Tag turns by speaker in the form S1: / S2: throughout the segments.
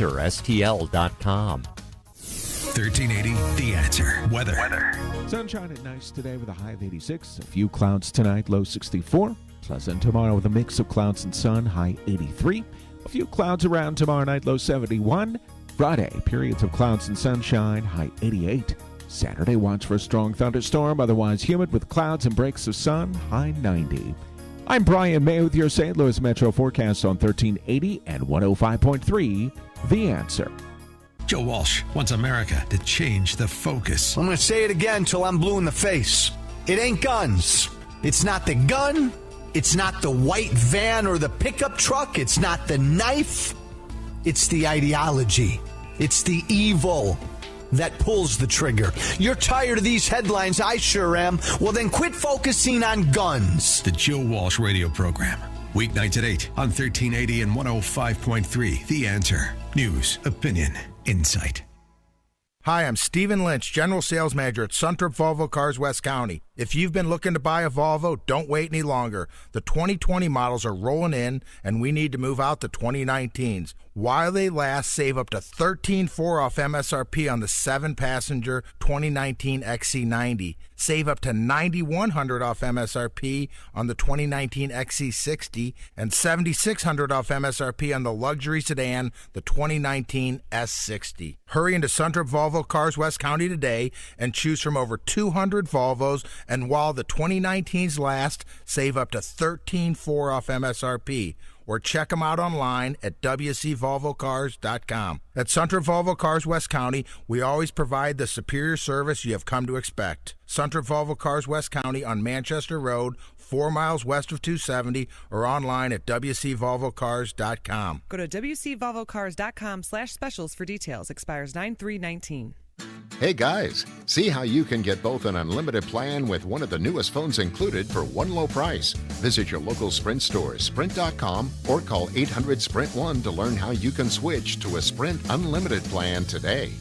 S1: answerstl.com.
S2: 1380, The Answer. Weather.
S3: Sunshine and nice today with a high of 86. A few clouds tonight, low 64. Pleasant tomorrow with a mix of clouds and sun, high 83. A few clouds around tomorrow night, low 71. Friday, periods of clouds and sunshine, high 88. Saturday, watch for a strong thunderstorm, otherwise humid with clouds and breaks of sun, high 90. I'm Brian May with your St. Louis Metro forecast on 1380 and 105.3, The Answer.
S2: Joe Walsh wants America to change the focus.
S4: I'm going to say it again till I'm blue in the face. It ain't guns. It's not the gun. It's not the white van or the pickup truck. It's not the knife. It's the ideology. It's the evil that pulls the trigger. You're tired of these headlines? I sure am. Well, then quit focusing on guns.
S2: The Joe Walsh radio program. Weeknights at 8 on 1380 and 105.3. The Answer. News, opinion, insight.
S5: Hi, I'm Stephen Lynch, General Sales Manager at Suntrip Volvo Cars West County. If you've been looking to buy a Volvo, don't wait any longer. The 2020 models are rolling in, and we need to move out the 2019s. While they last, save up to $13,400 off MSRP on the 7-passenger 2019 XC90. Save up to $9,100 off MSRP on the 2019 XC60 and $7,600 off MSRP on the luxury sedan, the 2019 S60. Hurry into Suntrip Volvo Cars West County today and choose from over 200 Volvos, and while the 2019s last, save up to $13,400 off MSRP. Or check them out online at wcvolvocars.com. At Suntrip Volvo Cars West County, we always provide the superior service you have come to expect. Suntrip Volvo Cars West County on Manchester Road, 4 miles west of 270, or online at wcvolvocars.com.
S6: Go to wcvolvocars.com/specials for details. Expires 9/3/19.
S7: Hey guys, see how you can get both an unlimited plan with one of the newest phones included for one low price. Visit your local Sprint store, sprint.com, or call 800-SPRINT-1 to learn how you can switch to a Sprint unlimited plan today.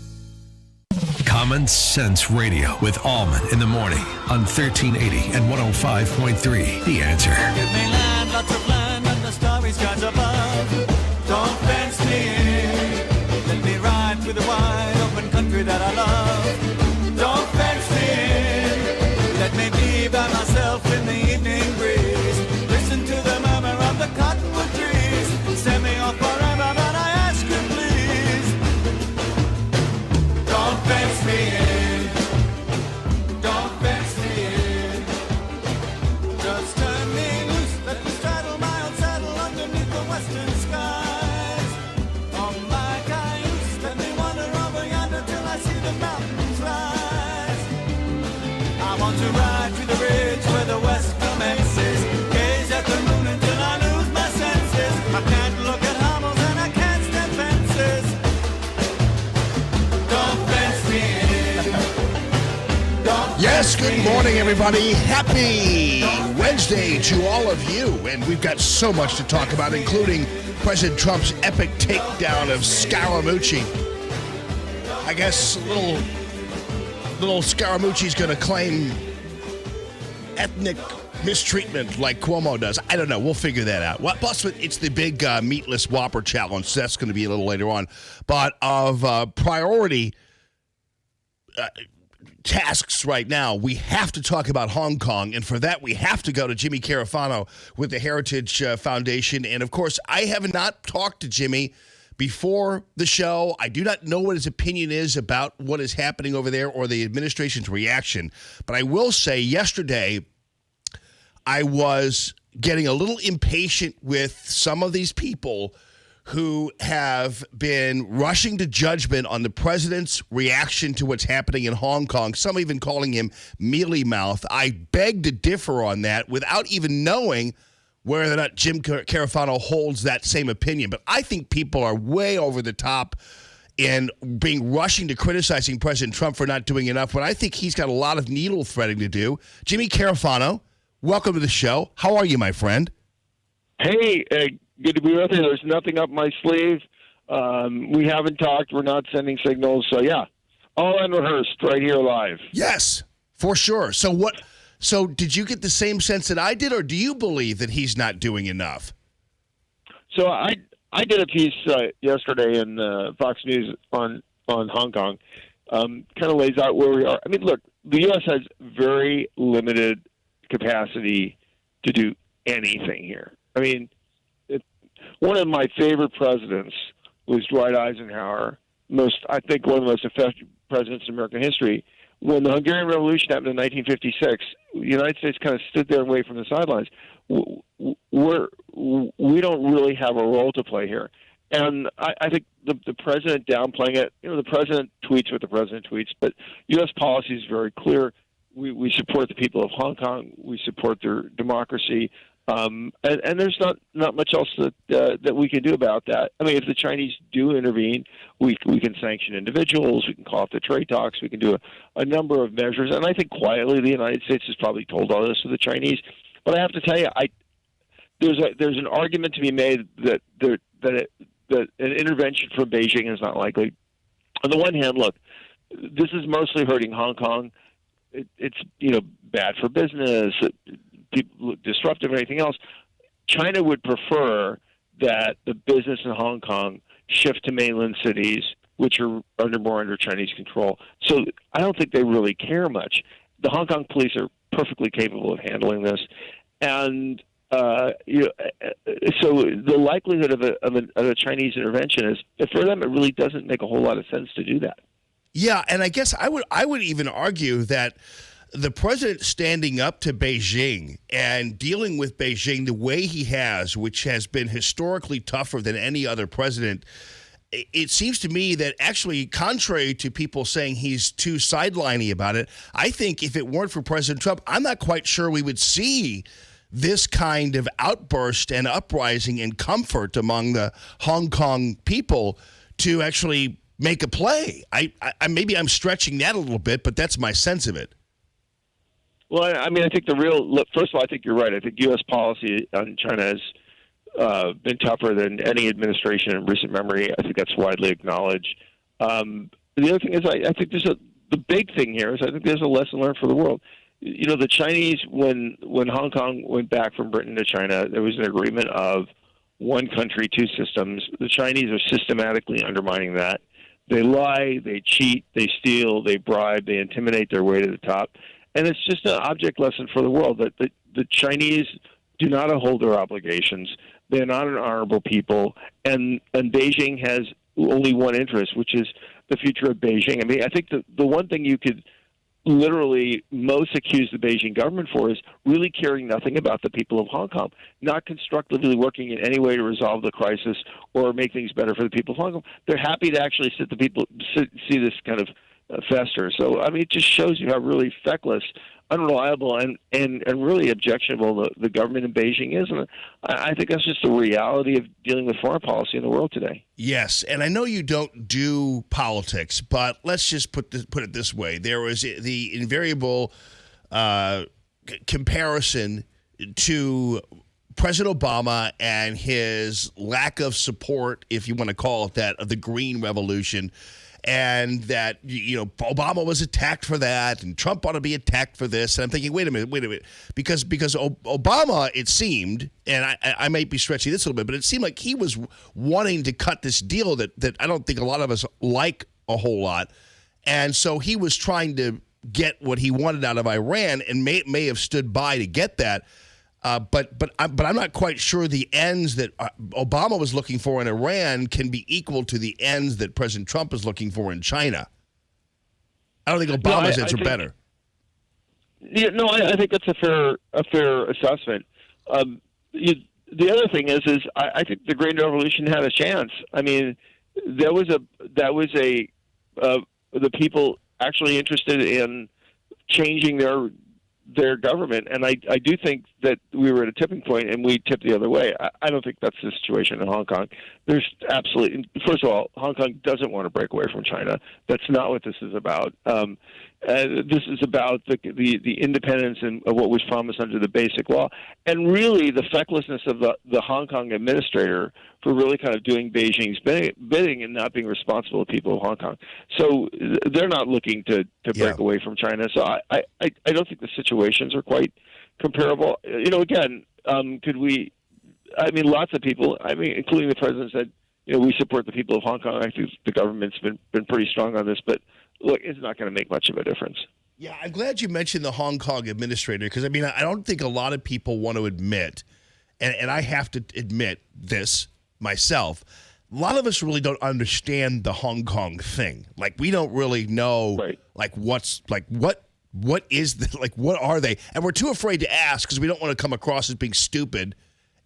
S2: Common Sense Radio with Allman in the morning on 1380 and 105.3. The Answer.
S8: Give me land, lots of land, and the starry skies above. Don't fence me in. Let me ride through the wide open country that I love. Don't fence me in. Let me be by myself in the evening breeze. Listen to the murmur of the cottonwood trees. Send me off forever, but I ask you please. Don't fence me in. Don't fence me in. Just turn me loose. Let me straddle my old saddle underneath the western skies. On my cayuse, let me wander over yonder till I see the mountains rise. I want to ride to the ridge where the west commences. Gaze at the moon until I lose my senses. I can't look at hovels and I can't stand fences. Don't fence me in.
S9: Yes, good morning, everybody. Happy Wednesday to all of you. And we've got so much to talk about, including President Trump's epic takedown of Scaramucci. I guess little Scaramucci's going to claim ethnic mistreatment like Cuomo does. I don't know. We'll figure that out. Well, plus, it's the big meatless Whopper challenge. So that's going to be a little later on. But of priority tasks right now, we have to talk about Hong Kong, and for that we have to go to Jimmy Carafano with the Heritage Foundation. And of course, I have not talked to Jimmy before the show. I do not know what his opinion is about what is happening over there or the administration's reaction, but I will say yesterday I was getting a little impatient with some of these people who have been rushing to judgment on the president's reaction to what's happening in Hong Kong, some even calling him mealy mouth. I beg to differ on that without even knowing whether or not Jim Carafano holds that same opinion. But I think people are way over the top in rushing to criticizing President Trump for not doing enough, when I think he's got a lot of needle threading to do. Jimmy Carafano, welcome to the show. How are you, my friend?
S10: Hey, good to be with you. There's nothing up my sleeve. We haven't talked. We're not sending signals. So, yeah, all unrehearsed right here live.
S9: Yes, for sure. So did you get the same sense that I did, or do you believe that he's not doing enough?
S10: So I I did a piece yesterday in Fox News on Hong Kong. Kind of lays out where we are. I mean, look, the U.S. has very limited capacity to do anything here. I mean, one of my favorite presidents was Dwight Eisenhower. I think one of the most effective presidents in American history. When the Hungarian Revolution happened in 1956, the United States kind of stood there and waited from the sidelines. We don't really have a role to play here. And I think the president downplaying it, the president tweets what the president tweets, but U.S. policy is very clear. We support the people of Hong Kong. We support their democracy. And there's not much else that we can do about that. I mean, if the Chinese do intervene, we can sanction individuals, we can call off the trade talks, we can do a number of measures. And I think quietly the United States has probably told all this to the Chinese. But I have to tell you, there's an argument to be made that an intervention from Beijing is not likely. On the one hand, look, this is mostly hurting Hong Kong. It's bad for business. People look disruptive and anything else. China would prefer that the business in Hong Kong shift to mainland cities, which are more under Chinese control. So I don't think they really care much. The Hong Kong police are perfectly capable of handling this, and so the likelihood of a Chinese intervention is, for them, it really doesn't make a whole lot of sense to do that.
S9: Yeah, and I guess I would even argue that the president standing up to Beijing and dealing with Beijing the way he has, which has been historically tougher than any other president, it seems to me that actually, contrary to people saying he's too sideliney about it, I think if it weren't for President Trump, I'm not quite sure we would see this kind of outburst and uprising and comfort among the Hong Kong people to actually make a play. I maybe I'm stretching that a little bit, but that's my sense of it.
S10: Well, I mean, I think first of all, I think you're right. I think U.S. policy on China has been tougher than any administration in recent memory. I think that's widely acknowledged. The other thing is, I think the big thing here is I think there's a lesson learned for the world. The Chinese, when Hong Kong went back from Britain to China, there was an agreement of one country, two systems. The Chinese are systematically undermining that. They lie, they cheat, they steal, they bribe, they intimidate their way to the top. And it's just an object lesson for the world that the Chinese do not uphold their obligations. They're not an honorable people. And Beijing has only one interest, which is the future of Beijing. I mean, I think the one thing you could literally most accuse the Beijing government for is really caring nothing about the people of Hong Kong, not constructively working in any way to resolve the crisis or make things better for the people of Hong Kong. They're happy to actually see this kind of fester. So, I mean, it just shows you how really feckless, unreliable, and really objectionable the government in Beijing is. And I think that's just the reality of dealing with foreign policy in the world today.
S9: Yes, and I know you don't do politics, but let's just put it this way. There was the invariable comparison to President Obama and his lack of support, if you want to call it that, of the Green Revolution. And that, Obama was attacked for that, and Trump ought to be attacked for this. And I'm thinking, wait a minute, because Obama, it seemed, and I might be stretching this a little bit, but it seemed like he was wanting to cut this deal that I don't think a lot of us like a whole lot. And so he was trying to get what he wanted out of Iran, and may have stood by to get that. But I'm not quite sure the ends that Obama was looking for in Iran can be equal to the ends that President Trump is looking for in China. I don't think Obama's ends are better.
S10: Yeah, no, I think that's a fair assessment. The other thing is I think the Green Revolution had a chance. I mean, the people actually interested in changing their government, and I do think that we were at a tipping point and we tipped the other way. I don't think that's the situation in Hong Kong. There's absolutely, first of all, Hong Kong doesn't want to break away from China. That's not what this is about. This is about the independence of what was promised under the Basic Law, and really the fecklessness of the Hong Kong administrator for really kind of doing Beijing's bidding and not being responsible to people of Hong Kong. So they're not looking to break away from China. So I don't think the situations are quite comparable. Again, could we I mean, lots of people, I mean, including the president, said, we support the people of Hong Kong. I think the government's been pretty strong on this, but look, it's not going to make much of a difference.
S9: Yeah, I'm glad you mentioned the Hong Kong administrator because, I mean, I don't think a lot of people want to admit, and I have to admit this myself, a lot of us really don't understand the Hong Kong thing. Like, we don't really know, like, what is the, like, what are they? And we're too afraid to ask because we don't want to come across as being stupid.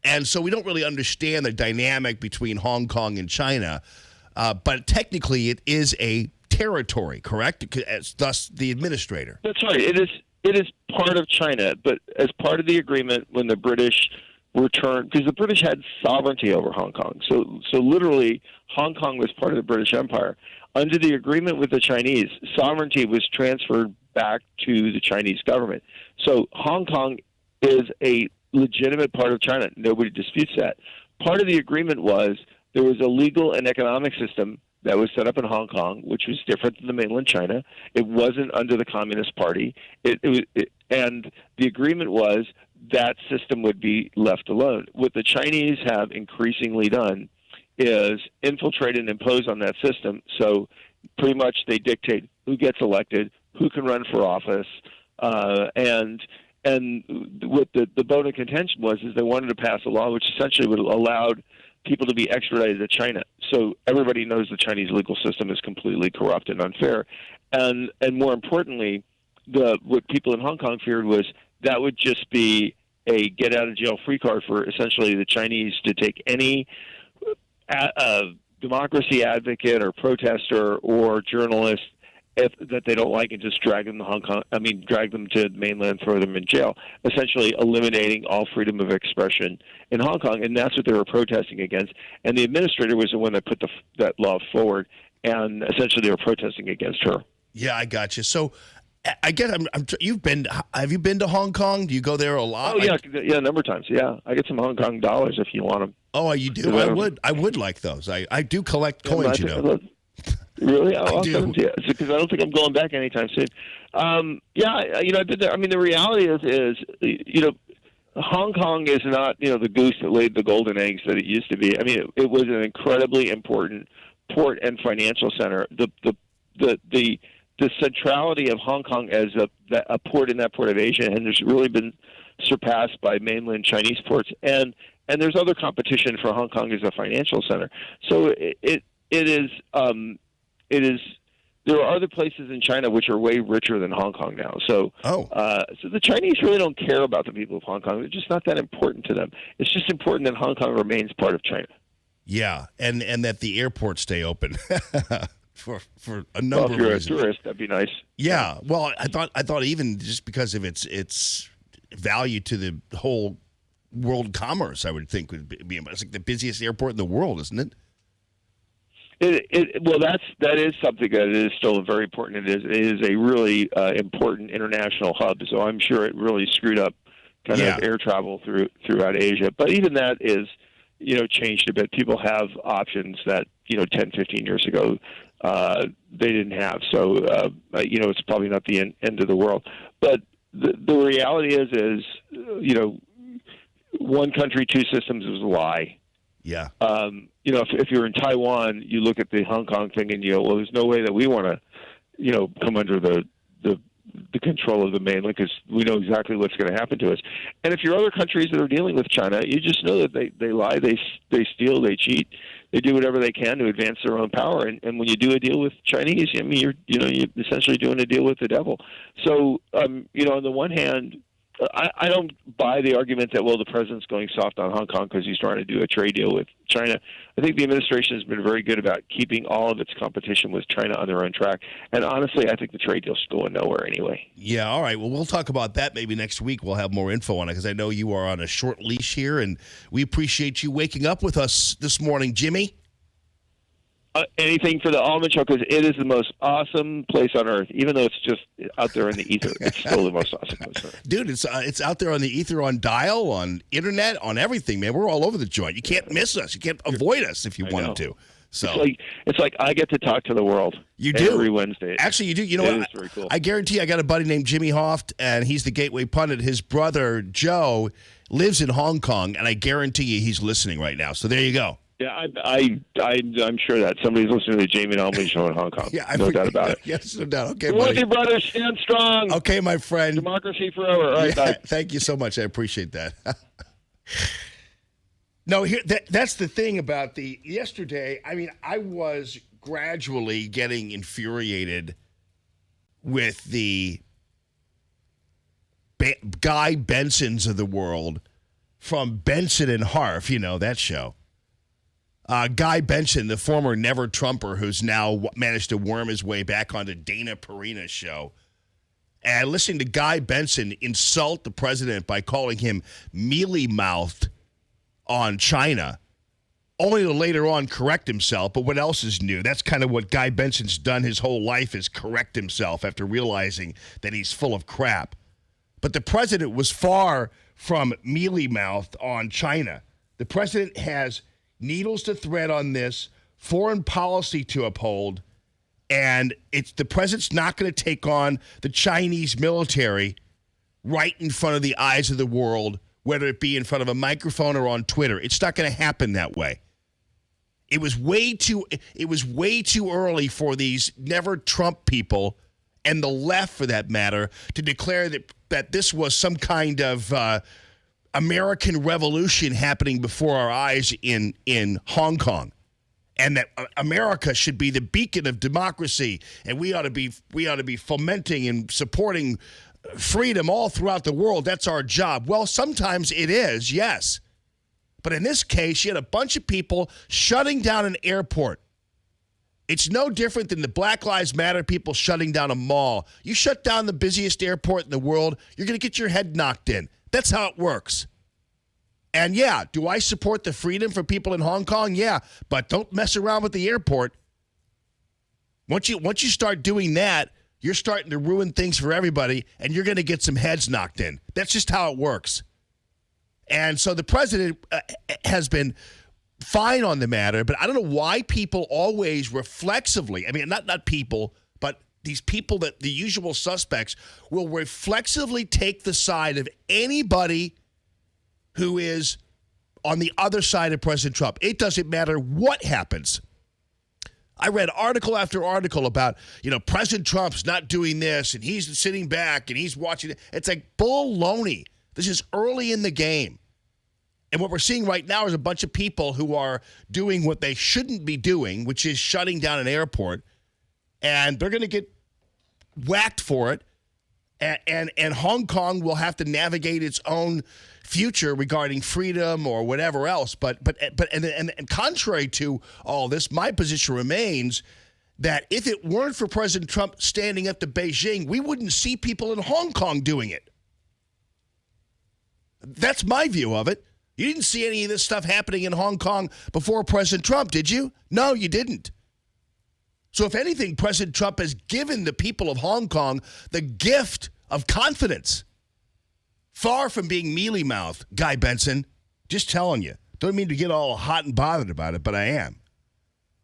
S9: And so we don't really understand the dynamic between Hong Kong and China. But technically, it is a territory, correct? Thus, the administrator.
S10: That's right. It is part of China, but as part of the agreement, when the British returned, because the British had sovereignty over Hong Kong, so literally Hong Kong was part of the British Empire. Under the agreement with the Chinese, sovereignty was transferred back to the Chinese government. So Hong Kong is a legitimate part of China. Nobody disputes that. Part of the agreement was there was a legal and economic system that was set up in Hong Kong, which was different than the mainland China. It wasn't under the Communist Party. And the agreement was that system would be left alone. What the Chinese have increasingly done is infiltrate and impose on that system. So pretty much they dictate who gets elected, who can run for office, and what the bone of contention was is they wanted to pass a law which essentially would allow people to be extradited to China. So everybody knows the Chinese legal system is completely corrupt and unfair. And more importantly, what people in Hong Kong feared was that would just be a get-out-of-jail-free card for essentially the Chinese to take any democracy advocate or protester or journalist that they don't like and just drag them to mainland, throw them in jail, essentially eliminating all freedom of expression in Hong Kong. And that's what they were protesting against. And the administrator was the one that put that law forward, and essentially they were protesting against her.
S9: Yeah, I got you. So I guess have you been to Hong Kong? Do you go there a lot?
S10: Oh, yeah, a number of times. Yeah, I get some Hong Kong dollars if you want them.
S9: Oh, you do? I would like those. I do collect coins,
S10: Really? I'll send them to you because I don't think I'm going back anytime soon. I've been there. I mean, the reality is Hong Kong is not the goose that laid the golden eggs that it used to be. I mean, it was an incredibly important port and financial center. The centrality of Hong Kong as a port in that port of Asia, and there's really been surpassed by mainland Chinese ports, and there's other competition for Hong Kong as a financial center. So it is. There are other places in China which are way richer than Hong Kong now. So the Chinese really don't care about the people of Hong Kong. They're just not that important to them. It's just important that Hong Kong remains part of China.
S9: Yeah, and that the airports stay open for a number of reasons.
S10: If you're a tourist, that'd be nice.
S9: Yeah, well, I thought even just because of its value to the whole world commerce, I would think would be it's like the busiest airport in the world, isn't it?
S10: That is something that is still very important. It is a really important international hub. So I'm sure it really screwed up kind of air travel throughout Asia. But even that is changed a bit. People have options that 10, 15 years ago they didn't have. So it's probably not the end of the world. But the reality is one country, two systems is a lie.
S9: Yeah.
S10: If you're in Taiwan, you look at the Hong Kong thing and well, there's no way that we want to, come under the control of the mainland because we know exactly what's going to happen to us. And if you're other countries that are dealing with China, you just know that they lie, they steal, they cheat, they do whatever they can to advance their own power. And when you do a deal with Chinese, I mean, you're essentially doing a deal with the devil. So, on the one hand, I don't buy the argument that, the president's going soft on Hong Kong because he's trying to do a trade deal with China. I think the administration has been very good about keeping all of its competition with China on their own track. And honestly, I think the trade deal's going nowhere anyway.
S9: Yeah, all right. Well, we'll talk about that maybe next week. We'll have more info on it because I know you are on a short leash here, and we appreciate you waking up with us this morning, Jimmy.
S10: Anything for the Allman Show because it is the most awesome place on earth. Even though it's just out there in the ether, it's still the most awesome place on earth.
S9: Dude, it's out there on the ether, on dial, on internet, on everything, man. We're all over the joint. You can't miss us. You can't avoid us if you wanted to. So
S10: it's like I get to talk to the world.
S9: You do
S10: every Wednesday.
S9: Actually, you do. You know what?
S10: It is very cool.
S9: I guarantee I got a buddy named Jimmy Hoft, and he's the Gateway pundit. His brother Joe lives in Hong Kong, and I guarantee you he's listening right now. So there you go.
S10: Yeah, I'm sure that somebody's listening to the Jamie and Allman show in Hong Kong.
S9: Yeah,
S10: no doubt about it.
S9: Yes, no doubt. Okay,
S10: Good
S9: buddy.
S10: brothers. Stand strong.
S9: Okay, my friend.
S10: Democracy forever. All right, bye.
S9: Thank you so much. I appreciate that. No, that's the thing about yesterday. I mean, I was gradually getting infuriated with the Guy Bensons of the world from Benson and Harf, that show. Guy Benson, the former Never Trumper, who's now managed to worm his way back onto Dana Perina's show. And listening to Guy Benson insult the president by calling him mealy-mouthed on China, only to later on correct himself. But what else is new? That's kind of what Guy Benson's done his whole life, is correct himself after realizing that he's full of crap. But the president was far from mealy-mouthed on China. The president has needles to thread on this, foreign policy to uphold, and the president's not going to take on the Chinese military right in front of the eyes of the world, whether it be in front of a microphone or on Twitter. It's not going to happen that way. It was way too early for these Never Trump people, and the left for that matter, to declare that this was some kind of American revolution happening before our eyes in Hong Kong, and that America should be the beacon of democracy, and we ought to be fomenting and supporting freedom all throughout the world. That's our job. Well, sometimes it is, yes. But in this case, you had a bunch of people shutting down an airport. It's no different than the Black Lives Matter people shutting down a mall. You shut down the busiest airport in the world, you're going to get your head knocked in. That's how it works. And yeah, do I support the freedom for people in Hong Kong? Yeah, but don't mess around with the airport. Once you start doing that, you're starting to ruin things for everybody, and you're going to get some heads knocked in. That's just how it works. And so the president has been fine on the matter, but I don't know why people always reflexively, I mean, not people, but these people, that the usual suspects, will reflexively take the side of anybody who is on the other side of President Trump. It doesn't matter what happens. I read article after article about, President Trump's not doing this, and he's sitting back, and he's watching it. It's like baloney. This is early in the game. And what we're seeing right now is a bunch of people who are doing what they shouldn't be doing, which is shutting down an airport, and they're going to get whacked for it. And Hong Kong will have to navigate its own future regarding freedom or whatever else. But contrary to all this, my position remains that if it weren't for President Trump standing up to Beijing, we wouldn't see people in Hong Kong doing it. That's my view of it. You didn't see any of this stuff happening in Hong Kong before President Trump, did you? No, you didn't. So if anything, President Trump has given the people of Hong Kong the gift of confidence. Far from being mealy-mouthed, Guy Benson. Just telling you. Don't mean to get all hot and bothered about it, but I am.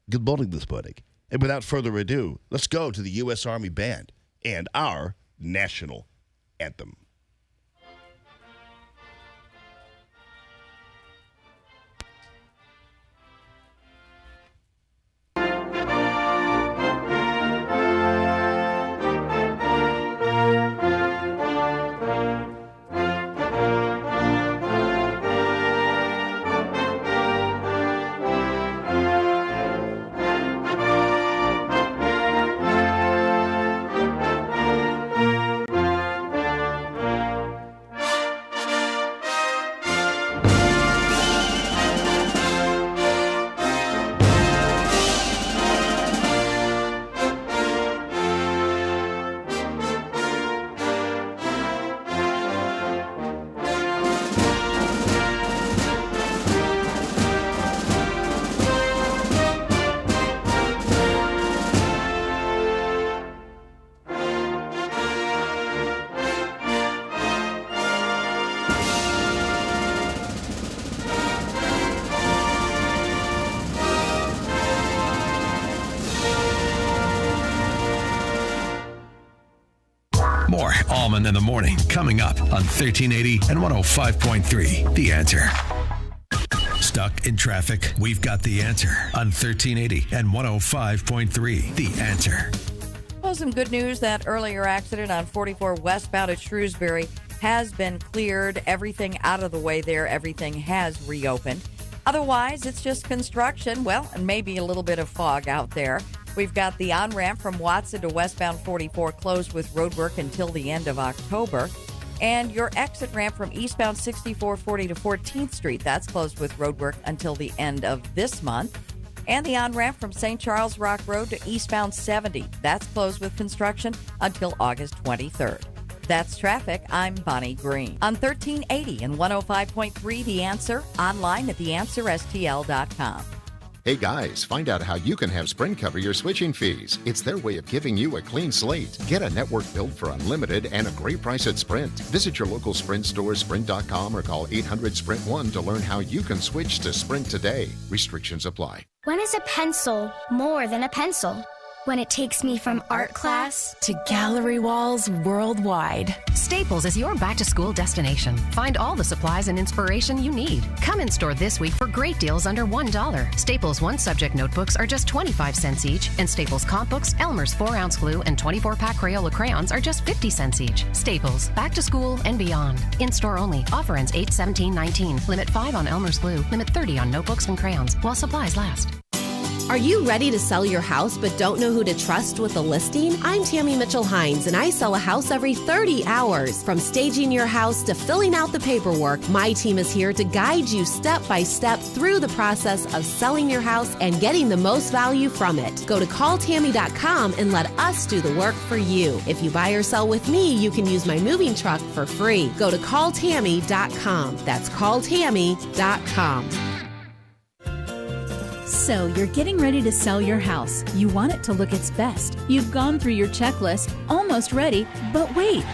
S9: Good morning, this buddy. And without further ado, let's go to the U.S. Army Band and our national anthem.
S2: More Allman in the Morning coming up on 1380 and 105.3. The Answer. Stuck in traffic? We've got the answer on 1380 and 105.3. The Answer.
S1: Well, some good news. That earlier accident on 44 westbound at Shrewsbury has been cleared. Everything out of the way there. Everything has reopened. Otherwise, it's just construction. Well, and maybe a little bit of fog out there. We've got the on-ramp from Watson to westbound 44 closed with roadwork until the end of October. And your exit ramp from eastbound 6440 to 14th Street, that's closed with roadwork until the end of this month. And the on-ramp from St. Charles Rock Road to eastbound 70, that's closed with construction until August 23rd. That's traffic. I'm Bonnie Green. On 1380 and 105.3 The Answer, online at theanswerstl.com.
S7: Hey guys, find out how you can have Sprint cover your switching fees. It's their way of giving you a clean slate. Get a network build for unlimited and a great price at Sprint. Visit your local Sprint store, sprint.com, or call 800-SPRINT-1 to learn how you can switch to Sprint today. Restrictions apply.
S11: When is a pencil more than a pencil? When it takes me from art class
S12: to gallery walls worldwide. Staples is your back-to-school destination. Find all the supplies and inspiration you need. Come in store this week for great deals under $1. Staples one-subject notebooks are just 25 cents each, and Staples comp books, Elmer's 4-ounce glue, and 24-pack Crayola crayons are just 50 cents each. Staples, back to school and beyond. In-store only. Offer ends 8/17/19. Limit 5 on Elmer's glue. Limit 30 on notebooks and crayons while supplies last.
S13: Are you ready to sell your house but don't know who to trust with a listing? I'm Tammy Mitchell-Hines, and I sell a house every 30 hours. From staging your house to filling out the paperwork, my team is here to guide you step by step through the process of selling your house and getting the most value from it. Go to calltammy.com and let us do the work for you. If you buy or sell with me, you can use my moving truck for free. Go to calltammy.com. That's calltammy.com.
S14: So you're getting ready to sell your house. You want it to look its best. You've gone through your checklist, almost ready, but wait.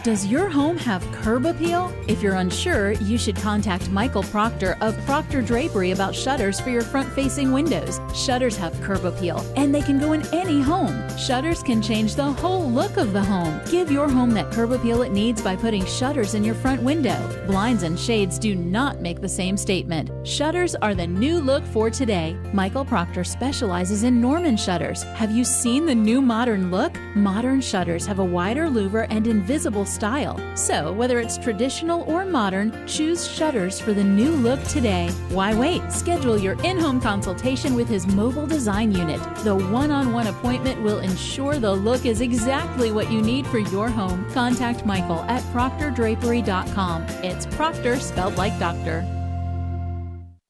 S14: Does your home have curb appeal? If you're unsure, you should contact Michael Proctor of Proctor Drapery about shutters for your front-facing windows. Shutters have curb appeal, and they can go in any home. Shutters can change the whole look of the home. Give your home that curb appeal it needs by putting shutters in your front window. Blinds and shades do not make the same statement. Shutters are the new look for today. Michael Proctor specializes in Norman shutters. Have you seen the new modern look? Modern shutters have a wider louver and invisible style. So, whether it's traditional or modern, choose shutters for the new look today. Why wait? Schedule your in-home consultation with his mobile design unit. The one-on-one appointment will ensure the look is exactly what you need for your home. Contact Michael at proctordrapery.com. It's Proctor spelled like doctor.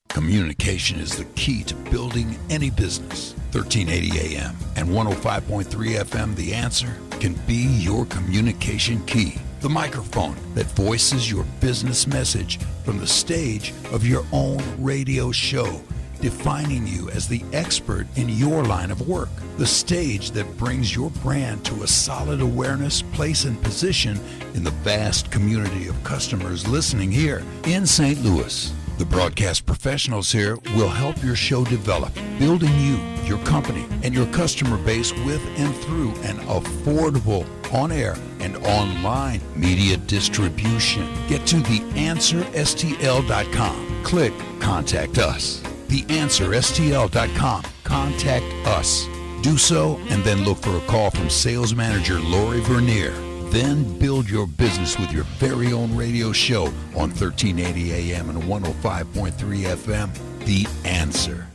S15: Communication is the key to building any business. 1380 AM and 105.3 FM, The Answer, can be your communication key. The microphone that voices your business message from the stage of your own radio show, defining you as the expert in your line of work. The stage that brings your brand to a solid awareness, place, and position in the vast community of customers listening here in St. Louis. The broadcast professionals here will help your show develop, building you, your company, and your customer base with and through an affordable on-air and online media distribution. Get to theanswerstl.com. Click Contact Us. Theanswerstl.com. Contact us. Do so and then look for a call from Sales Manager Lori Vernier. Then build your business with your very own radio show on 1380 AM and 105.3 FM. The Answer.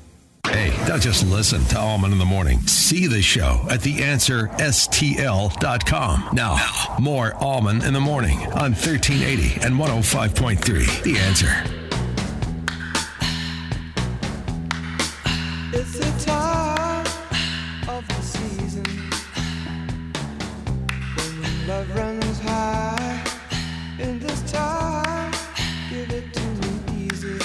S2: Hey, don't just listen to Allman in the Morning. See the show at theanswerstl.com. Now, more Allman in the Morning on 1380 and 105.3. The Answer.
S8: It's the time of the season when love runs high. In this time, give it to me easy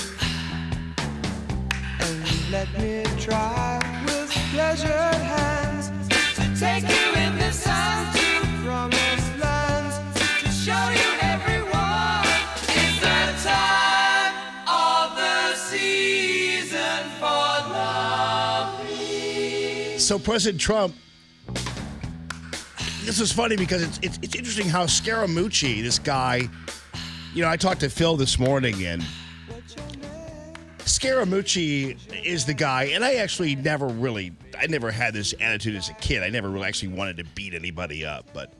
S8: and let me try with pleasured hands to take you in the sun to promised lands, to show you everyone. It's the time of the season for love.
S9: So President Trump this was funny because it's interesting how Scaramucci, this guy, I talked to Phil this morning, and Scaramucci is the guy, and I actually never had this attitude as a kid. I never really actually wanted to beat anybody up, but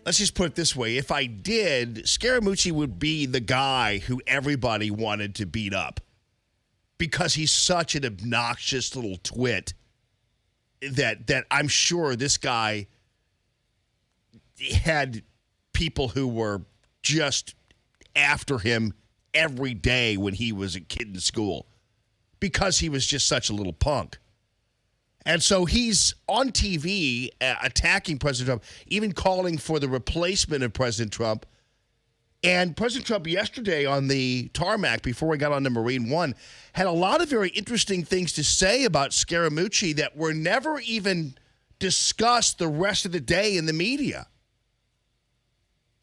S9: let's just put it this way. If I did, Scaramucci would be the guy who everybody wanted to beat up because he's such an obnoxious little twit that I'm sure this guy had people who were just after him every day when he was a kid in school because he was just such a little punk. And so he's on TV attacking President Trump, even calling for the replacement of President Trump. And President Trump yesterday on the tarmac, before we got on to Marine One, had a lot of very interesting things to say about Scaramucci that were never even discussed the rest of the day in the media.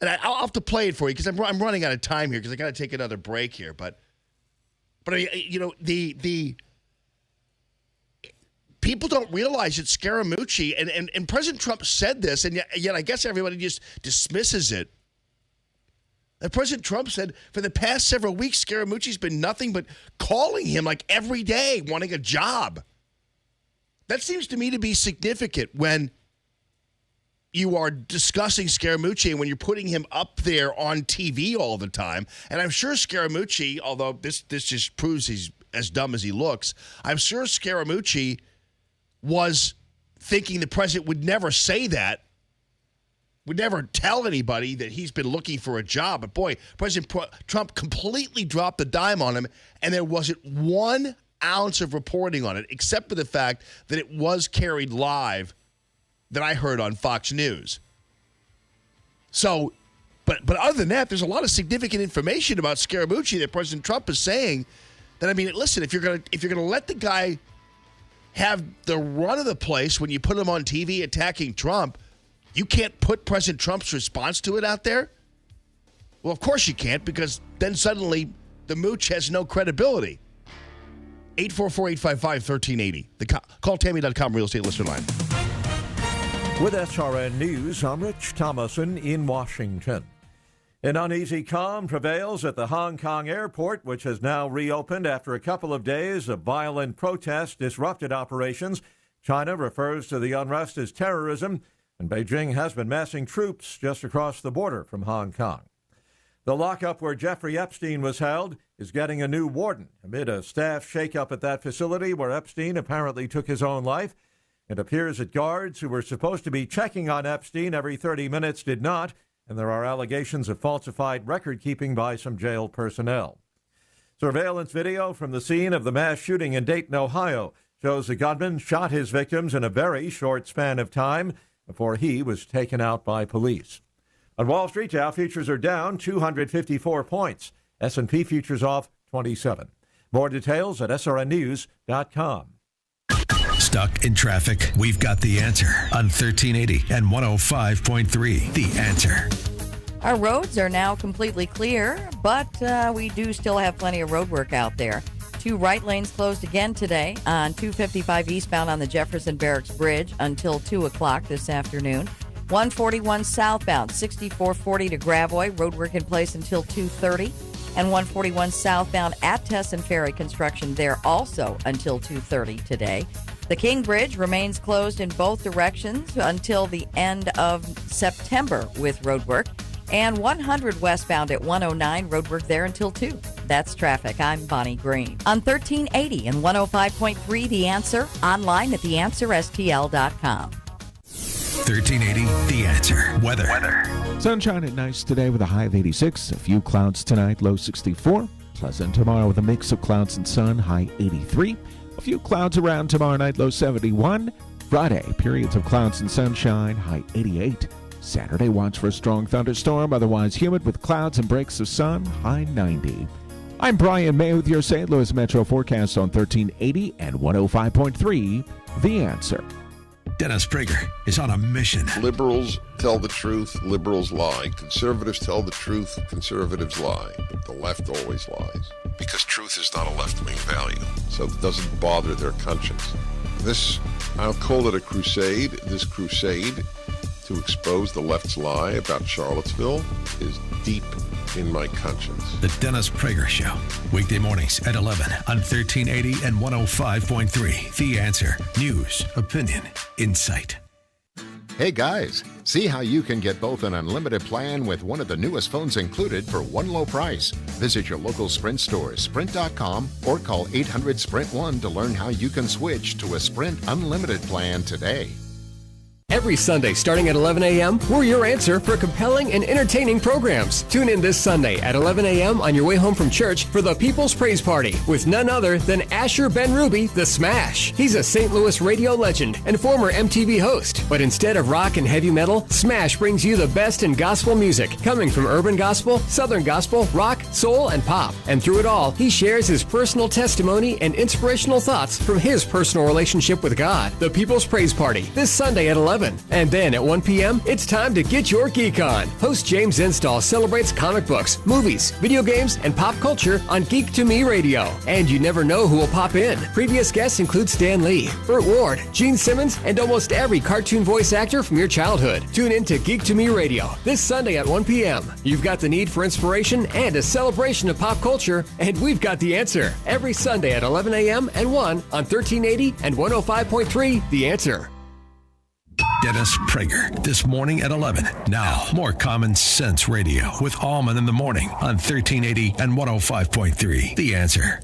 S9: And I'll have to play it for you because I'm running out of time here because I got to take another break here. But the people don't realize that Scaramucci, and President Trump said this, and yet I guess everybody just dismisses it. And President Trump said for the past several weeks, Scaramucci's been nothing but calling him like every day, wanting a job. That seems to me to be significant when you are discussing Scaramucci and when you're putting him up there on TV all the time. And I'm sure Scaramucci, although this just proves he's as dumb as he looks, I'm sure Scaramucci was thinking the president would never say that, would never tell anybody that he's been looking for a job. But boy, President Trump completely dropped the dime on him, and there wasn't 1 ounce of reporting on it, except for the fact that it was carried live that I heard on Fox News. So, but other than that, there's a lot of significant information about Scaramucci that President Trump is saying that, I mean, listen, if you're gonna let the guy have the run of the place when you put him on TV attacking Trump, you can't put President Trump's response to it out there? Well, of course you can't, because then suddenly the mooch has no credibility. 844-855-1380. Call Tammy.com real estate listener line.
S16: With SRN News, I'm Rich Thomason in Washington. An uneasy calm prevails at the Hong Kong airport, which has now reopened after a couple of days of violent protests disrupted operations. China refers to the unrest as terrorism, and Beijing has been massing troops just across the border from Hong Kong. The lockup where Jeffrey Epstein was held is getting a new warden amid a staff shakeup at that facility where Epstein apparently took his own life. It appears that guards who were supposed to be checking on Epstein every 30 minutes did not, and there are allegations of falsified record-keeping by some jail personnel. Surveillance video from the scene of the mass shooting in Dayton, Ohio, shows the gunman shot his victims in a very short span of time before he was taken out by police. On Wall Street, Dow futures are down 254 points. S&P futures off 27. More details at srnnews.com.
S2: Stuck in traffic? We've got the answer on 1380 and 105.3. The Answer.
S1: Our roads are now completely clear, but we do still have plenty of road work out there. 2 right lanes closed again today on 255 eastbound on the Jefferson Barracks Bridge until 2 o'clock this afternoon. 141 southbound, 6440 to Gravois, road work in place until 2:30. And 141 southbound at Tesson Ferry, construction there also until 2:30 today. The King Bridge remains closed in both directions until the end of September with road work. And 100 westbound at 109, road work there until 2. That's traffic. I'm Bonnie Green. On 1380 and 105.3 The Answer, online at theanswerstl.com.
S2: 1380 The Answer. Weather.
S3: Sunshine and nice today with a high of 86. A few clouds tonight, low 64. Pleasant tomorrow with a mix of clouds and sun, high 83. A few clouds around tomorrow night, low 71. Friday, periods of clouds and sunshine, high 88. Saturday, watch for a strong thunderstorm, otherwise humid with clouds and breaks of sun, high 90. I'm Brian May with your St. Louis Metro forecast on 1380 and 105.3 The Answer.
S2: Dennis Prager is on a mission.
S17: Liberals tell the truth, liberals lie. Conservatives tell the truth, conservatives lie. But the left always lies. Because truth is not a left-wing value, so it doesn't bother their conscience. I'll call it a crusade. This crusade to expose the left's lie about Charlottesville is deep in my conscience.
S2: The Dennis Prager Show. Weekday mornings at 11 on 1380 and 105.3. The Answer. News, opinion, insight.
S7: Hey guys, see how you can get both an unlimited plan with one of the newest phones included for one low price. Visit your local Sprint store, sprint.com, or call 800-SPRINT-1 to learn how you can switch to a Sprint Unlimited plan today.
S18: Every Sunday starting at 11 a.m., we're your answer for compelling and entertaining programs. Tune in this Sunday at 11 a.m. on your way home from church for the People's Praise Party with none other than Asher Ben Ruby, the Smash. He's a St. Louis radio legend and former MTV host. But instead of rock and heavy metal, Smash brings you the best in gospel music, coming from urban gospel, southern gospel, rock, soul, and pop. And through it all, he shares his personal testimony and inspirational thoughts from his personal relationship with God. The People's Praise Party, this Sunday at 11. And then at 1 p.m., it's time to get your geek on. Host James Install celebrates comic books, movies, video games, and pop culture on Geek to Me Radio. And you never know who will pop in. Previous guests include Stan Lee, Burt Ward, Gene Simmons, and almost every cartoon voice actor from your childhood. Tune in to Geek to Me Radio this Sunday at 1 p.m. You've got the need for inspiration and a celebration of pop culture, and we've got the answer. Every Sunday at 11 a.m. and 1 on 1380 and 105.3 The Answer.
S2: Dennis Prager, this morning at 11. Now, more Common Sense Radio with Allman in the morning on 1380 and 105.3. The Answer.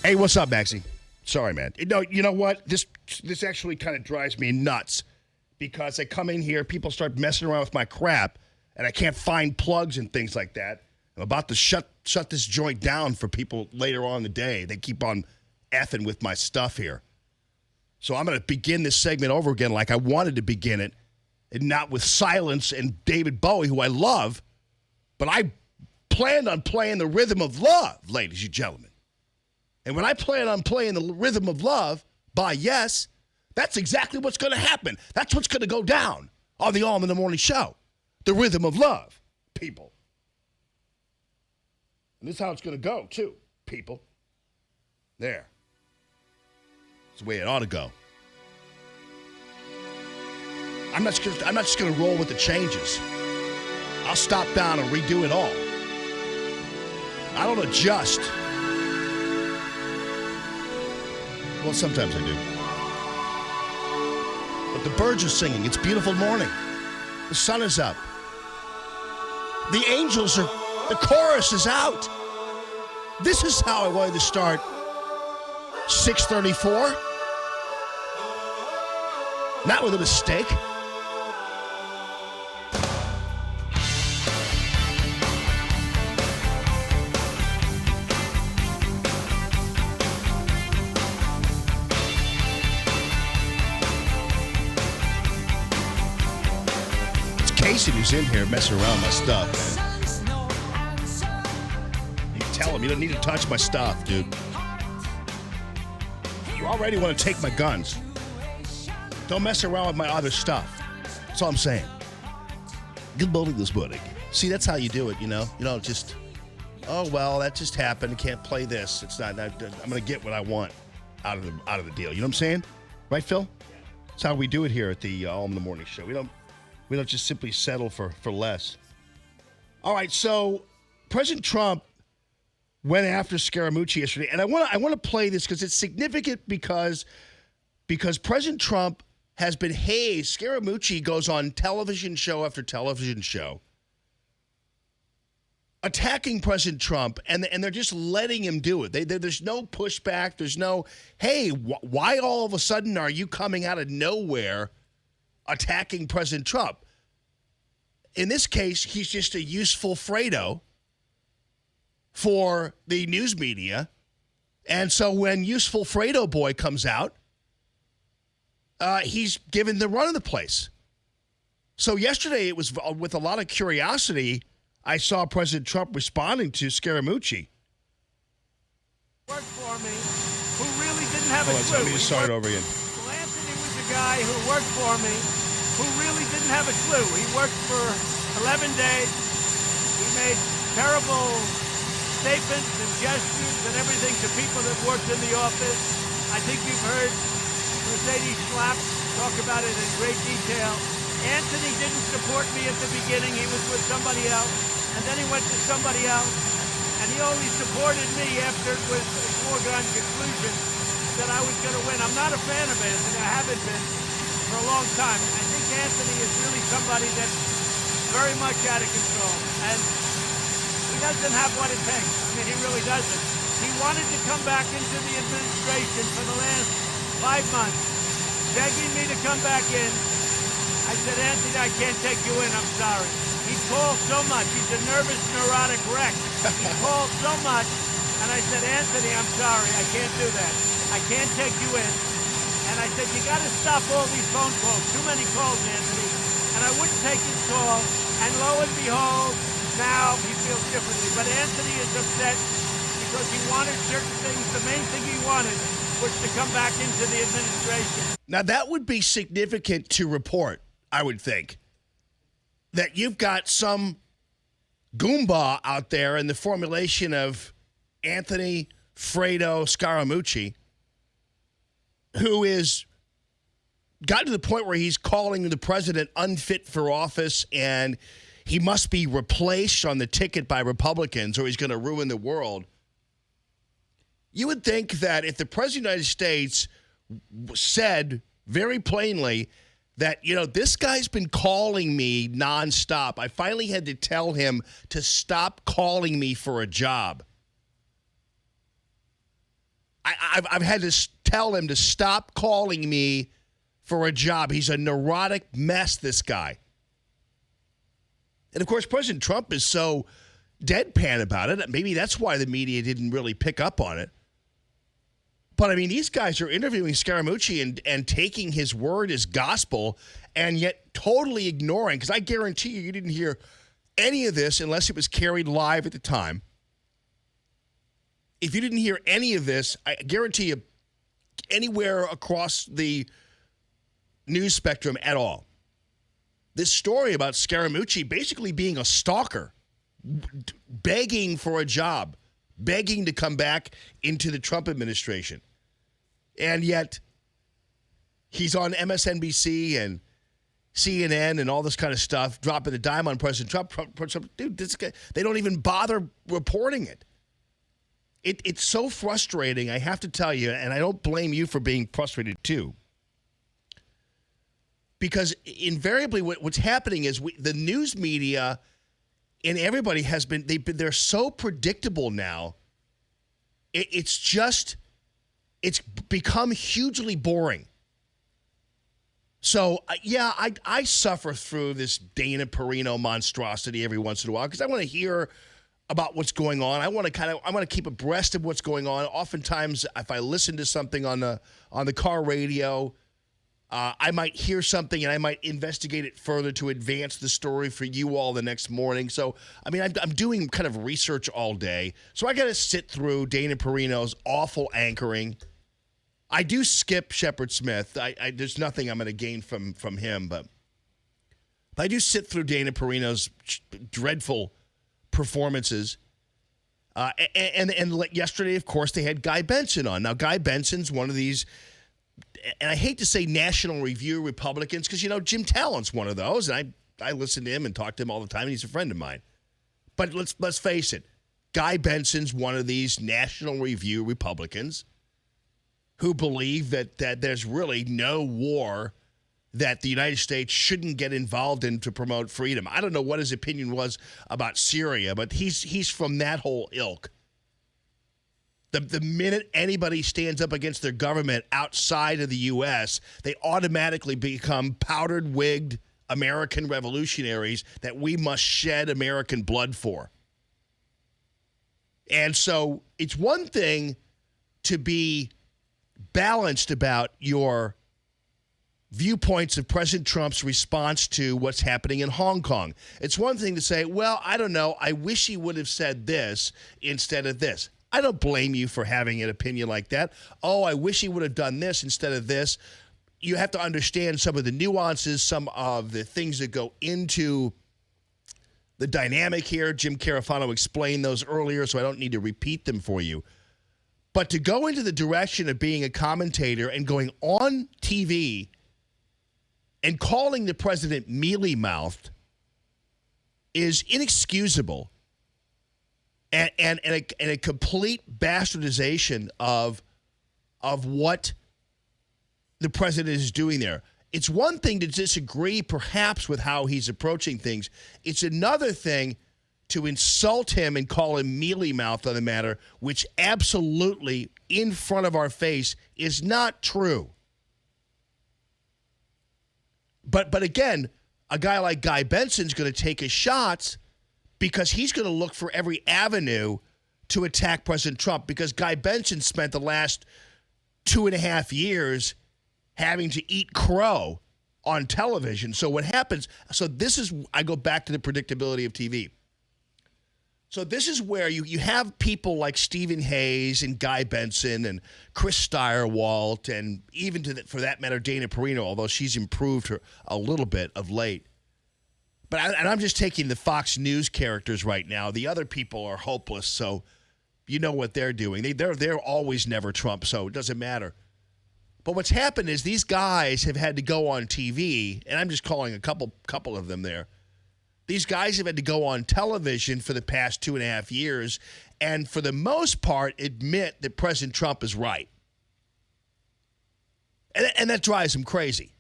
S9: Hey, what's up, Maxie? Sorry, man. No, you know what? This actually kind of drives me nuts because I come in here, people start messing around with my crap, and I can't find plugs and things like that. I'm about to shut this joint down for people later on in the day. They keep on effing with my stuff here. So I'm going to begin this segment over again like I wanted to begin it, and not with silence and David Bowie, who I love, but I planned on playing the rhythm of love, ladies and gentlemen. And when I plan on playing the rhythm of love by Yes, that's exactly what's going to happen. That's what's going to go down on the Allman in the Morning Show. The rhythm of love, people. And this is how it's going to go, too, people. There. That's the way it ought to go. I'm not just going to roll with the changes. I'll stop down and redo it all. I don't adjust. Well, sometimes I do. But the birds are singing. It's a beautiful morning. The sun is up. The angels are, the chorus is out. This is how I wanted to start 6:34. Not with a mistake. Casey who's in here messing around with my stuff, man. You tell him you don't need to touch my stuff, dude. You already want to take my guns. Don't mess around with my other stuff. That's all I'm saying. Good morning this morning. See, that's how you do it, you know? You know, just, oh, well, that just happened. Can't play this. It's not, I'm going to get what I want out of the deal. You know what I'm saying? Right, Phil? That's how we do it here at the Allman in the Morning Show. We don't just simply settle for less. All right, so President Trump went after Scaramucci yesterday, and I want to play this because it's significant because President Trump has been hazed. Scaramucci goes on television show after television show attacking President Trump, and they're just letting him do it. There's no pushback. There's no, hey, why all of a sudden are you coming out of nowhere attacking President Trump? In this case, he's just a useful Fredo for the news media. And so when useful Fredo boy comes out, he's given the run of the place. So yesterday, it was with a lot of curiosity, I saw President Trump responding to Scaramucci.
S19: Worked for me, who really didn't have a clue.
S9: Let me just start over again.
S19: Well, Anthony was a guy who worked for me, who really didn't have a clue. He worked for 11 days. He made terrible statements and gestures and everything to people that worked in the office. I think you've heard Mercedes Schlapp talk about it in great detail. Anthony didn't support me at the beginning. He was with somebody else. And then he went to somebody else. And he only supported me after it was a foregone conclusion that I was going to win. I'm not a fan of Anthony. I haven't been for a long time. I think Anthony is really somebody that's very much out of control. And he doesn't have what it takes. I mean, he really doesn't. He wanted to come back into the administration for the last 5 months, begging me to come back in. I said, Anthony, I can't take you in. I'm sorry. He called so much. He's a nervous, neurotic wreck. He called so much. And I said, Anthony, I'm sorry. I can't do that. I can't take you in. And I said, you got to stop all these phone calls. Too many calls, Anthony. And I wouldn't take his call. And lo and behold, now he feels differently. But Anthony is upset because he wanted certain things. The main thing he wanted was to come back into the administration.
S9: Now, that would be significant to report, I would think. That you've got some Goomba out there in the formulation of Anthony Fredo Scaramucci, who is gotten to the point where he's calling the president unfit for office and he must be replaced on the ticket by Republicans or he's going to ruin the world. You would think that if the president of the United States said very plainly that, you know, this guy's been calling me nonstop. I finally had to tell him to stop calling me for a job. I've had to tell him to stop calling me for a job. He's a neurotic mess, this guy. And, of course, President Trump is so deadpan about it. Maybe that's why the media didn't really pick up on it. But, I mean, these guys are interviewing Scaramucci and taking his word as gospel and yet totally ignoring, because I guarantee you didn't hear any of this unless it was carried live at the time. If you didn't hear any of this, I guarantee you anywhere across the news spectrum at all, this story about Scaramucci basically being a stalker, begging for a job, begging to come back into the Trump administration. And yet he's on MSNBC and CNN and all this kind of stuff, dropping the dime on President Trump. Dude, this guy, they don't even bother reporting it. It's so frustrating, I have to tell you, and I don't blame you for being frustrated too. Because invariably what's happening is the news media and everybody has been, they're so predictable now. It's become hugely boring. So, yeah, I suffer through this Dana Perino monstrosity every once in a while because I want to hear about what's going on. I want to keep abreast of what's going on. Oftentimes, if I listen to something on the car radio, I might hear something and I might investigate it further to advance the story for you all the next morning. So, I mean, I'm doing kind of research all day. So I got to sit through Dana Perino's awful anchoring. I do skip Shepard Smith. There's nothing I'm going to gain from him, but I do sit through Dana Perino's dreadful performances. And yesterday, of course, they had Guy Benson on. Now, Guy Benson's one of these, and I hate to say National Review Republicans because, you know, Jim Talent's one of those, and I listen to him and talk to him all the time, and he's a friend of mine. But let's face it, Guy Benson's one of these National Review Republicans who believe that there's really no war that the United States shouldn't get involved in to promote freedom. I don't know what his opinion was about Syria, but he's from that whole ilk. The minute anybody stands up against their government outside of the U.S., they automatically become powdered-wigged American revolutionaries that we must shed American blood for. And so it's one thing to be balanced about your viewpoints of President Trump's response to what's happening in Hong Kong. It's one thing to say, well, I don't know, I wish he would have said this instead of this. I don't blame you for having an opinion like that. Oh, I wish he would have done this instead of this. You have to understand some of the nuances, some of the things that go into the dynamic here. Jim Carafano explained those earlier, so I don't need to repeat them for you. But to go into the direction of being a commentator and going on TV and calling the president mealy-mouthed is inexcusable. And a complete bastardization of what the president is doing there. It's one thing to disagree perhaps with how he's approaching things. It's another thing to insult him and call him mealy-mouthed on the matter, which absolutely in front of our face is not true. But again, a guy like Guy Benson's going to take his shots because he's going to look for every avenue to attack President Trump, because Guy Benson spent the last 2.5 years having to eat crow on television. So what happens, I go back to the predictability of TV. So this is where you have people like Stephen Hayes and Guy Benson and Chris Stirewalt and even for that matter, Dana Perino, although she's improved her a little bit of late. But I'm just taking the Fox News characters right now. The other people are hopeless, so you know what they're doing. They're always never Trump, so it doesn't matter. But what's happened is these guys have had to go on TV, and I'm just calling a couple of them there. These guys have had to go on television for the past 2.5 years, and for the most part, admit that President Trump is right. And that drives them crazy.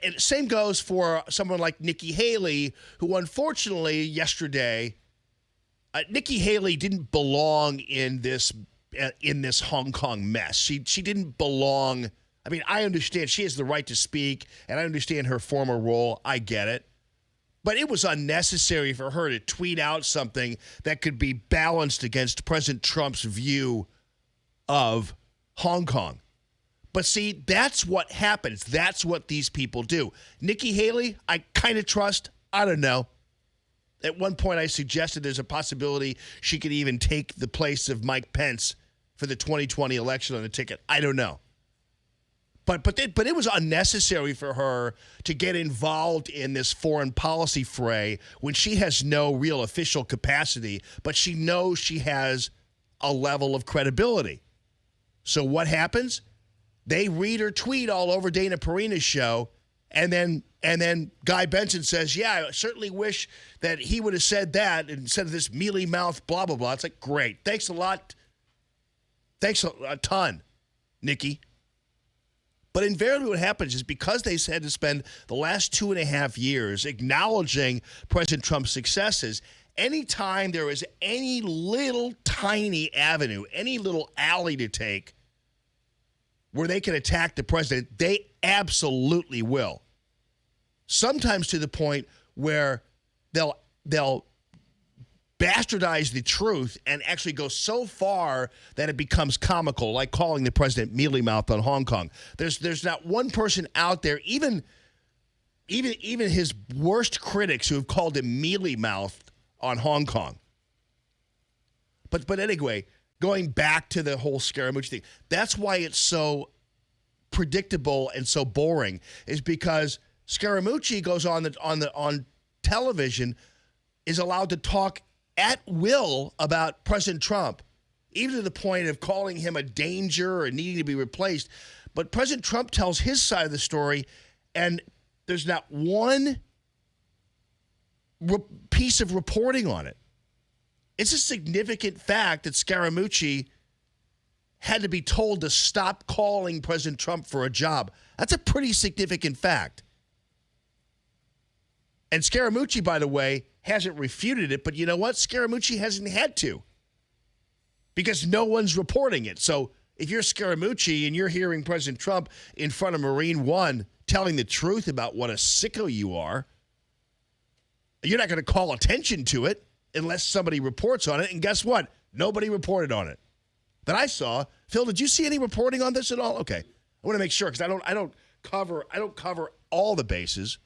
S9: And same goes for someone like Nikki Haley, who unfortunately yesterday, Nikki Haley didn't belong in this Hong Kong mess. She didn't belong. I mean, I understand she has the right to speak, and I understand her former role. I get it. But it was unnecessary for her to tweet out something that could be balanced against President Trump's view of Hong Kong. But see, that's what happens. That's what these people do. Nikki Haley, I kind of trust. I don't know. At one point, I suggested there's a possibility she could even take the place of Mike Pence for the 2020 election on the ticket. I don't know. But it was unnecessary for her to get involved in this foreign policy fray when she has no real official capacity, but she knows she has a level of credibility. So what happens? They read her tweet all over Dana Perina's show, and then Guy Benson says, yeah, I certainly wish that he would have said that instead of this mealy-mouthed blah, blah, blah. It's like, great. Thanks a lot. Thanks a ton, Nikki. But invariably what happens is because they had to spend the last 2.5 years acknowledging President Trump's successes, anytime there is any little tiny avenue, any little alley to take where they can attack the president, they absolutely will. Sometimes to the point where they'll bastardize the truth and actually go so far that it becomes comical, like calling the president mealy-mouthed on Hong Kong. There's not one person out there, even his worst critics, who have called him mealy-mouthed on Hong Kong. But anyway, going back to the whole Scaramucci thing, that's why it's so predictable and so boring, is because Scaramucci goes on television, is allowed to talk at will about President Trump, even to the point of calling him a danger or needing to be replaced. But President Trump tells his side of the story, and there's not one piece of reporting on it. It's a significant fact that Scaramucci had to be told to stop calling President Trump for a job. That's a pretty significant fact. And Scaramucci, by the way, hasn't refuted it, but you know what? Scaramucci hasn't had to because no one's reporting it. So if you're Scaramucci and you're hearing President Trump in front of Marine One telling the truth about what a sicko you are, you're not going to call attention to it unless somebody reports on it. And guess what? Nobody reported on it that I saw. Phil, did you see any reporting on this at all? Okay, I want to make sure because I don't cover all the bases.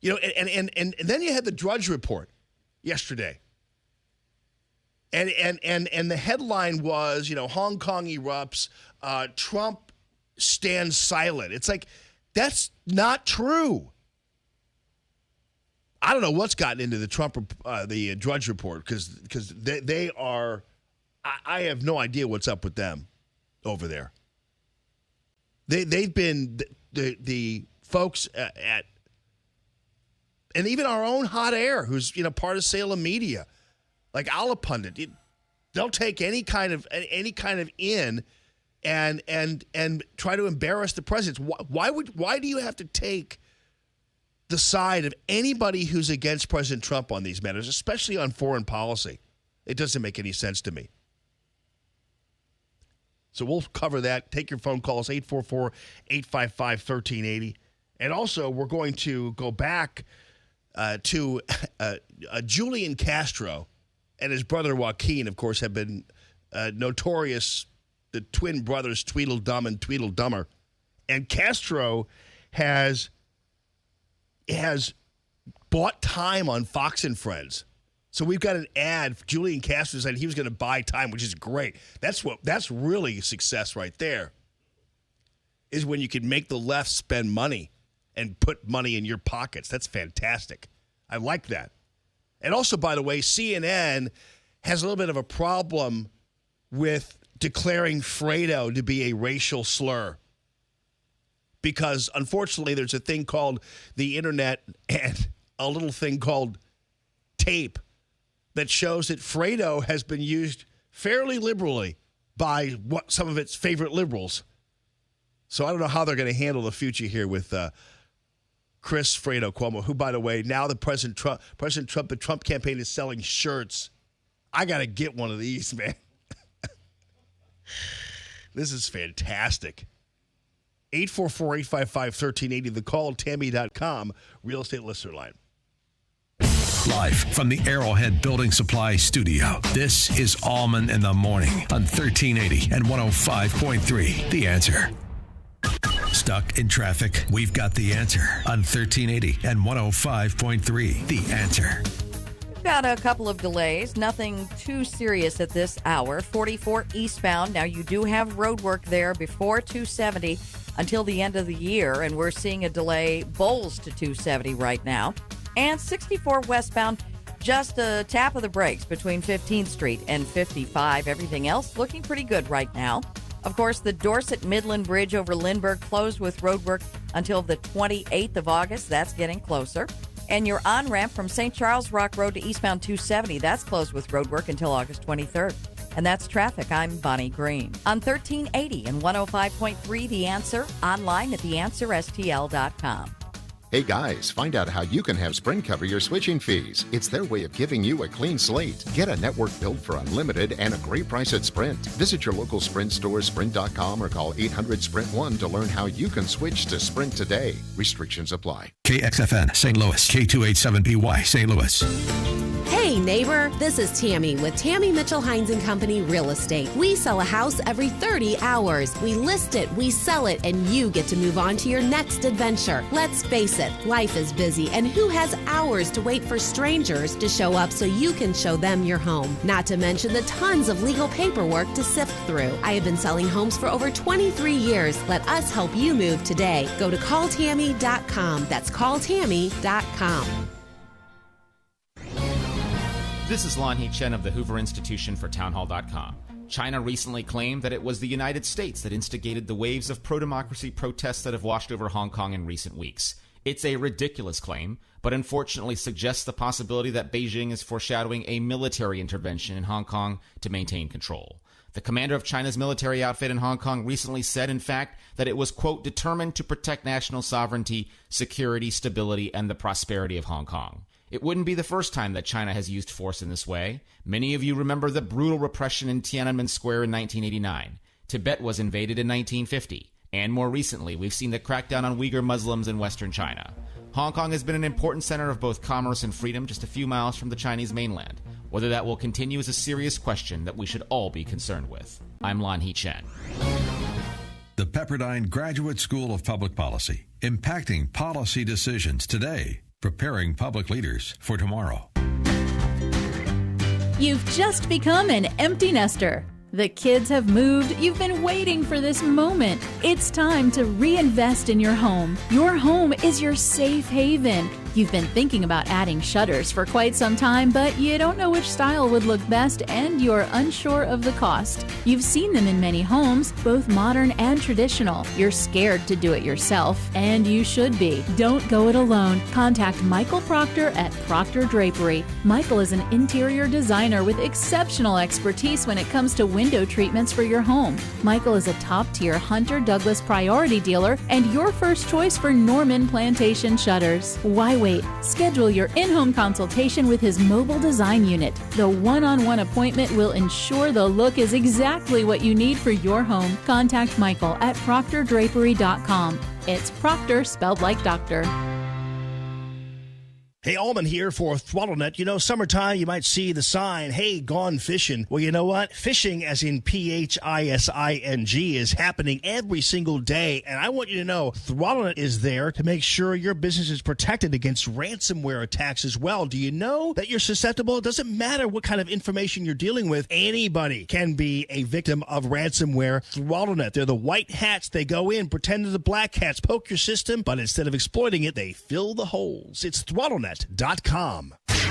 S9: You know, and then you had the Drudge Report yesterday. And the headline was, you know, Hong Kong erupts, Trump stands silent. It's like, that's not true. I don't know what's gotten into the Drudge Report because they are, I have no idea what's up with them over there. They've been the folks at and even our own Hot Air, who's, you know, part of Salem Media, like Alapundit, they'll take any kind of in and try to embarrass the president. Why do you have to take the side of anybody who's against President Trump on these matters, especially on foreign policy? It doesn't make any sense to me. So we'll cover that. Take your phone calls, 844-855-1380. And also, we're going to go back to Julian Castro and his brother Joaquin, of course, have been notorious, the twin brothers Tweedledum and Tweedledummer. And Castro has bought time on Fox and Friends. So we've got an ad. Julian Castro said he was going to buy time, which is great. That's really success right there, is when you can make the left spend money and put money in your pockets. That's fantastic. I like that. And also, by the way, CNN has a little bit of a problem with declaring Fredo to be a racial slur. Because, unfortunately, there's a thing called the internet and a little thing called tape that shows that Fredo has been used fairly liberally by some of its favorite liberals. So I don't know how they're going to handle the future here with Chris Fredo Cuomo, who, by the way, now the President Trump, the Trump campaign is selling shirts. I got to get one of these, man. This is fantastic. 844-855-1380, the call, Tammy.com, real estate listener line.
S2: Live from the Arrowhead Building Supply Studio, this is Allman in the Morning on 1380 and 105.3. The Answer. Stuck in traffic? We've got the answer on 1380 and 105.3. The Answer.
S1: We've got a couple of delays. Nothing too serious at this hour. 44 eastbound. Now, you do have road work there before 270 until the end of the year, and we're seeing a delay Bowles to 270 right now. And 64 westbound, just a tap of the brakes between 15th Street and 55. Everything else looking pretty good right now. Of course, the Dorset Midland Bridge over Lindbergh closed with road work until the 28th of August. That's getting closer. And your on-ramp from St. Charles Rock Road to eastbound 270, that's closed with road work until August 23rd. And that's traffic. I'm Bonnie Green. On 1380 and 105.3 The Answer, online at theanswerstl.com.
S7: Hey guys, find out how you can have Sprint cover your switching fees. It's their way of giving you a clean slate. Get a network build for unlimited and a great price at Sprint. Visit your local Sprint store, sprint.com, or call 800-SPRINT-1 to learn how you can switch to Sprint today. Restrictions apply.
S2: KXFN, St. Louis, K287BY, St. Louis.
S13: Hey neighbor, this is Tammy with Tammy Mitchell Hines & Company Real Estate. We sell a house every 30 hours. We list it, we sell it, and you get to move on to your next adventure. Let's face it, life is busy, and who has hours to wait for strangers to show up so you can show them your home? Not to mention the tons of legal paperwork to sift through. I have been selling homes for over 23 years. Let us help you move today. Go to calltammy.com. That's calltammy.com.
S20: This is Lan Hee Chen of the Hoover Institution for Townhall.com. China recently claimed that it was the United States that instigated the waves of pro-democracy protests that have washed over Hong Kong in recent weeks. It's a ridiculous claim, but unfortunately suggests the possibility that Beijing is foreshadowing a military intervention in Hong Kong to maintain control. The commander of China's military outfit in Hong Kong recently said, in fact, that it was, quote, determined to protect national sovereignty, security, stability, and the prosperity of Hong Kong. It wouldn't be the first time that China has used force in this way. Many of you remember the brutal repression in Tiananmen Square in 1989. Tibet was invaded in 1950. And more recently, we've seen the crackdown on Uyghur Muslims in Western China. Hong Kong has been an important center of both commerce and freedom just a few miles from the Chinese mainland. Whether that will continue is a serious question that we should all be concerned with. I'm Lan Hee Chen.
S2: The Pepperdine Graduate School of Public Policy, impacting policy decisions today, preparing public leaders for tomorrow.
S14: You've just become an empty nester. The kids have moved. You've been waiting for this moment. It's time to reinvest in your home. Your home is your safe haven. You've been thinking about adding shutters for quite some time, but you don't know which style would look best and you're unsure of the cost. You've seen them in many homes, both modern and traditional. You're scared to do it yourself, and you should be. Don't go it alone. Contact Michael Proctor at Proctor Drapery. Michael is an interior designer with exceptional expertise when it comes to window treatments for your home. Michael is a top-tier Hunter Douglas priority dealer and your first choice for Norman Plantation shutters. Why wait? Schedule your in-home consultation with his mobile design unit. The one-on-one appointment will ensure the look is exactly what you need for your home. Contact Michael at proctordrapery.com. It's Proctor spelled like doctor.
S9: Hey, Allman here for ThrottleNet. You know, summertime, you might see the sign, hey, gone fishing. Well, you know what? Fishing, as in P-H-I-S-I-N-G, is happening every single day. And I want you to know, ThrottleNet is there to make sure your business is protected against ransomware attacks as well. Do you know that you're susceptible? It doesn't matter what kind of information you're dealing with. Anybody can be a victim of ransomware. ThrottleNet, they're the white hats. They go in, pretend they're the black hats, poke your system, but instead of exploiting it, they fill the holes. It's ThrottleNet.com.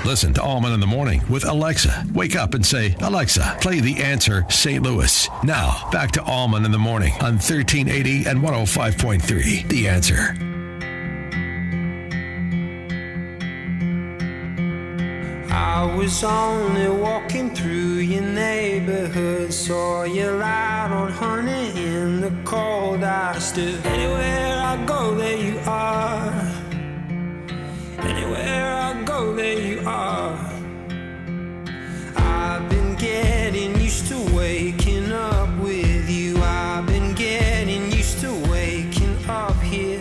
S2: Listen to Allman in the Morning with Alexa. Wake up and say, Alexa, play The Answer St. Louis. Now, back to Allman in the Morning on 1380 and 105.3. The Answer.
S8: I was only walking through your neighborhood, saw you light on honey in the cold. I stood anywhere I go, there you are. Anywhere I go, there you are. I've been getting used to waking up with you. I've been getting used to waking up here.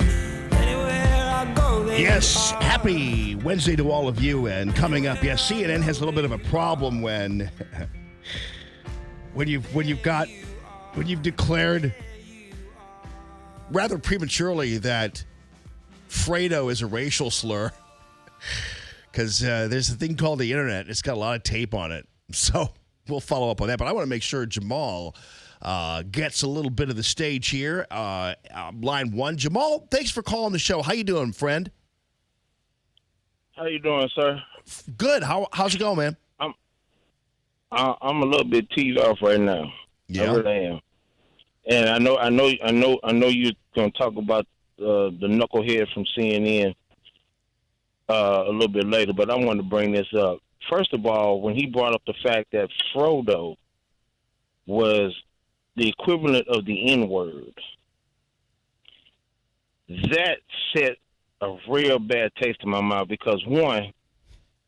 S8: Anywhere I go, there
S9: Yes,
S8: you are.
S9: happy Wednesday to all of you. And coming up, yes, CNN has a little bit of a problem when you've declared rather prematurely that Fredo is a racial slur. Because there's a thing called the internet. It's got a lot of tape on it. So we'll follow up on that. But I want to make sure Jamal gets a little bit of the stage here. Line one. Jamal, thanks for calling the show. How you doing, friend?
S21: How you doing, sir?
S9: Good. How's it going, man?
S21: I'm a little bit teed off right now.
S9: Yeah.
S21: I really am. And I know you're gonna talk about the knucklehead from CNN a little bit later, but I want to bring this up. First of all, when he brought up the fact that Frodo was the equivalent of the N-word, that set a real bad taste in my mouth because, one,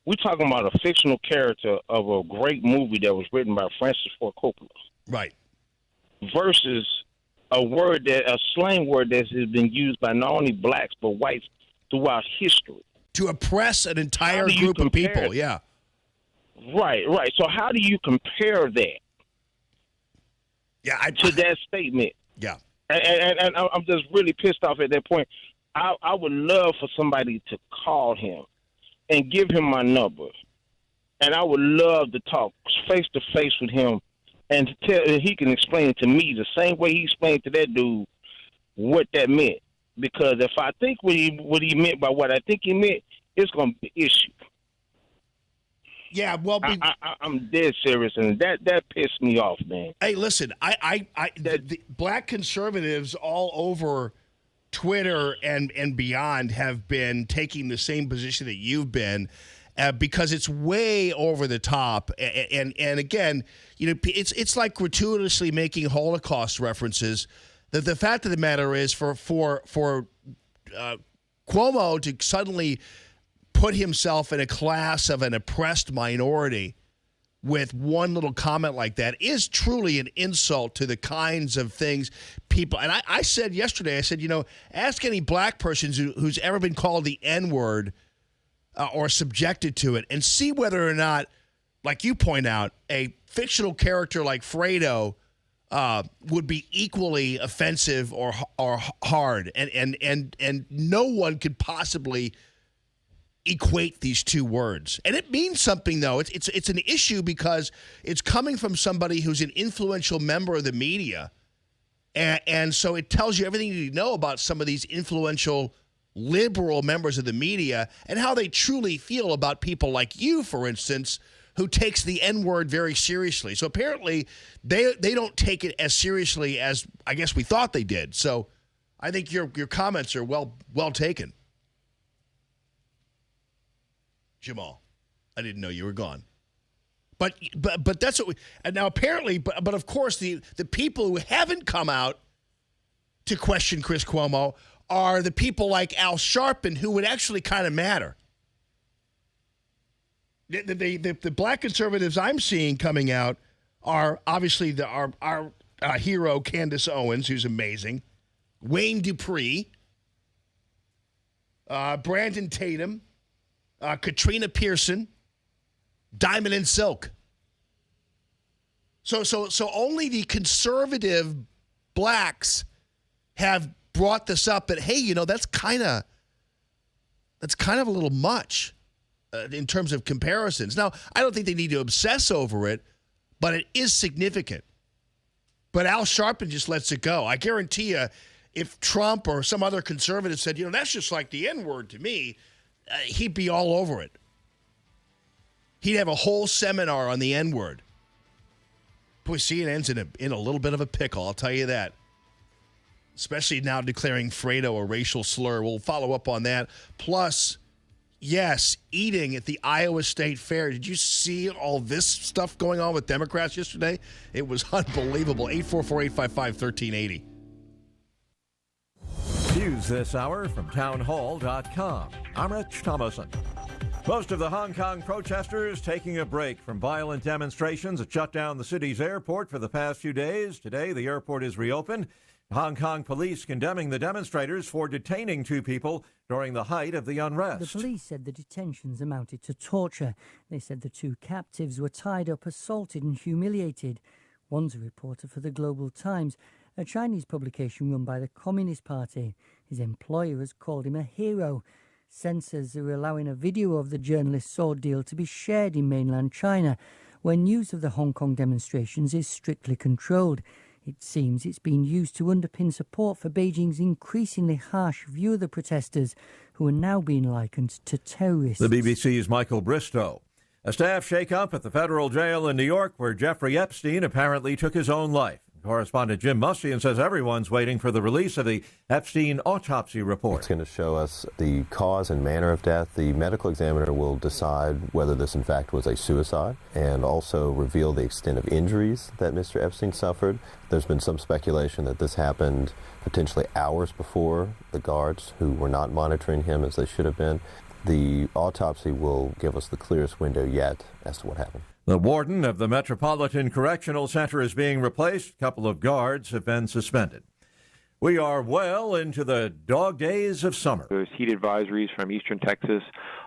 S21: we're talking about a fictional character of a great movie that was written by Francis Ford Coppola.
S9: Right.
S21: Versus a slang word that has been used by not only blacks but whites throughout history.
S9: To oppress an entire group of people, yeah.
S21: Right. So how do you compare that?
S9: Yeah,
S21: to that statement?
S9: Yeah.
S21: And I'm just really pissed off at that point. I would love for somebody to call him and give him my number, and I would love to talk face to face with him and he can explain to me the same way he explained to that dude what that meant. Because if I think what he meant by what I think he meant, it's going to be an issue.
S9: Yeah, well,
S21: I'm dead serious, and that pissed me off, man.
S9: Hey, listen, the black conservatives all over Twitter and beyond have been taking the same position that you've been, because it's way over the top. And again, it's like gratuitously making Holocaust references. The fact of the matter is, for Cuomo to suddenly put himself in a class of an oppressed minority with one little comment like that is truly an insult to the kinds of things people. And I said yesterday, ask any black person who's ever been called the N-word or subjected to it, and see whether or not, like you point out, a fictional character like Fredo would be equally offensive or hard. And no one could possibly equate these two words. And it means something, though. It's an issue because it's coming from somebody who's an influential member of the media. And so it tells you everything you need to know about some of these influential liberal members of the media and how they truly feel about people like you, for instance, who takes the N-word very seriously. So apparently they don't take it as seriously as I guess we thought they did. So I think your comments are well taken. Jamal, I didn't know you were gone. But that's what we, and now apparently, but of course the people who haven't come out to question Chris Cuomo are the people like Al Sharpton, who would actually kind of matter. The black conservatives I'm seeing coming out are obviously our hero Candace Owens, who's amazing, Wayne Dupree, Brandon Tatum, Katrina Pearson, Diamond and Silk. So only the conservative blacks have brought this up that, hey, that's kind of a little much in terms of comparisons. Now, I don't think they need to obsess over it, but it is significant. But Al Sharpton just lets it go. I guarantee you, if Trump or some other conservative said, that's just like the N-word to me, he'd be all over it. He'd have a whole seminar on the N-word. Boy, CNN's in a little bit of a pickle, I'll tell you that. Especially now declaring Fredo a racial slur. We'll follow up on that. Plus, yes, eating at the Iowa State Fair. Did you see all this stuff going on with Democrats yesterday? It was unbelievable. 844-855-1380.
S16: News this hour from townhall.com. I'm Rich Thomason. Most of the Hong Kong protesters taking a break from violent demonstrations that shut down the city's airport for the past few days. Today, the airport is reopened. Hong Kong police condemning the demonstrators for detaining two people during the height of the unrest.
S4: The police said the detentions amounted to torture. They said the two captives were tied up, assaulted and humiliated. One's a reporter for the Global Times, a Chinese publication run by the Communist Party. His employer has called him a hero. Censors are allowing a video of the journalist's ordeal to be shared in mainland China, where news of the Hong Kong demonstrations is strictly controlled. It seems it's been used to underpin support for Beijing's increasingly harsh view of the protesters, who are now being likened to terrorists.
S16: The BBC's Michael Bristow. A staff shake-up at the federal jail in New York, where Jeffrey Epstein apparently took his own life. Correspondent Jim Mustian says everyone's waiting for the release of the Epstein autopsy report.
S22: It's going to show us the cause and manner of death. The medical examiner will decide whether this, in fact, was a suicide and also reveal the extent of injuries that Mr. Epstein suffered. There's been some speculation that this happened potentially hours before the guards, who were not monitoring him as they should have been. The autopsy will give us the clearest window yet as to what happened.
S16: The warden of the Metropolitan Correctional Center is being replaced. A couple of guards have been suspended. We are well into the dog days of summer.
S23: There's heat advisories from eastern Texas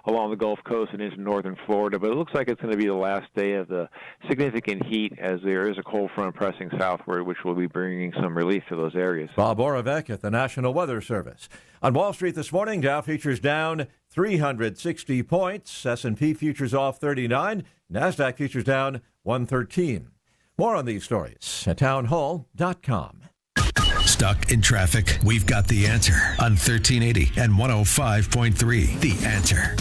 S23: along the Gulf Coast and into northern Florida, but it looks like it's going to be the last day of the significant heat, as there is a cold front pressing southward, which will be bringing some relief to those areas.
S16: Bob Oravec at the National Weather Service. On Wall Street this morning, Dow futures down 360 points. S&P futures off 39. NASDAQ futures down 113. More on these stories at townhall.com.
S2: Stuck in traffic? We've got the answer on 1380 and 105.3. The Answer.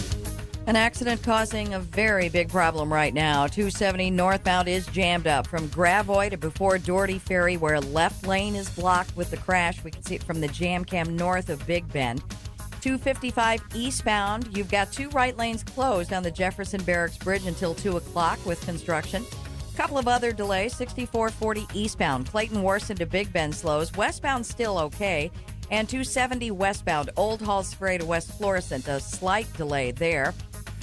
S1: An accident causing a very big problem right now. 270 northbound is jammed up from Gravois to before Doherty Ferry, where left lane is blocked with the crash. We can see it from the jam cam north of Big Bend. 255 eastbound, you've got 2 right lanes closed on the Jefferson Barracks Bridge until 2 o'clock with construction. A couple of other delays, 6440 eastbound, Clayton Warson to Big Bend slows. Westbound still okay. And 270 westbound, Old Hall Spray to West Florissant, a slight delay there.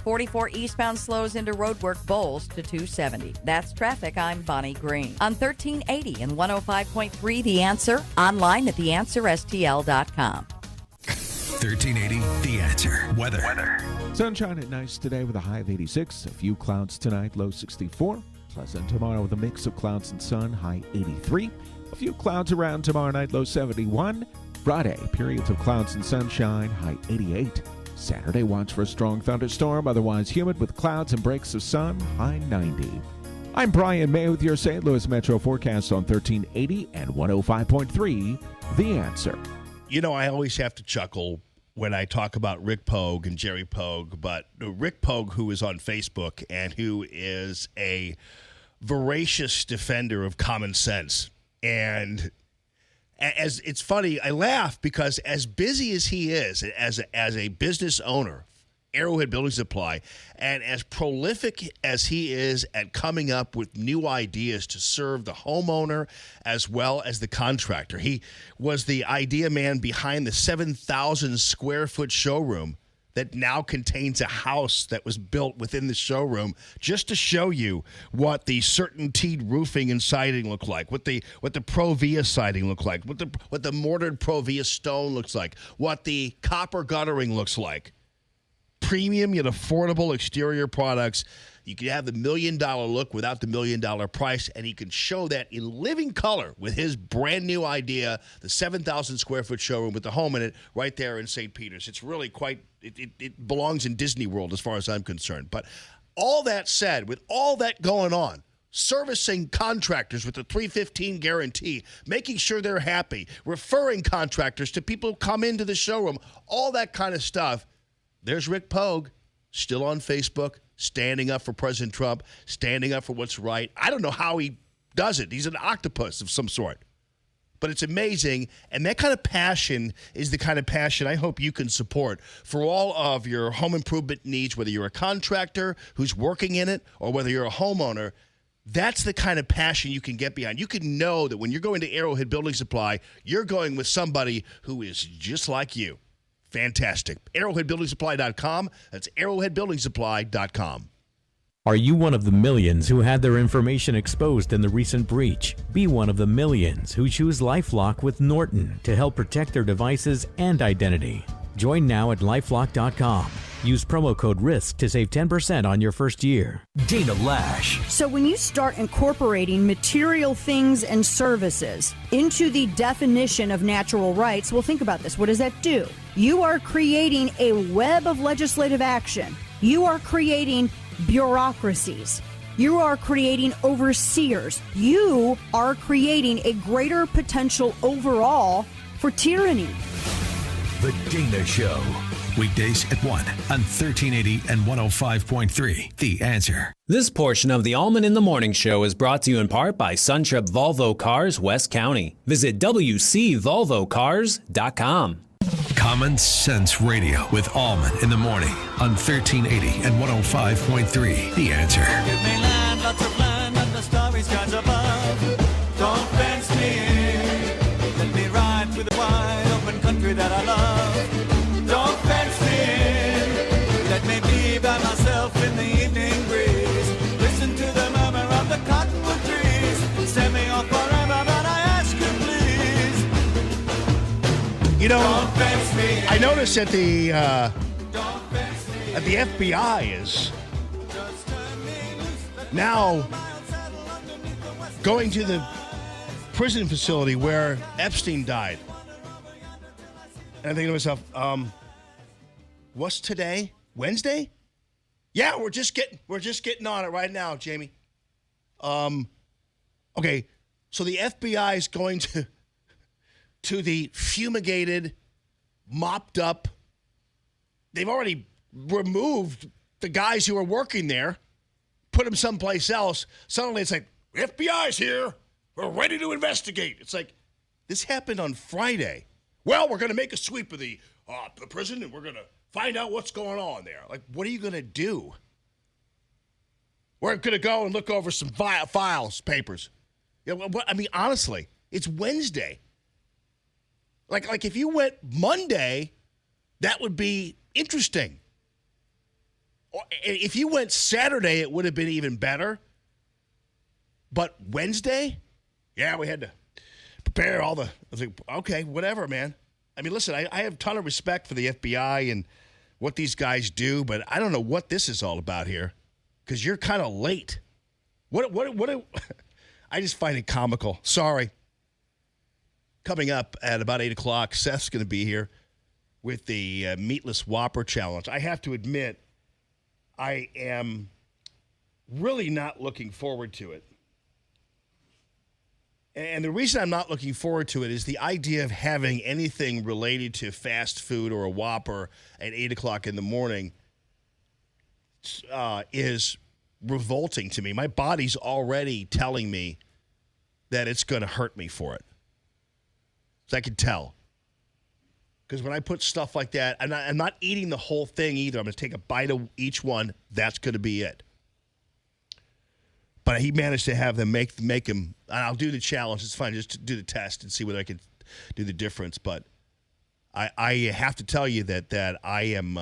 S1: 44 eastbound slows into Roadwork Bowles to 270. That's traffic. I'm Bonnie Green. On 1380 and 105.3 The Answer, online at theanswerstl.com.
S2: 1380 The Answer. Weather.
S3: Sunshine at nights today with a high of 86. A few clouds tonight, low 64. Pleasant tomorrow with a mix of clouds and sun, high 83. A few clouds around tomorrow night, low 71. Friday, periods of clouds and sunshine, high 88. Saturday, watch for a strong thunderstorm, otherwise humid with clouds and breaks of sun, high 90. I'm Brian May with your St. Louis Metro forecast on 1380 and 105.3 The Answer.
S9: You know, I always have to chuckle when I talk about Rick Pogue and Jerry Pogue, but Rick Pogue, who is on Facebook and who is a voracious defender of common sense. And as it's funny, I laugh because as busy as he is as a business owner, Arrowhead Building Supply, and as prolific as he is at coming up with new ideas to serve the homeowner as well as the contractor. He was the idea man behind the 7,000 square foot showroom that now contains a house that was built within the showroom just to show you what the CertainTeed roofing and siding look like, what the Provia siding look like, what the mortared Provia stone looks like, what the copper guttering looks like. Premium yet affordable exterior products. You can have the $1 million look without the $1 million price, and he can show that in living color with his brand new idea, the 7,000 square foot showroom with the home in it right there in St. Peter's. It's really quite, it belongs in Disney World as far as I'm concerned. But all that said, with all that going on, servicing contractors with the 315 guarantee, making sure they're happy, referring contractors to people who come into the showroom, all that kind of stuff. There's Rick Pogue, still on Facebook, standing up for President Trump, standing up for what's right. I don't know how he does it. He's an octopus of some sort. But it's amazing, and that kind of passion is the kind of passion I hope you can support for all of your home improvement needs, whether you're a contractor who's working in it or whether you're a homeowner. That's the kind of passion you can get behind. You can know that when you're going to Arrowhead Building Supply, you're going with somebody who is just like you. Fantastic. ArrowheadBuildingSupply.com. That's ArrowheadBuildingSupply.com.
S5: Are you one of the millions who had their information exposed in the recent breach? Be one of the millions who choose LifeLock with Norton to help protect their devices and identity. Join now at LifeLock.com. Use promo code RISK to save 10% on your first year. Dana Lash.
S6: So when you start incorporating material things and services into the definition of natural rights, well, think about this. What does that do? You are creating a web of legislative action. You are creating bureaucracies. You are creating overseers. You are creating a greater potential overall for tyranny.
S2: The Dana Show. Weekdays at 1 on 1380 and 105.3. The Answer.
S10: This portion of the Allman in the Morning Show is brought to you in part by Suntrip Volvo Cars, West County. Visit WCVolvoCars.com.
S2: Common Sense Radio with Allman in the morning on 1380 and 105.3. The Answer.
S8: Give me land, lots of land, and the starry skies above. Don't fence me in. Let me ride with the wide open country that I love. Don't fence me in. Let me be by myself in the evening breeze. Listen to the murmur of the cottonwood trees. Send me off forever, but I ask you please.
S9: You know,
S8: Don't fence me in.
S9: I noticed that the FBI is now going to the prison facility where Epstein died. And I think to myself, what's today? Wednesday? Yeah, we're just getting on it right now, Jamie. Okay, so the FBI is going to the fumigated, mopped up. They've already removed the guys who are working there, put them someplace else. Suddenly it's like, FBI's here. We're ready to investigate. It's like, this happened on Friday. Well, we're going to make a sweep of the the prison, and we're going to find out what's going on there. Like, what are you going to do? We're going to go and look over some files, papers. You know, I mean, honestly, it's Wednesday. Like if you went Monday, that would be interesting. Or if you went Saturday, it would have been even better. But Wednesday, yeah, we had to prepare all the. I was like, okay, whatever, man. I mean, listen, I have a ton of respect for the FBI and what these guys do, but I don't know what this is all about here because you're kind of late. What? I just find it comical. Sorry. Coming up at about 8 o'clock, Seth's going to be here with the Meatless Whopper Challenge. I have to admit, I am really not looking forward to it. And the reason I'm not looking forward to it is the idea of having anything related to fast food or a Whopper at 8 o'clock in the morning is revolting to me. My body's already telling me that it's going to hurt me for it. So I can tell. Because when I put stuff like that, I'm not eating the whole thing either. I'm going to take a bite of each one. That's going to be it. But he managed to have them make him, and I'll do the challenge. It's fine. Just to do the test and see whether I can do the difference. But I have to tell you that I am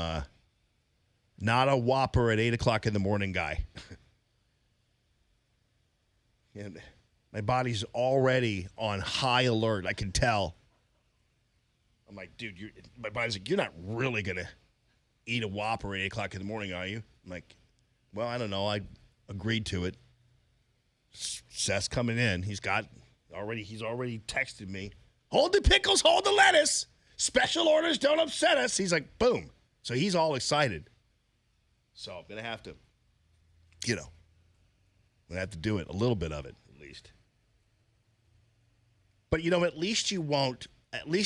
S9: not a Whopper at 8 o'clock in the morning guy. And my body's already on high alert. I can tell. I'm like, dude, my body's like, you're not really going to eat a Whopper at 8 o'clock in the morning, are you? I'm like, well, I don't know. I agreed to it. Seth's coming in. He's already texted me. Hold the pickles, hold the lettuce. Special orders don't upset us. He's like, boom. So he's all excited. So I'm going to have to, I'm going to have to do it, a little bit of it at least. But, at least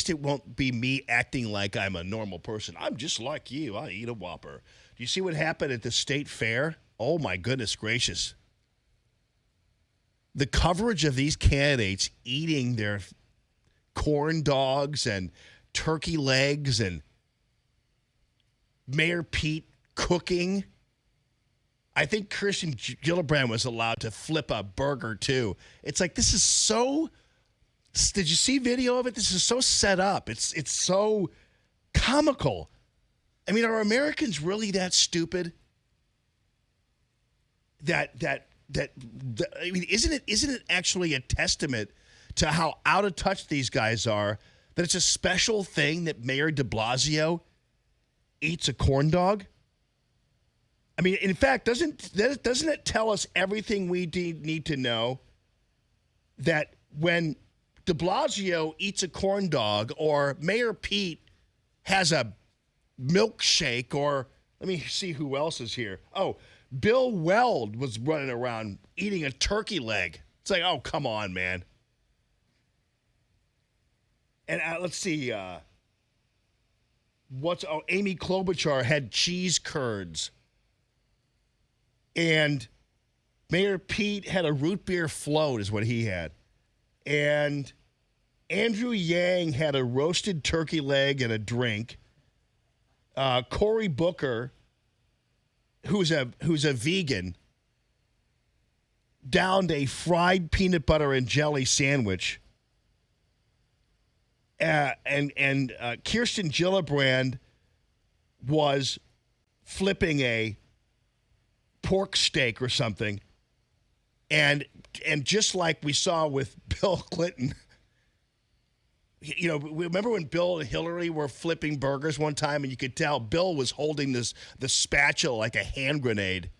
S9: it won't be me acting like I'm a normal person. I'm just like you. I eat a Whopper. Do you see what happened at the state fair? Oh, my goodness gracious. The coverage of these candidates eating their corn dogs and turkey legs and Mayor Pete cooking. I think Kirsten Gillibrand was allowed to flip a burger too. It's like, this is so... Did you see video of it? This is so set up. It's so comical. I mean, are Americans really that stupid? That I mean, isn't it actually a testament to how out of touch these guys are that it's a special thing that Mayor de Blasio eats a corn dog? I mean, in fact, doesn't it tell us everything we need to know that when de Blasio eats a corn dog or Mayor Pete has a milkshake, or let me see who else is here. Oh, Bill Weld was running around eating a turkey leg. It's like, oh, come on, man. And let's see. Amy Klobuchar had cheese curds. And Mayor Pete had a root beer float is what he had. And Andrew Yang had a roasted turkey leg and a drink. Cory Booker, who's a vegan, downed a fried peanut butter and jelly sandwich. And Kirsten Gillibrand was flipping a pork steak or something. And just like we saw with Bill Clinton, remember when Bill and Hillary were flipping burgers one time, and you could tell Bill was holding the spatula like a hand grenade.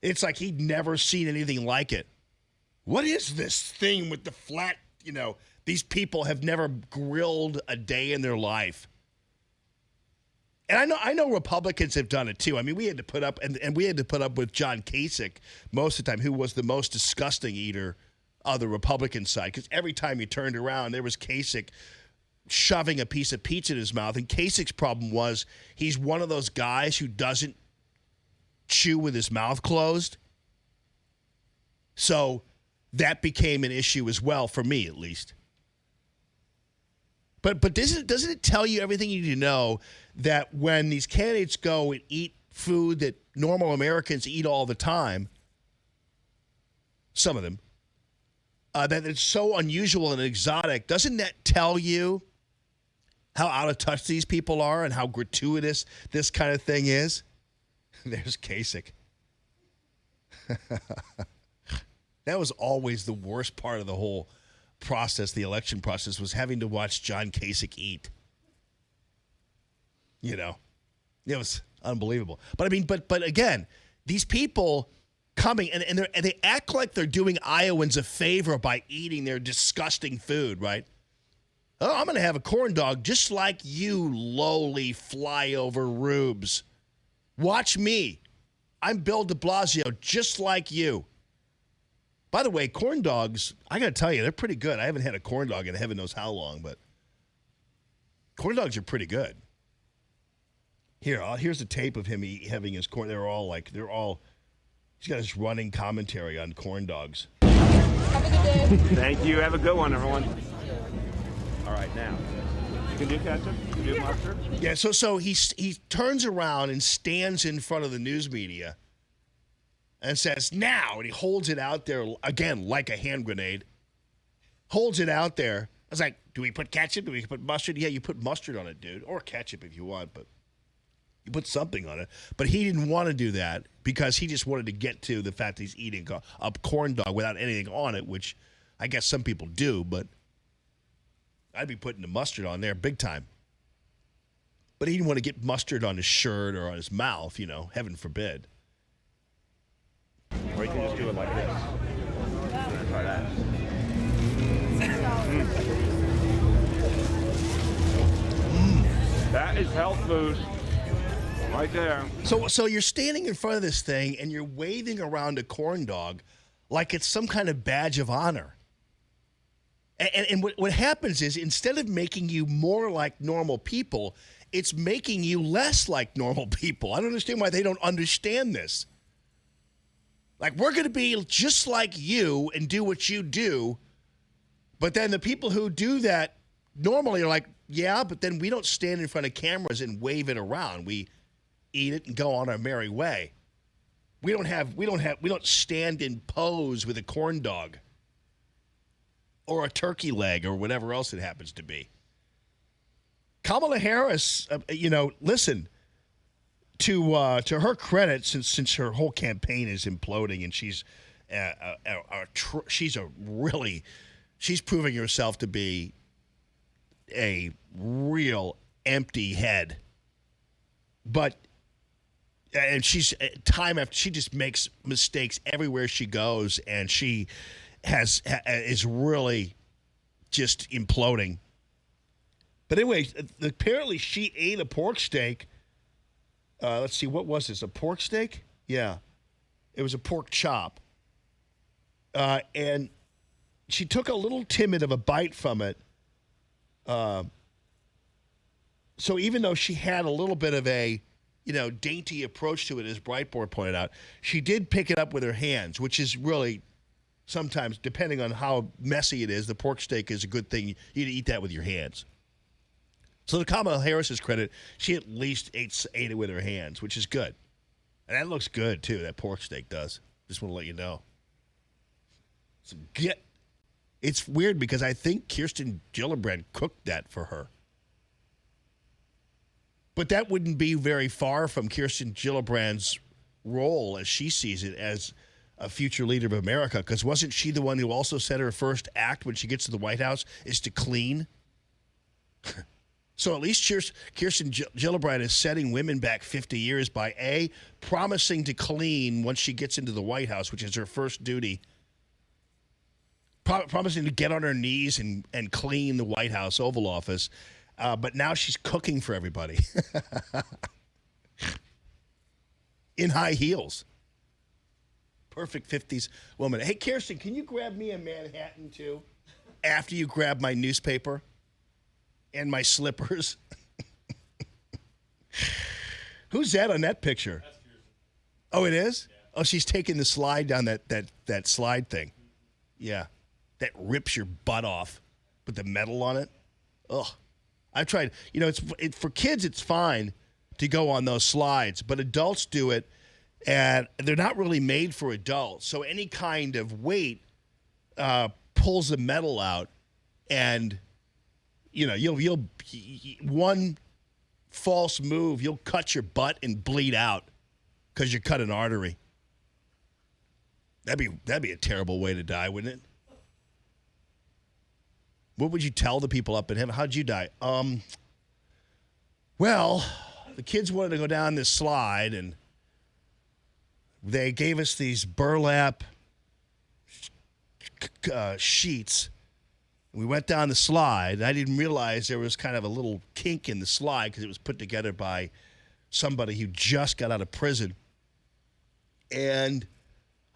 S9: It's like he'd never seen anything like it. What is this thing with the flat, these people have never grilled a day in their life. And I know Republicans have done it too. I mean, we had to put up and we had to put up with John Kasich most of the time, who was the most disgusting eater of the Republican side, because every time you turned around, there was Kasich shoving a piece of pizza in his mouth. And Kasich's problem was he's one of those guys who doesn't chew with his mouth closed. So that became an issue as well, for me at least. But doesn't it tell you everything you need to know that when these candidates go and eat food that normal Americans eat all the time, some of them, that it's so unusual and exotic, doesn't that tell you how out of touch these people are and how gratuitous this kind of thing is? There's Kasich. That was always the worst part of the whole process, the election process, was having to watch John Kasich eat. You know, it was unbelievable. But I mean, but again, these people coming and they act like they're doing Iowans a favor by eating their disgusting food, right? Oh, I'm going to have a corn dog just like you, lowly flyover rubes. Watch me. I'm Bill de Blasio, just like you. By the way, corn dogs, I got to tell you, they're pretty good. I haven't had a corn dog in heaven knows how long, but corn dogs are pretty good. Here's a tape of him having his corn. He's got his running commentary on corn dogs.
S11: Have a good day. Thank you. Have a good one, everyone. All right, now. You can do ketchup? You can do mustard?
S9: Yeah, so he turns around and stands in front of the news media and says, now, and he holds it out there, again, like a hand grenade. Holds it out there. I was like, do we put ketchup? Do we put mustard? Yeah, you put mustard on it, dude. Or ketchup if you want, but you put something on it. But he didn't want to do that because he just wanted to get to the fact that he's eating a corn dog without anything on it, which I guess some people do, but I'd be putting the mustard on there big time. But he didn't want to get mustard on his shirt or on his mouth, heaven forbid.
S11: Or you can just do it like this. Try that. That is health food. Right there.
S9: So you're standing in front of this thing and you're waving around a corn dog like it's some kind of badge of honor. And what happens is, instead of making you more like normal people, it's making you less like normal people. I don't understand why they don't understand this. Like, we're going to be just like you and do what you do, but then the people who do that normally are like, yeah, but then we don't stand in front of cameras and wave it around. We eat it and go on our merry way. We don't stand in pose with a corn dog or a turkey leg or whatever else it happens to be. Kamala Harris, listen, to her credit, since her whole campaign is imploding and she's proving herself to be a real empty head. But and she's she just makes mistakes everywhere she goes, and she is really just imploding. But anyway, apparently she ate a pork steak. Let's see, what was this? A pork steak? Yeah, it was a pork chop. And she took a little timid of a bite from it. So even though she had a little bit of a, dainty approach to it, as Breitbart pointed out, she did pick it up with her hands, which is really sometimes, depending on how messy it is, the pork steak is a good thing. You eat that with your hands. So to Kamala Harris's credit, she at least ate it with her hands, which is good. And that looks good, too, that pork steak does. Just want to let you know. So it's weird because I think Kirsten Gillibrand cooked that for her. But that wouldn't be very far from Kirsten Gillibrand's role, as she sees it, as a future leader of America. Because wasn't she the one who also said her first act when she gets to the White House is to clean? So at least Kirsten Gillibrand is setting women back 50 years by A, promising to clean once she gets into the White House, which is her first duty. Promising to get on her knees and clean the White House Oval Office. But now she's cooking for everybody. In high heels. Perfect 50s woman. Hey, Kirsten, can you grab me a Manhattan, too? After you grab my newspaper and my slippers. Who's that on that picture? That's Kirsten. Oh, it is? Yeah. Oh, she's taking the slide down that slide thing. Yeah. That rips your butt off with the metal on it. Ugh. I've tried. You know, for kids, it's fine to go on those slides, but adults do it, and they're not really made for adults. So any kind of weight pulls the metal out, and you know, you'll one false move, you'll cut your butt and bleed out because you cut an artery. That'd be a terrible way to die, wouldn't it? What would you tell the people up in heaven? How'd you die? Well, the kids wanted to go down this slide, and they gave us these burlap sheets. We went down the slide, and I didn't realize there was kind of a little kink in the slide because it was put together by somebody who just got out of prison. And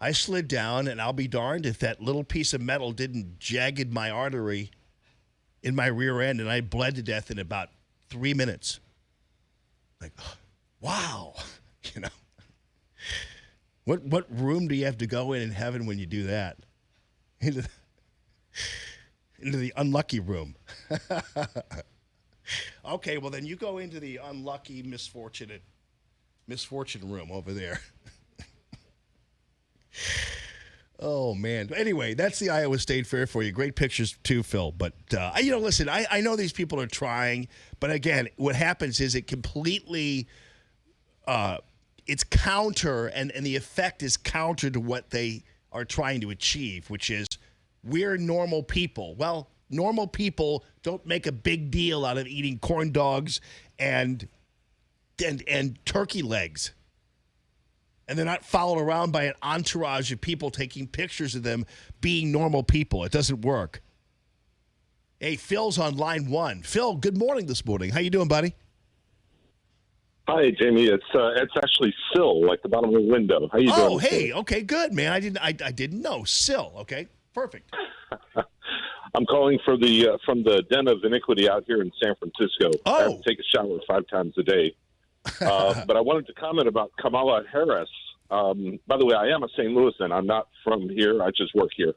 S9: I slid down, and I'll be darned if that little piece of metal didn't jagged my artery in my rear end, and I bled to death in about 3 minutes. Like, wow, you know. What room do you have to go in heaven when you do that? Into the unlucky room. Okay, well then you go into the unlucky, misfortune room over there. Oh, man. Anyway, that's the Iowa State Fair for you. Great pictures, too, Phil. But, you know, listen, I know these people are trying. But, again, what happens is it completely it's counter, and the effect is counter to what they are trying to achieve, which is we're normal people. Well, normal people don't make a big deal out of eating corn dogs and turkey legs. And they're not followed around by an entourage of people taking pictures of them being normal people. It doesn't work. Hey, Phil's on line 1. Phil, good morning this morning. How you doing, buddy?
S12: Hi, Jamie. It's actually Sill, like the bottom of the window. How you doing?
S9: Oh, hey. Okay, good, man. I didn't know. Sill. Okay, perfect.
S12: I'm calling from the den of iniquity out here in San Francisco.
S9: Oh.
S12: I have to take a shower 5 times a day. But I wanted to comment about Kamala Harris. By the way, I am a St. Louisan. I'm not from here. I just work here.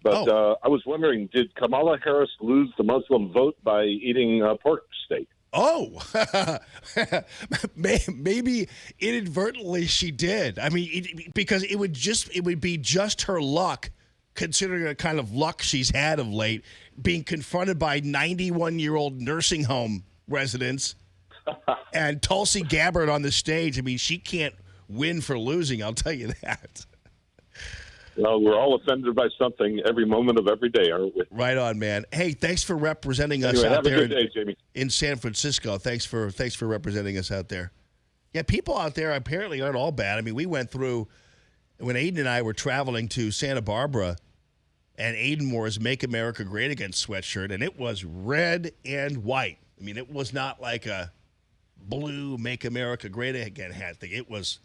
S12: But I was wondering, did Kamala Harris lose the Muslim vote by eating pork steak?
S9: Oh, maybe inadvertently she did. I mean, because it would be just her luck, considering the kind of luck she's had of late, being confronted by 91-year-old nursing home residents and Tulsi Gabbard on the stage. I mean, she can't win for losing, I'll tell you that.
S12: Well, we're all offended by something every moment of every day, aren't we?
S9: Right on, man. Hey, thanks for representing us
S12: Anyway,
S9: out
S12: have a
S9: there
S12: good day, Jamie.
S9: in San Francisco. Thanks for representing us out there. Yeah, people out there apparently aren't all bad. I mean, we went through, when Aiden and I were traveling to Santa Barbara, and Aiden wore his Make America Great Again sweatshirt, and it was red and white. I mean, it was not like a blue Make America Great Again hat thing. It was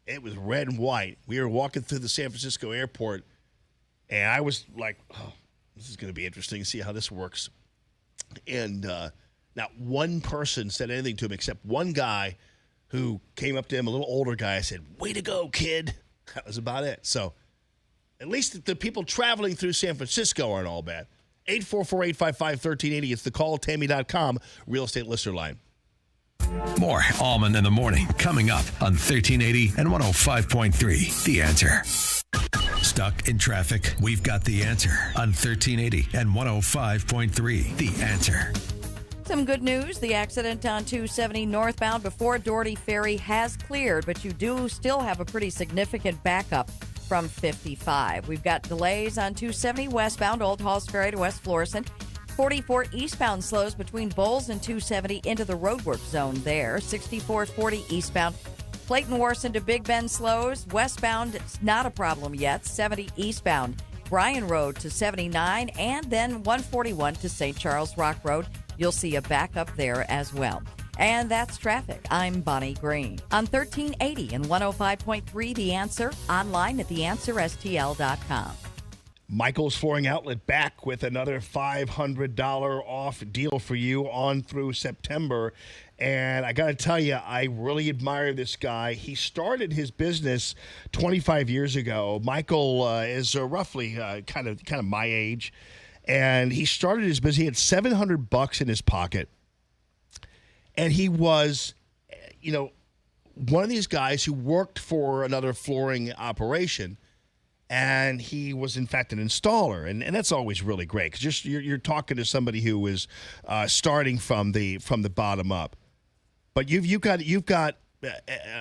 S9: red and white. We were walking through the San Francisco airport, and I was like, oh, this is going to be interesting to see how this works. And not one person said anything to him except one guy who came up to him, a little older guy. I said, way to go, kid. That was about it. So at least the people traveling through San Francisco aren't all bad. 844-855-1380. It's the calltammy.com real estate listener line.
S2: More Allman in the Morning coming up on 1380 and 105.3. The Answer. Stuck in traffic? We've got the answer on 1380 and 105.3. The Answer.
S1: Some good news. The accident on 270 northbound before Doherty Ferry has cleared, but you do still have a pretty significant backup from 55. We've got delays on 270 westbound Old Halls Ferry to West Florissant. 44 eastbound slows between Bowles and 270 into the roadwork zone there. 6440 eastbound Clayton Warson to Big Bend slows. Westbound, it's not a problem yet. 70 eastbound Bryan Road to 79, and then 141 to St. Charles Rock Road. You'll see a backup there as well. And that's traffic. I'm Bonnie Green on 1380 and 105.3 The Answer, online at theanswerstl.com.
S9: Michael's Flooring Outlet back with another $500 off deal for you on through September. And I got to tell you, I really admire this guy. He started his business 25 years ago. Michael is roughly kind of my age. And he started his business. He had $700 in his pocket. And he was, one of these guys who worked for another flooring operation. And he was, in fact, an installer. And that's always really great because you're talking to somebody who is starting from the bottom up. But you've got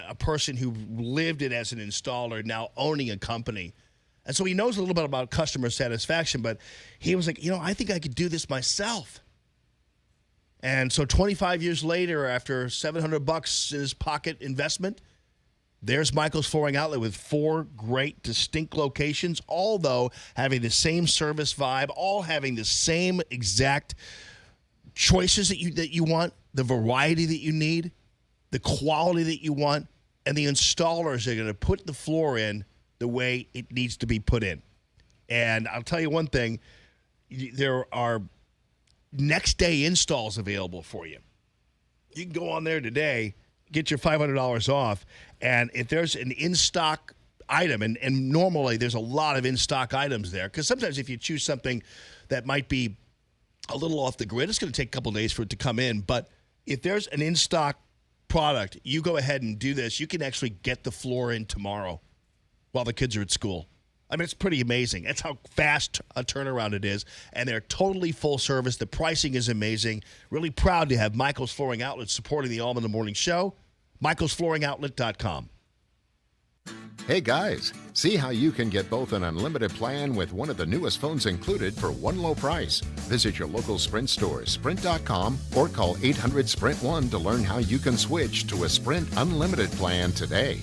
S9: a person who lived it as an installer now owning a company. And so he knows a little bit about customer satisfaction, but he was like, I think I could do this myself. And so 25 years later, after $700 in his pocket investment, there's Michael's Flooring Outlet with 4 great, distinct locations, all though having the same service vibe, all having the same exact choices that you want, the variety that you need, the quality that you want, and the installers are going to put the floor in the way it needs to be put in. And I'll tell you one thing, there are next day installs available for you. You can go on there today, get your $500 off, and if there's an in-stock item, and normally there's a lot of in-stock items there, because sometimes if you choose something that might be a little off the grid, it's going to take a couple days for it to come in, but if there's an in-stock product, you go ahead and do this, you can actually get the floor in tomorrow while the kids are at school. I mean, it's pretty amazing. That's how fast a turnaround it is. And they're totally full service. The pricing is amazing. Really proud to have Michael's Flooring Outlet supporting the Allman in the Morning Show. michaelsflooringoutlet.com.
S7: Hey guys, see how you can get both an unlimited plan with one of the newest phones included for one low price. Visit your local Sprint store, sprint.com, or call 800-SPRINT-1 to learn how you can switch to a Sprint Unlimited plan today.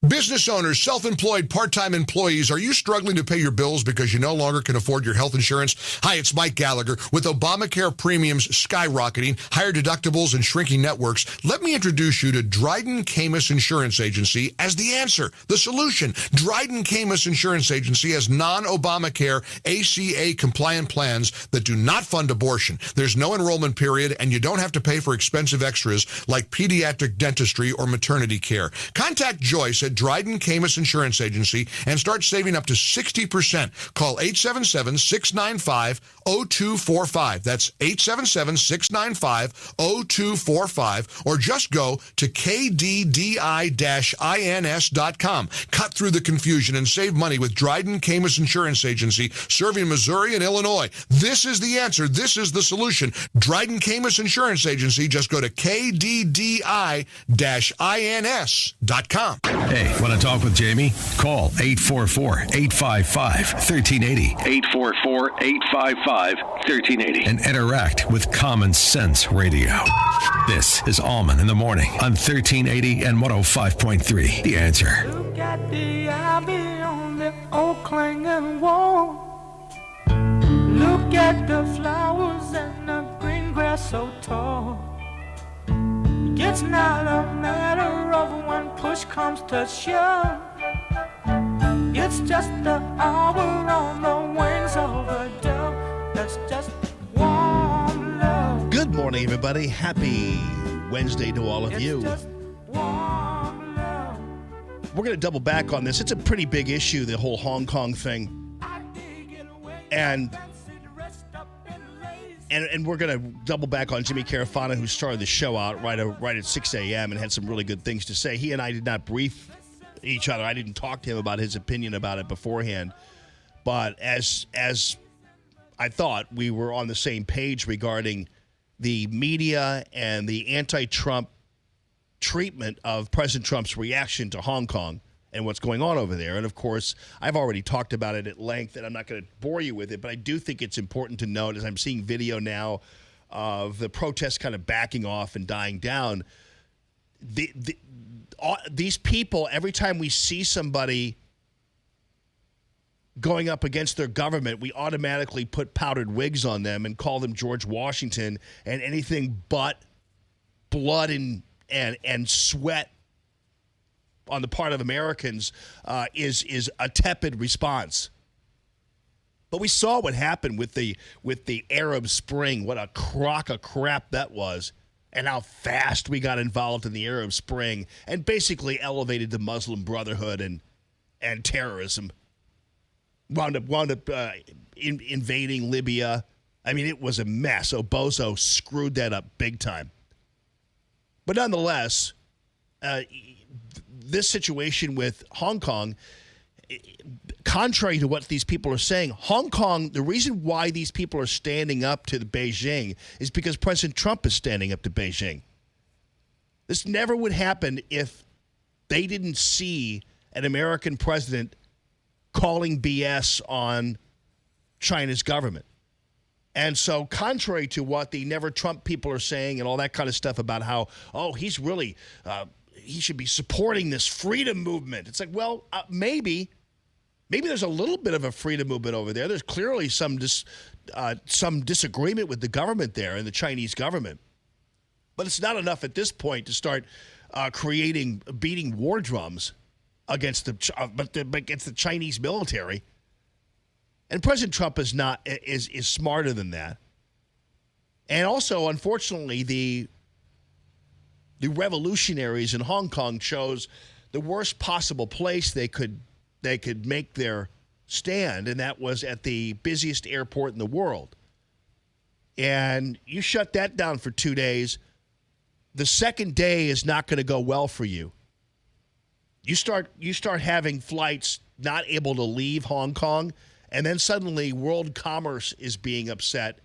S15: Business owners, self-employed, part-time employees, are you struggling to pay your bills because you no longer can afford your health insurance? Hi, it's Mike Gallagher. With Obamacare premiums skyrocketing, higher deductibles, and shrinking networks, let me introduce you to Dryden Camus Insurance Agency as the answer, the solution. Dryden Camus Insurance Agency has non-Obamacare ACA-compliant plans that do not fund abortion. There's no enrollment period, and you don't have to pay for expensive extras like pediatric dentistry or maternity care. Contact Joyce at Dryden Camus Insurance Agency and start saving up to 60%. Call 877-695-0245. That's 877-695-0245, or just go to kddi-ins.com. Cut through the confusion and save money with Dryden Camus Insurance Agency, serving Missouri and Illinois. This is the answer. This is the solution. Dryden Camus Insurance Agency. Just go to kddi-ins.com.
S2: Hey, want to talk with Jamie? Call 844-855-1380. 844-855-1380. And interact with Common Sense Radio. This is Allman in the Morning on 1380 and 105.3. The Answer.
S8: Look at the ivy on the old clanging wall. Look at the flowers and the green grass so tall. It's not a matter of when push comes to shove. It's just the hour on the wings of a dove. That's just warm love.
S9: Good morning, everybody. Happy Wednesday to all of you. We're going to double back on this. It's a pretty big issue, the whole Hong Kong thing. And we're going to double back on Jimmy Carafano, who started the show out right at 6 a.m. and had some really good things to say. He and I did not brief each other. I didn't talk to him about his opinion about it beforehand. But as I thought, we were on the same page regarding the media and the anti-Trump treatment of President Trump's reaction to Hong Kong and what's going on over there. And, of course, I've already talked about it at length, and I'm not going to bore you with it, but I do think it's important to note, as I'm seeing video now of the protests kind of backing off and dying down, these people, every time we see somebody going up against their government, we automatically put powdered wigs on them and call them George Washington, and anything but blood and sweat on the part of Americans is a tepid response. But we saw what happened with the Arab Spring, what a crock of crap that was, and how fast we got involved in the Arab Spring and basically elevated the Muslim Brotherhood and terrorism. wound up invading Libya. I mean, it was a mess. Obozo screwed that up big time. But nonetheless, this situation with Hong Kong, contrary to what these people are saying, Hong Kong, the reason why these people are standing up to Beijing is because President Trump is standing up to Beijing. This never would happen if they didn't see an American president calling BS on China's government. And so contrary to what the Never Trump people are saying and all that kind of stuff about how, he's really, he should be supporting this freedom movement. It's like, well, maybe there's a little bit of a freedom movement over there. There's clearly some disagreement with the government there and the Chinese government. But it's not enough at this point to start beating war drums against the Chinese military. And President Trump is smarter than that. And also, unfortunately, the revolutionaries in Hong Kong chose the worst possible place they could make their stand, and that was at the busiest airport in the world. And you shut that down for 2 days, the second day is not going to go well for you. You start having flights not able to leave Hong Kong, and then suddenly world commerce is being upset,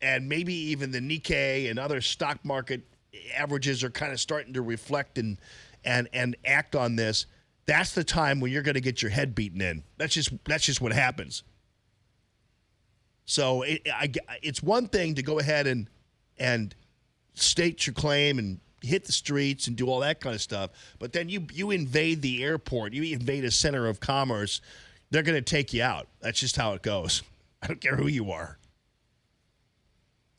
S9: and maybe even the Nikkei and other stock market averages are kind of starting to reflect and act on this. That's the time when you're going to get your head beaten in. That's just what happens. So it's one thing to go ahead and state your claim and hit the streets and do all that kind of stuff, but then you invade the airport, you invade a center of commerce, they're going to take you out. That's just how it goes. I don't care who you are.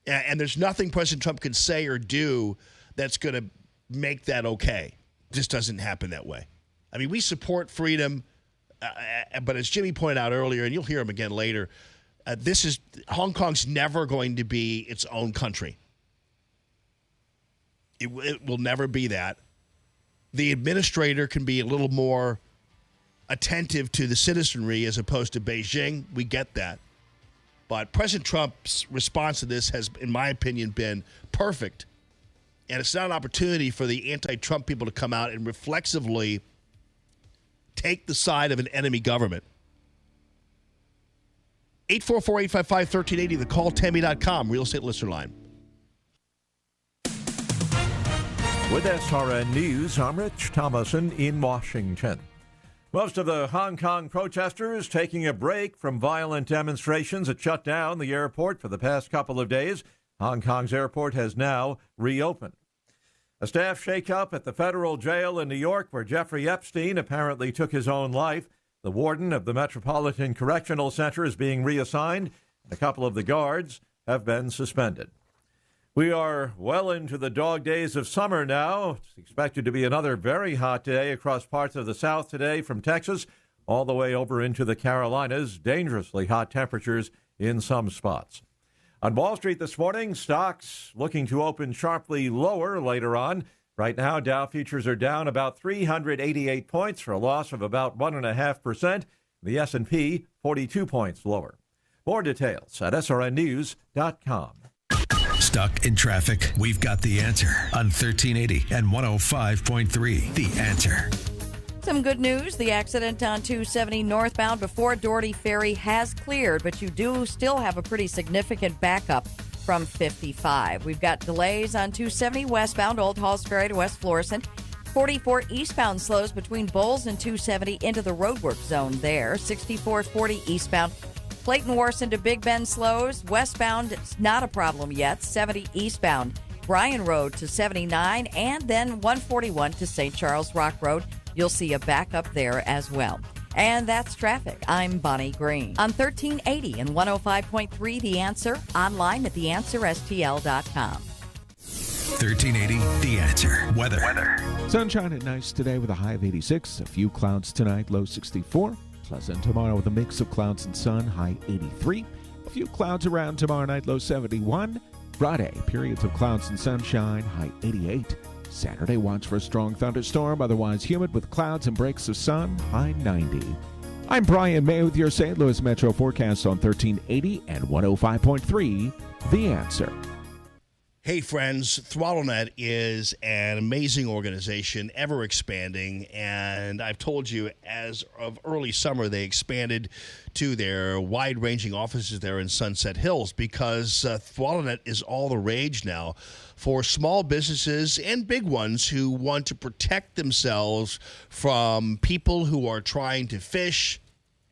S9: And there's nothing President Trump can say or do that's going to make that okay. It just doesn't happen that way. I mean, we support freedom, but as Jimmy pointed out earlier, and you'll hear him again later, Hong Kong's never going to be its own country. It will never be that. The administrator can be a little more attentive to the citizenry as opposed to Beijing. We get that. But President Trump's response to this has, in my opinion, been perfect. And it's not an opportunity for the anti-Trump people to come out and reflexively take the side of an enemy government. 844-855-1380, the call, Tammy.com, real estate listener line.
S16: With SRN News, I'm Rich Thomason in Washington. Most of the Hong Kong protesters taking a break from violent demonstrations that shut down the airport for the past couple of days. Hong Kong's airport has now reopened. A staff shakeup at the federal jail in New York, where Jeffrey Epstein apparently took his own life. The warden of the Metropolitan Correctional Center is being reassigned, and a couple of the guards have been suspended. We are well into the dog days of summer now. It's expected to be another very hot day across parts of the South today, from Texas all the way over into the Carolinas. Dangerously hot temperatures in some spots. On Wall Street this morning, stocks looking to open sharply lower later on. Right now, Dow futures are down about 388 points for a loss of about 1.5%. The S&P 42 points lower. More details at srnnews.com.
S2: Stuck in traffic? We've got the answer on 1380 and 105.3. The Answer.
S1: Some good news. The accident on 270 northbound before Doherty Ferry has cleared, but you do still have a pretty significant backup from 55. We've got delays on 270 westbound, Old Halls Ferry to West Florissant. 44 eastbound slows between Bowles and 270 into the roadwork zone there. 6440 eastbound. Clayton Warson to Big Bend slows. Westbound, it's not a problem yet. 70 eastbound. Bryan Road to 79, and then 141 to St. Charles Rock Road. You'll see a backup there as well. And that's traffic. I'm Bonnie Green. On 1380 and 105.3 The Answer, online at theanswerstl.com.
S2: 1380 The Answer. Weather.
S3: Sunshine and nice today with a high of 86. A few clouds tonight, low 64. Pleasant tomorrow with a mix of clouds and sun, high 83. A few clouds around tomorrow night, low 71. Friday, periods of clouds and sunshine, high 88. Saturday, watch for a strong thunderstorm, otherwise humid with clouds and breaks of sun, high 90. I'm Brian May with your St. Louis Metro forecast on 1380 and 105.3 The Answer.
S9: Hey friends, ThrottleNet is an amazing organization, ever expanding, and I've told you as of early summer they expanded to their wide-ranging offices there in Sunset Hills because ThrottleNet is all the rage now for small businesses and big ones who want to protect themselves from people who are trying to fish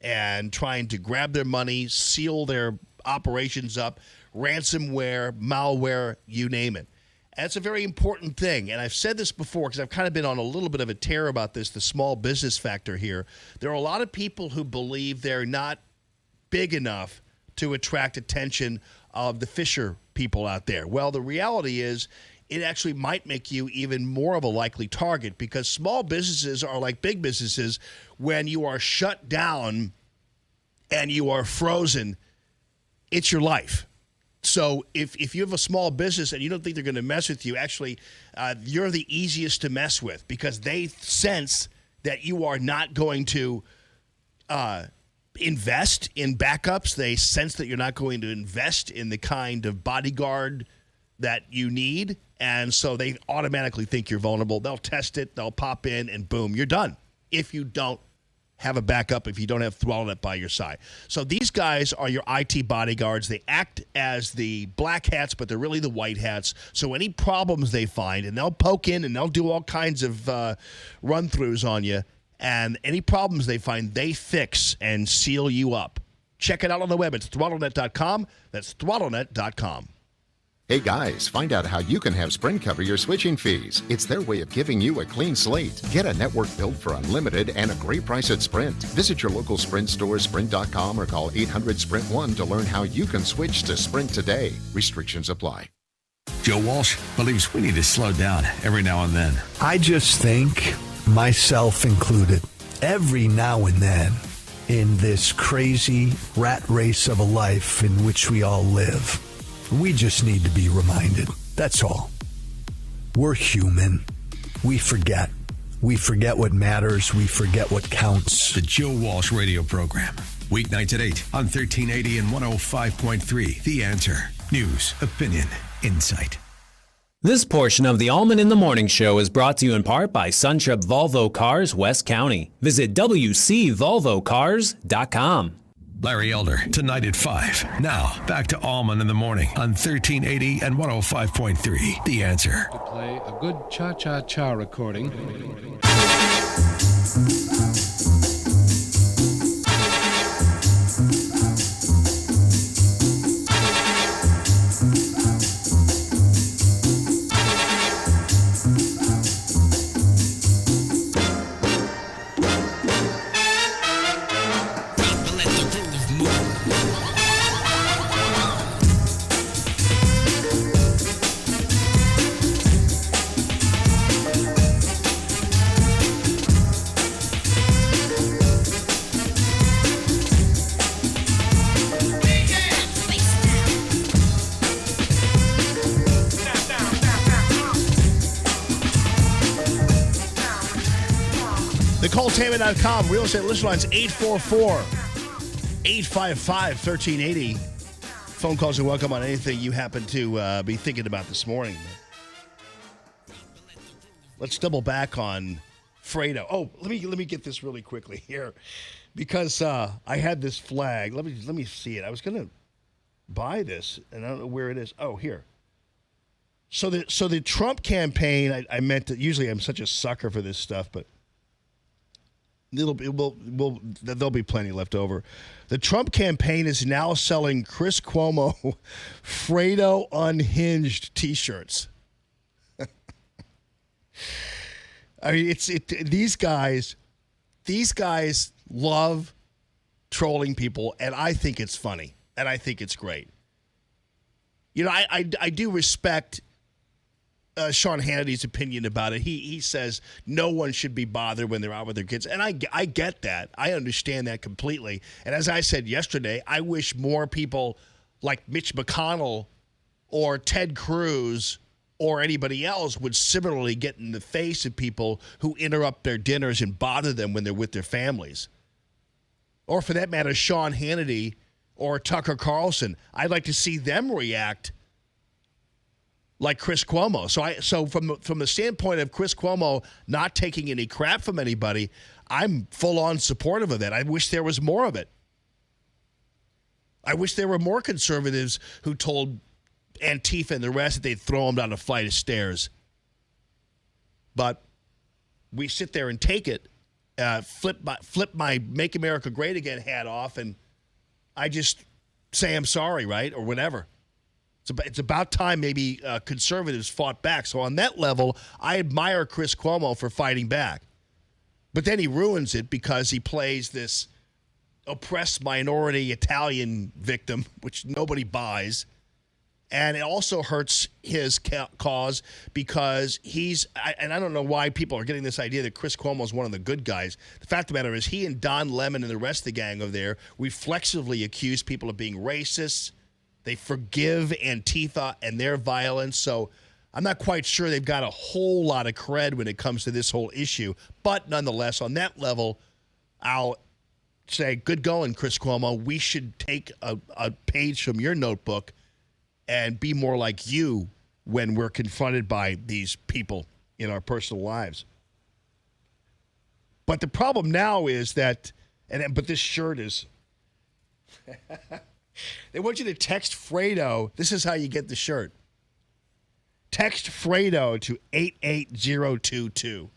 S9: and trying to grab their money, seal their operations up, ransomware, malware, you name it. And it's a very important thing. And I've said this before because I've kind of been on a little bit of a tear about this, the small business factor here. There are a lot of people who believe they're not big enough to attract attention of the fisher people out there. Well, the reality is it actually might make you even more of a likely target because small businesses are like big businesses. When you are shut down and you are frozen, it's your life. So if you have a small business and you don't think they're going to mess with you, actually, you're the easiest to mess with because they sense that you are not going to invest in backups. They sense that you're not going to invest in the kind of bodyguard that you need. And so they automatically think you're vulnerable. They'll test it. They'll pop in and boom, you're done. If you don't have a backup, if you don't have ThrottleNet by your side. So these guys are your IT bodyguards. They act as the black hats, but they're really the white hats. So any problems they find, and they'll poke in and they'll do all kinds of run-throughs on you, and any problems they find, they fix and seal you up. Check it out on the web. It's throttlenet.com. That's throttlenet.com.
S7: Hey guys, find out how you can have Sprint cover your switching fees. It's their way of giving you a clean slate. Get a network build for unlimited and a great price at Sprint. Visit your local Sprint store, sprint.com, or call 800-SPRINT-1 to learn how you can switch to Sprint today. Restrictions apply.
S2: Joe Walsh believes we need to slow down every now and then.
S17: I just think, myself included, every now and then in this crazy rat race of a life in which we all live, we just need to be reminded. That's all. We're human. We forget. We forget what matters. We forget what counts.
S2: The Joe Walsh Radio Program. Weeknights at 8 on 1380 and 105.3. The Answer. News, opinion, insight.
S10: This portion of the Allman in the Morning Show is brought to you in part by Suntrip Volvo Cars, West County. Visit WCVolvoCars.com.
S2: Larry Elder, tonight at 5. Now, back to Allman in the Morning on 1380 and 105.3. The Answer.
S18: To play a good cha-cha-cha recording.
S9: CallTaman.com. Real estate list lines 844-855-1380. Phone calls are welcome on anything you happen to be thinking about this morning. Let's double back on Fredo. Oh, let me get this really quickly here because I had this flag. Let me see it. I was going to buy this and I don't know where it is. Oh, here. So the Trump campaign. I meant to. Usually I'm such a sucker for this stuff, but there'll be plenty left over. The Trump campaign is now selling Chris Cuomo Fredo Unhinged T-shirts. I mean, these guys love trolling people, and I think it's funny, and I think it's great. You know, I do respect Sean Hannity's opinion about it. He says no one should be bothered when they're out with their kids. And I get that. I understand that completely. And as I said yesterday, I wish more people like Mitch McConnell or Ted Cruz or anybody else would similarly get in the face of people who interrupt their dinners and bother them when they're with their families. or for that matter, Sean Hannity or Tucker Carlson. I'd like to see them react like Chris Cuomo. So from the standpoint of Chris Cuomo not taking any crap from anybody, I'm full-on supportive of that. I wish there was more of it. I wish there were more conservatives who told Antifa and the rest that they'd throw them down a flight of stairs. But we sit there and take it, flip my Make America Great Again hat off, and I just say I'm sorry, right, or whatever. It's about time maybe conservatives fought back. So on that level, I admire Chris Cuomo for fighting back. But then he ruins it because he plays this oppressed minority Italian victim, which nobody buys. And it also hurts his cause because I don't know why people are getting this idea that Chris Cuomo is one of the good guys. The fact of the matter is he and Don Lemon and the rest of the gang over there reflexively accuse people of being racist. They forgive Antifa and their violence. So I'm not quite sure they've got a whole lot of cred when it comes to this whole issue. But nonetheless, on that level, I'll say, good going, Chris Cuomo. We should take a page from your notebook and be more like you when we're confronted by these people in our personal lives. But the problem now is that, but this shirt is, they want you to text Fredo. This is how you get the shirt. Text Fredo to 88022.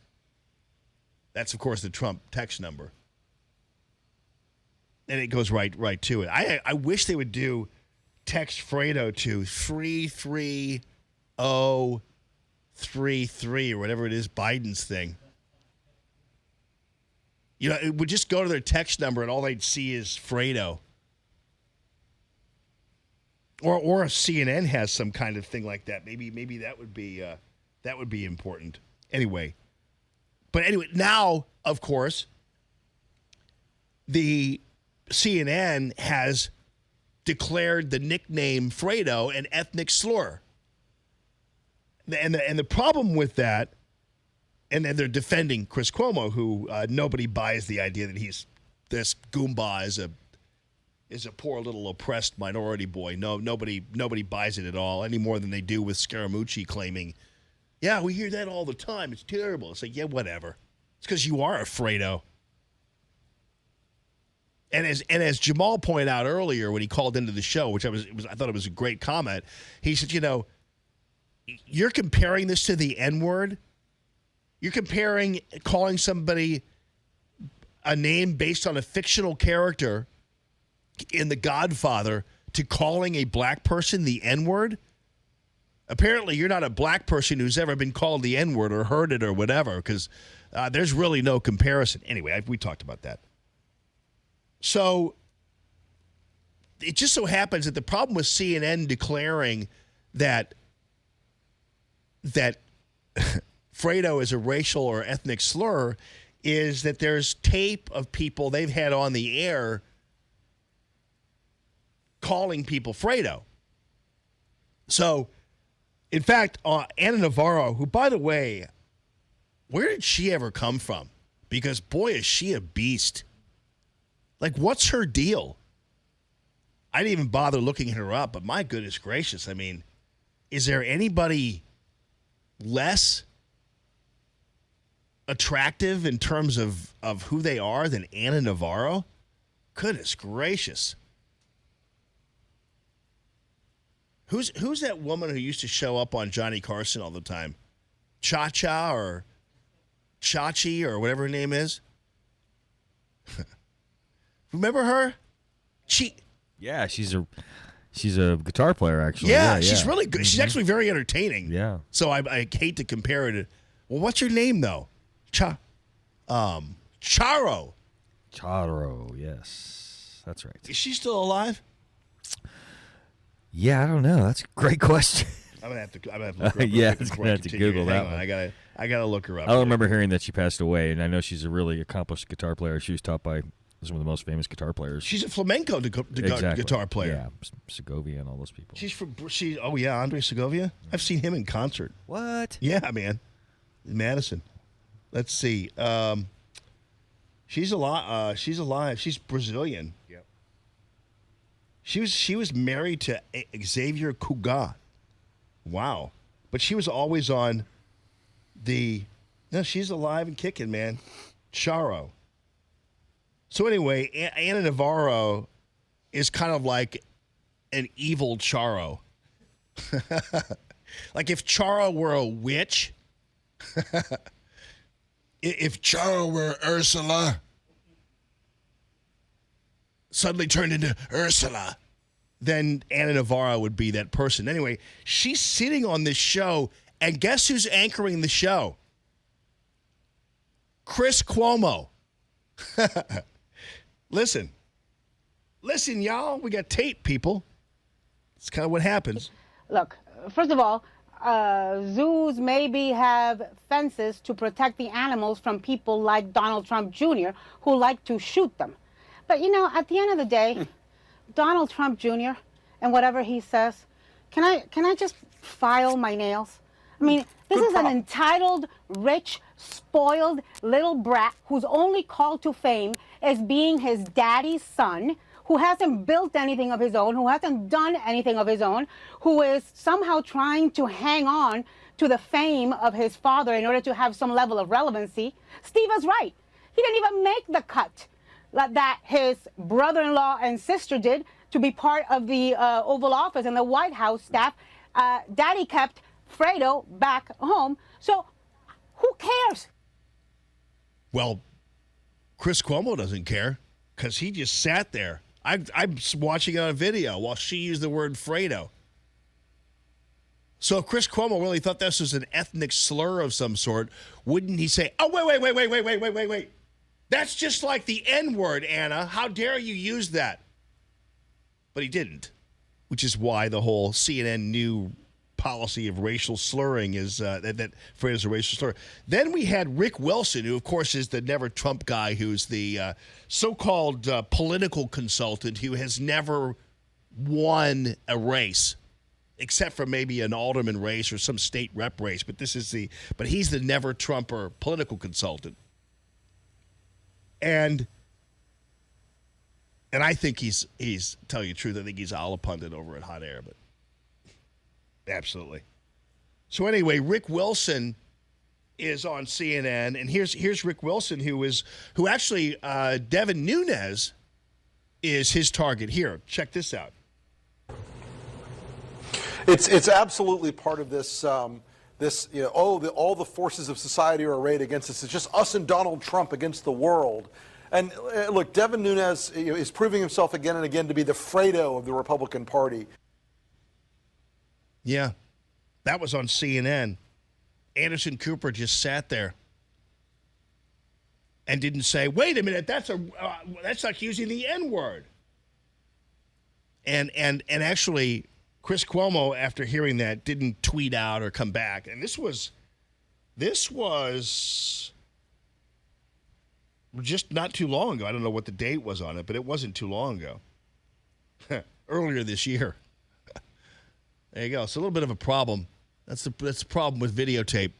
S9: That's, of course, the Trump text number. And it goes right to it. I wish they would do text Fredo to 33033 or whatever it is, Biden's thing. You know, it would just go to their text number and all they'd see is Fredo. Or if CNN has some kind of thing like that, maybe that would be important. Anyway, now of course the CNN has declared the nickname Fredo an ethnic slur, and the problem with that, and then they're defending Chris Cuomo, who nobody buys the idea that he's this Goomba is a poor little oppressed minority boy. No, nobody buys it at all, any more than they do with Scaramucci claiming, yeah, we hear that all the time. It's terrible. It's like, yeah, whatever. It's because you are a Fredo. And as Jamal pointed out earlier when he called into the show, which I thought it was a great comment, he said, you know, you're comparing this to the N-word. You're calling somebody a name based on a fictional character in The Godfather to calling a black person the N-word? Apparently, you're not a black person who's ever been called the N-word or heard it or whatever, because there's really no comparison. Anyway, we talked about that. So it just so happens that the problem with CNN declaring that Fredo is a racial or ethnic slur is that there's tape of people they've had on the air calling people Fredo. So, in fact, Anna Navarro, who, by the way, where did she ever come from? Because, boy, is she a beast. Like, what's her deal? I didn't even bother looking her up, but my goodness gracious, I mean, is there anybody less attractive in terms of who they are than Anna Navarro? Goodness gracious. Who's that woman who used to show up on Johnny Carson all the time? Cha-Cha or Chachi or whatever her name is? Remember her?
S13: Yeah, she's a guitar player, actually.
S9: Yeah, she's really good. She's actually very entertaining.
S13: Yeah.
S9: So I hate to compare it to, well, what's your name though? Charo.
S13: Charo, yes. That's right.
S9: Is she still alive?
S13: Yeah, I don't know. That's a great question.
S9: I'm gonna have to look her up.
S13: Yeah, I'm gonna have to Google that one.
S9: I gotta look her up.
S13: I don't remember hearing that she passed away, and I know she's a really accomplished guitar player. She was taught by some of the most famous guitar players.
S9: She's a flamenco guitar player.
S13: Yeah, Segovia and all those people.
S9: Andre Segovia. I've seen him in concert.
S13: What?
S9: Yeah, man. In Madison. Let's see. She's alive. She's alive. She's Brazilian. Yep. She was married to Xavier Cugat. Wow. But she was always on no, she's alive and kicking, man. Charo. So anyway, Anna Navarro is kind of like an evil Charo. Like if Charo were a witch, if Charo were Ursula, suddenly turned into Ursula, then Anna Navarro would be that person. Anyway, she's sitting on this show, and guess who's anchoring the show? Chris Cuomo. Listen, y'all. We got tape, people. It's kind of what happens.
S14: Look, first of all, zoos maybe have fences to protect the animals from people like Donald Trump Jr. who like to shoot them. But, you know, at the end of the day, Donald Trump Jr. and whatever he says, can I just file my nails? I mean, this is an entitled, rich, spoiled little brat whose only call to fame is being his daddy's son, who hasn't built anything of his own, who hasn't done anything of his own, who is somehow trying to hang on to the fame of his father in order to have some level of relevancy. Steve is right. He didn't even make the cut that his brother-in-law and sister did to be part of the Oval Office and the White House staff. Daddy kept Fredo back home. So who cares?
S9: Well, Chris Cuomo doesn't care because he just sat there. I'm watching it on a video while she used the word Fredo. So if Chris Cuomo really thought this was an ethnic slur of some sort, wouldn't he say, oh, wait. That's just like the N-word, Anna. How dare you use that? But he didn't, which is why the whole CNN new policy of racial slurring is that Fredo is a racial slur. Then we had Rick Wilson, who, of course, is the Never Trump guy, who's the so-called political consultant who has never won a race, except for maybe an alderman race or some state rep race. But he's the Never Trumper political consultant. And I think he's tell you the truth, I think he's a pundit over at Hot Air, but absolutely. So anyway, Rick Wilson is on CNN, and here's Rick Wilson, who actually Devin Nunes is his target. Here, check this out.
S19: It's absolutely part of this. All the forces of society are arrayed against us. It's just us and Donald Trump against the world. And look, Devin Nunes is proving himself again and again to be the Fredo of the Republican Party.
S9: Yeah, that was on CNN. Anderson Cooper just sat there and didn't say, "Wait a minute, that's like using the N-word." And actually, Chris Cuomo, after hearing that, didn't tweet out or come back. And this was just not too long ago. I don't know what the date was on it, but it wasn't too long ago. Earlier this year. There you go. It's a little bit of a problem. That's the problem with videotape.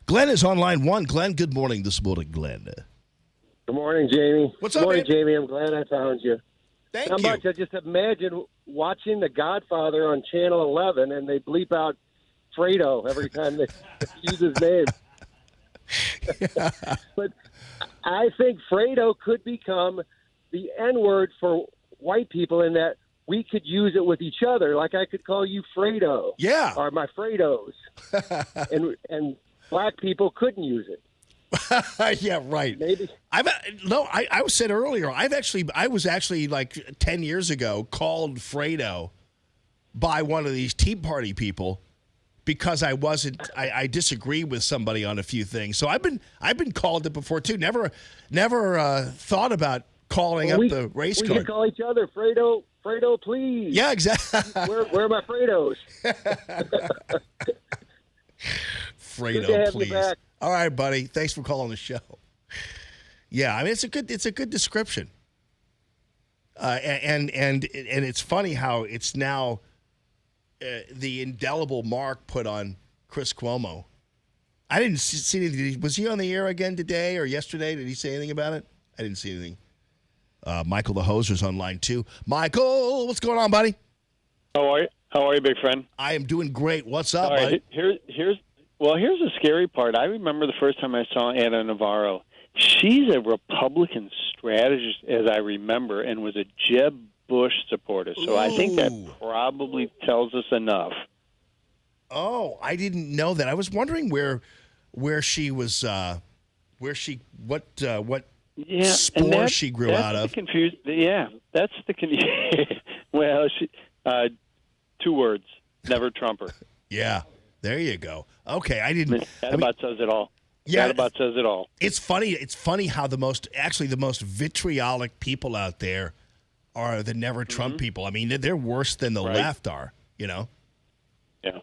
S9: Glenn is on line one. Glenn, good morning this morning, Glenn.
S20: Good morning, Jamie.
S9: What's
S20: up,
S9: up,
S20: morning,
S9: man?
S20: Jamie. I'm glad I found you.
S9: Thank
S20: Not
S9: you.
S20: much. I just imagine watching The Godfather on Channel 11 and they bleep out Fredo every time they use his name. But I think Fredo could become the N-word for white people in that we could use it with each other. Like I could call you Fredo.
S9: Yeah.
S20: Or my Fredos. and black people couldn't use it.
S9: Yeah, right.
S20: Maybe.
S9: I said earlier, I was actually like 10 years ago called Fredo by one of these Tea Party people because I disagree with somebody on a few things. So I've been called it before too. Never thought about calling up the race
S20: we
S9: card.
S20: We can call each other Fredo, please.
S9: Yeah, exactly.
S20: Where are my Fredos?
S9: Fredo,
S20: Good to have you
S9: please.
S20: back.
S9: All right, buddy. Thanks for calling the show. Yeah, I mean it's a good description. And it's funny how it's now the indelible mark put on Chris Cuomo. I didn't see anything. Was he on the air again today or yesterday? Did he say anything about it? I didn't see anything. Michael the Hoser's on line 2. Michael, what's going on, buddy?
S4: How are you, big friend?
S9: I am doing great. What's up,
S4: All right,
S9: buddy?
S4: Here's the scary part. I remember the first time I saw Anna Navarro. She's a Republican strategist, as I remember, and was a Jeb Bush supporter. So I think that probably tells us enough.
S9: Oh, I didn't know that. I was wondering where she was, what spore she grew out of.
S4: That's the well, she 2 words. Never Trumper.
S9: Yeah, there you go. Okay, I didn't.
S4: That about says it all.
S9: Yeah,
S4: that about says it all.
S9: It's funny. It's funny how the most vitriolic people out there are the Never Trump people. I mean, they're worse than the left are. You know.
S4: Yeah.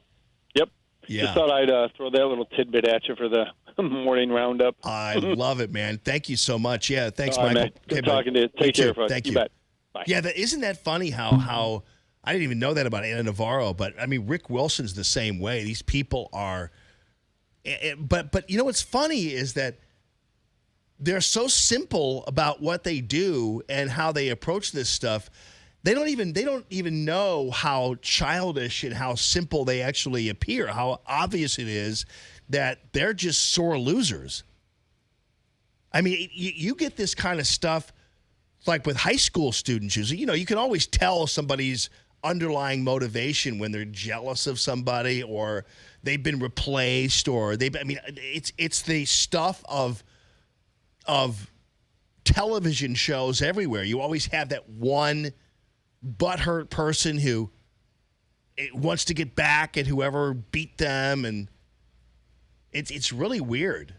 S4: Yep.
S9: Yeah.
S4: Just thought I'd throw that little tidbit at you for the morning roundup.
S9: I love it, man. Thank you so much. Yeah, thanks,
S4: All right,
S9: Michael.
S4: man. Good talking to you. Take care, folks.
S9: Thank
S4: You
S9: you.
S4: bet. Bye.
S9: Yeah, isn't that funny how I didn't even know that about Anna Navarro, but I mean Rick Wilson's the same way. These people are, but you know what's funny is that they're so simple about what they do and how they approach this stuff. They don't even know how childish and how simple they actually appear. How obvious it is that they're just sore losers. I mean, you get this kind of stuff like with high school students. You know, you can always tell somebody's underlying motivation when they're jealous of somebody or they've been replaced or it's the stuff of television shows everywhere. You always have that one butthurt person who wants to get back at whoever beat them, and it's really weird.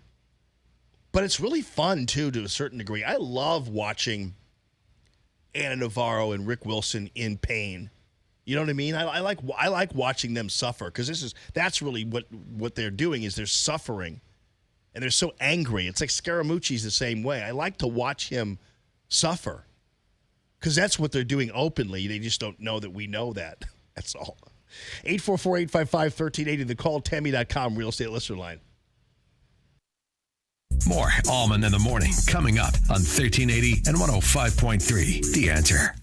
S9: But it's really fun too, to a certain degree. I love watching Anna Navarro and Rick Wilson in pain. You know what I mean? I like watching them suffer, because that's really what they're doing, is they're suffering, and they're so angry. It's like Scaramucci's the same way. I like to watch him suffer, because that's what they're doing openly. They just don't know that we know that. That's all. 844-855-1380, the calltammy.com real estate listener line.
S2: More Allman in the Morning coming up on 1380 and 105.3. The Answer.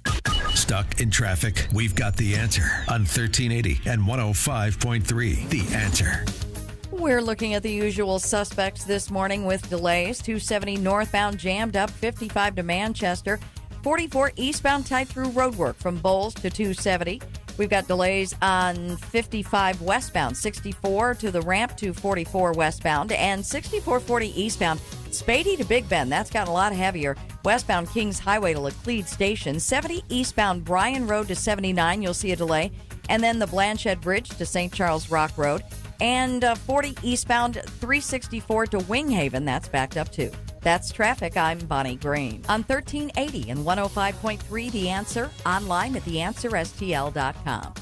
S2: Stuck in traffic? We've got the answer on 1380 and 105.3. The Answer.
S1: We're looking at the usual suspects this morning with delays. 270 northbound jammed up, 55 to Manchester. 44 eastbound tight through roadwork from Bowles to 270. We've got delays on 55 westbound, 64 to the ramp to 44 westbound, and 6440 eastbound, Spady to Big Bend. That's gotten a lot heavier. Westbound Kings Highway to Laclede Station, 70 eastbound Bryan Road to 79. You'll see a delay. And then the Blanchette Bridge to St. Charles Rock Road. And 40 eastbound 364 to Winghaven. That's backed up too. That's traffic. I'm Bonnie Green. On 1380 and 105.3 The Answer, online at theanswerstl.com.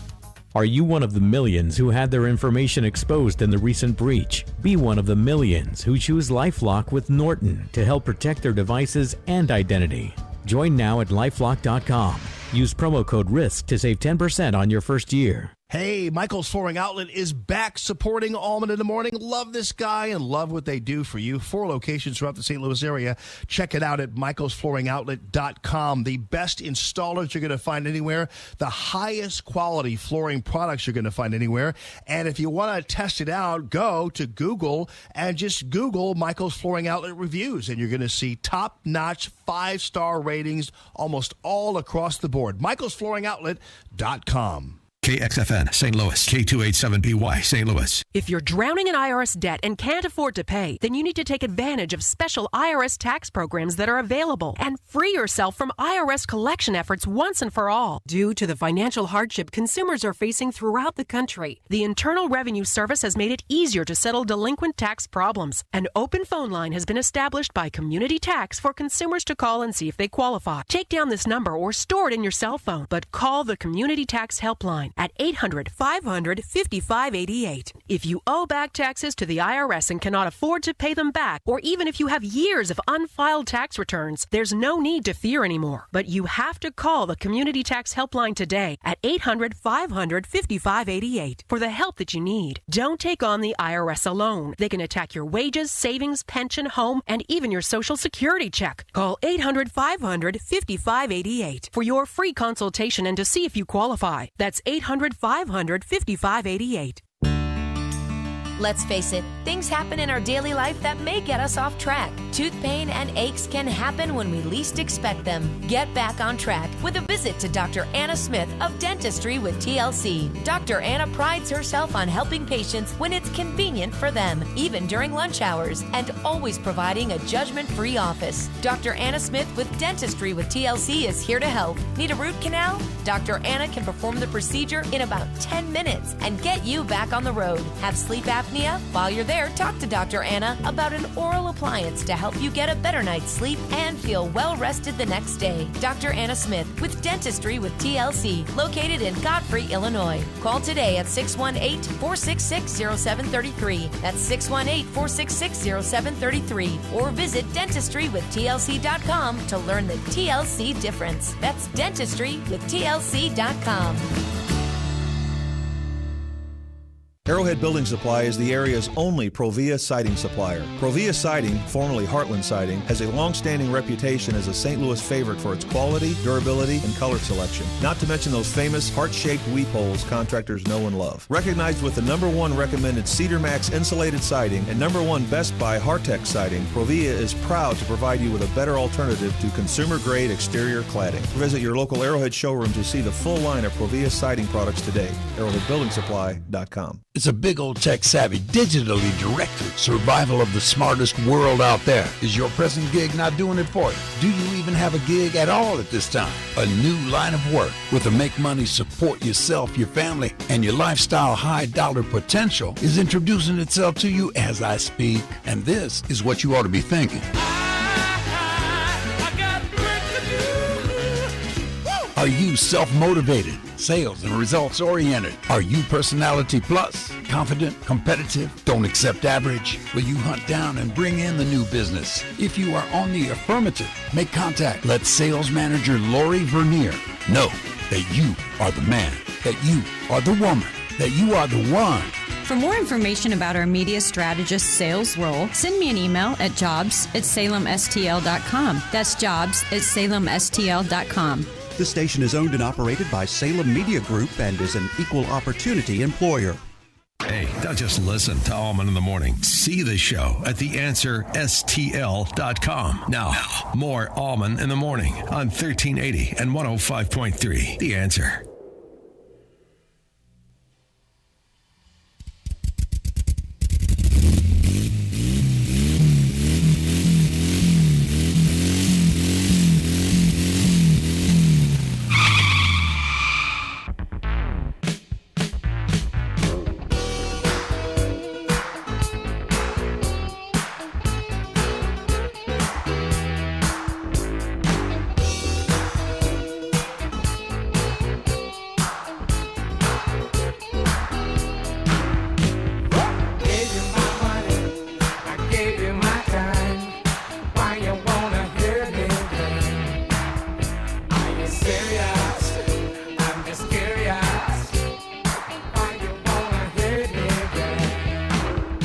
S5: Are you one of the millions who had their information exposed in the recent breach? Be one of the millions who choose LifeLock with Norton to help protect their devices and identity. Join now at lifelock.com. Use promo code RISK to save 10% on your first year.
S9: Hey, Michael's Flooring Outlet is back supporting Allman in the Morning. Love this guy and love what they do for you. 4 locations throughout the St. Louis area. Check it out at michaelsflooringoutlet.com. The best installers you're going to find anywhere. The highest quality flooring products you're going to find anywhere. And if you want to test it out, go to Google and just Google Michael's Flooring Outlet reviews. And you're going to see top-notch 5-star ratings almost all across the board. michaelsflooringoutlet.com.
S2: KXFN St. Louis, K287BY St. Louis.
S21: If you're drowning in IRS debt and can't afford to pay, then you need to take advantage of special IRS tax programs that are available and free yourself from IRS collection efforts once and for all. Due to the financial hardship consumers are facing throughout the country, the Internal Revenue Service has made it easier to settle delinquent tax problems. An open phone line has been established by Community Tax for consumers to call and see if they qualify. Take down this number or store it in your cell phone, but call the Community Tax Helpline at 800-500-5588. If you owe back taxes to the IRS and cannot afford to pay them back, or even if you have years of unfiled tax returns, there's no need to fear anymore. But you have to call the Community Tax Helpline today at 800-500-5588 for the help that you need. Don't take on the IRS alone. They can attack your wages, savings, pension, home, and even your Social Security check. Call 800-500-5588 for your free consultation and to see if you qualify. That's 800-500-5588.
S6: Let's face it, things happen in our daily life that may get us off track. Tooth pain and aches can happen when we least expect them. Get back on track with a visit to Dr. Anna Smith of Dentistry with TLC. Dr. Anna prides herself on helping patients when it's convenient for them, even during lunch hours, and always providing a judgment-free office. Dr. Anna Smith with Dentistry with TLC is here to help. Need a root canal? Dr. Anna can perform the procedure in about 10 minutes and get you back on the road. Have sleep apnea? While you're there, talk to Dr. Anna about an oral appliance to help you get a better night's sleep and feel well rested the next day. Dr. Anna Smith with Dentistry with TLC, located in Godfrey, Illinois. Call today at 618-466-0733. That's 618-466-0733. Or visit dentistrywithtlc.com to learn the TLC difference. That's dentistrywithtlc.com.
S22: Arrowhead Building Supply is the area's only Provia siding supplier. Provia Siding, formerly Heartland Siding, has a long-standing reputation as a St. Louis favorite for its quality, durability, and color selection. Not to mention those famous heart-shaped weep holes contractors know and love. Recognized with the #1 recommended Cedar Max insulated siding and #1 Best Buy Hartex siding, Provia is proud to provide you with a better alternative to consumer-grade exterior cladding. Visit your local Arrowhead showroom to see the full line of Provia siding products today. ArrowheadBuildingSupply.com.
S23: It's a big old tech-savvy, digitally directed survival of the smartest world out there. Is your present gig not doing it for you? Do you even have a gig at all at this time? A new line of work with a make money, support yourself, your family, and your lifestyle high-dollar potential is introducing itself to you as I speak. And this is what you ought to be thinking. Are you self-motivated, sales and results-oriented? Are you personality plus, confident, competitive, don't accept average? Will you hunt down and bring in the new business? If you are on the affirmative, make contact. Let sales manager Lori Vernier know that you are the man, that you are the woman, that you are the one.
S24: For more information about our media strategist sales role, send me an email at jobs@salemstl.com. That's jobs@salemstl.com.
S25: This station is owned and operated by Salem Media Group and is an equal opportunity employer.
S2: Hey, don't just listen to Allman in the Morning. See the show at theanswerstl.com. Now, more Allman in the Morning on 1380 and 105.3. The Answer.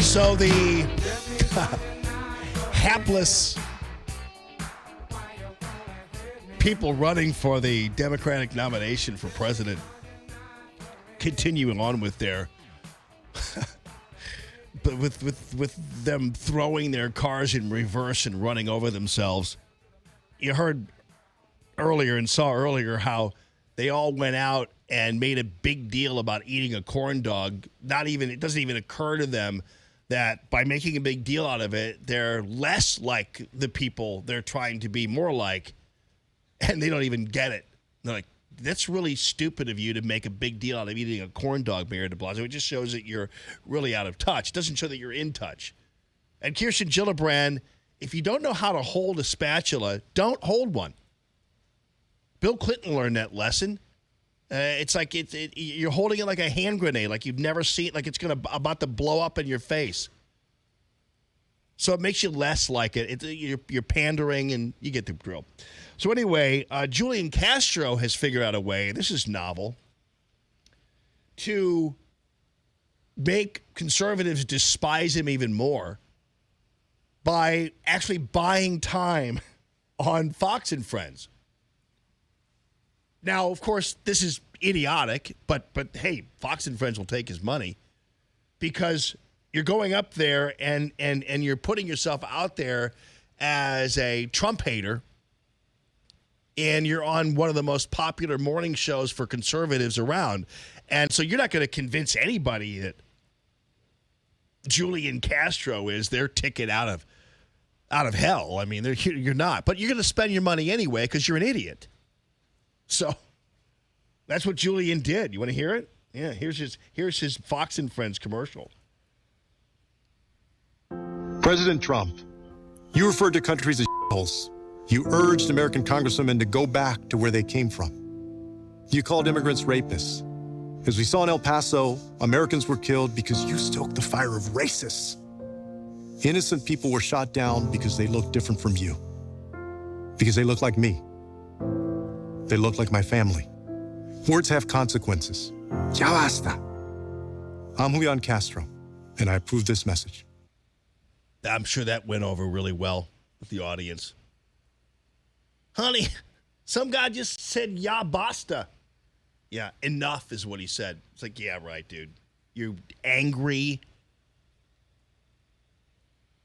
S9: So the hapless people running for the Democratic nomination for president continuing on with their but with them throwing their cars in reverse and running over themselves. You heard earlier and saw earlier how they all went out and made a big deal about eating a corn dog. It doesn't even occur to them that by making a big deal out of it, they're less like the people they're trying to be more like, and they don't even get it. They're like, that's really stupid of you to make a big deal out of eating a corn dog, Mayor de Blasio. It just shows that you're really out of touch. It doesn't show that you're in touch. And Kirsten Gillibrand, if you don't know how to hold a spatula, don't hold one. Bill Clinton learned that lesson. It's like you're holding it like a hand grenade, like you've never seen, like it's about to blow up in your face. So it makes you less like it. You're pandering, and you get the drill. So anyway, Julian Castro has figured out a way, this is novel, to make conservatives despise him even more by actually buying time on Fox and Friends. Now, of course, this is idiotic, but hey, Fox and Friends will take his money because you're going up there and you're putting yourself out there as a Trump hater, and you're on one of the most popular morning shows for conservatives around. And so you're not going to convince anybody that Julian Castro is their ticket out of hell. I mean, you're not. But you're going to spend your money anyway because you're an idiot. So that's what Julian did. You want to hear it? Yeah, here's his Fox and Friends commercial.
S8: President Trump, you referred to countries as shitholes. You urged American congresswomen to go back to where they came from. You called immigrants rapists. As we saw in El Paso, Americans were killed because you stoked the fire of racists. Innocent people were shot down because they looked different from you. Because they look like me. They look like my family. Words have consequences. Ya basta. I'm Julian Castro, and I approve this message.
S9: I'm sure that went over really well with the audience. Honey, some guy just said, ya basta. Yeah, enough is what he said. It's like, yeah, right, dude. You angry,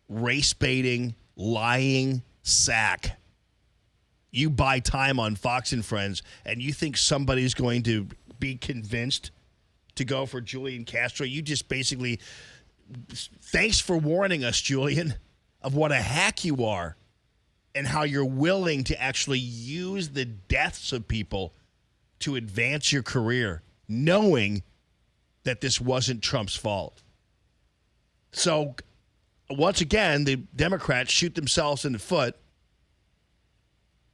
S9: race-baiting, lying sack. You buy time on Fox and Friends, and you think somebody's going to be convinced to go for Julian Castro. You just basically, thanks for warning us, Julian, of what a hack you are and how you're willing to actually use the deaths of people to advance your career, knowing that this wasn't Trump's fault. So, once again, the Democrats shoot themselves in the foot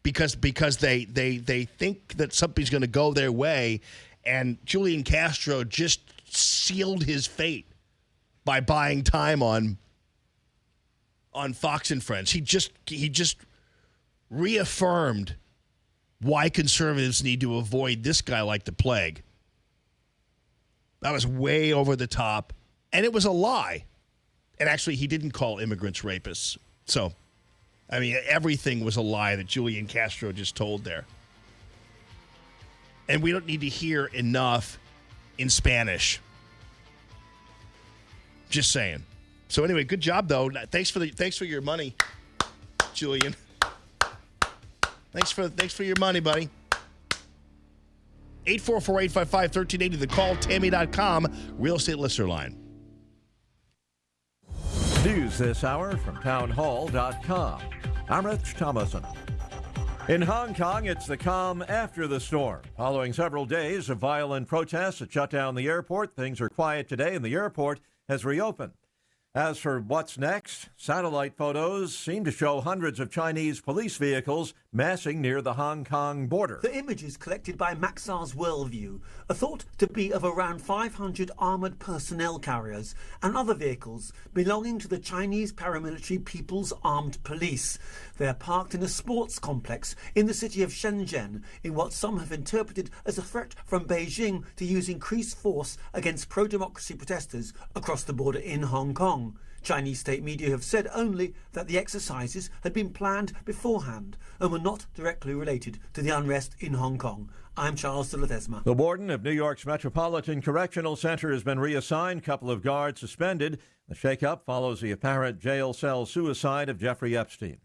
S9: because they think that something's going to go their way, and Julian Castro just sealed his fate by buying time on Fox and Friends. He just reaffirmed why conservatives need to avoid this guy like the plague. That was way over the top, and it was a lie. And actually, he didn't call immigrants rapists. So, I mean, everything was a lie that Julian Castro just told there. And we don't need to hear enough in Spanish. Just saying. So anyway, good job though. Thanks for your money, Julian. Thanks for your money, buddy. 844-855-1380, the call, Tammy.com, real estate listener line.
S11: News this hour from townhall.com. I'm Rich Thomason. In Hong Kong, it's the calm after the storm. Following several days of violent protests that shut down the airport, things are quiet today and the airport has reopened. As for what's next, satellite photos seem to show hundreds of Chinese police vehicles massing near the Hong Kong border.
S12: The images collected by Maxar's Worldview are thought to be of around 500 armoured personnel carriers and other vehicles belonging to the Chinese paramilitary People's Armed Police. They are parked in a sports complex in the city of Shenzhen in what some have interpreted as a threat from Beijing to use increased force against pro-democracy protesters across the border in Hong Kong. Chinese state media have said only that the exercises had been planned beforehand and were not directly related to the unrest in Hong Kong. I'm Charles de Ledesma.
S11: The warden of New York's Metropolitan Correctional Center has been reassigned, couple of guards suspended. The shakeup follows the apparent jail cell suicide of Jeffrey Epstein.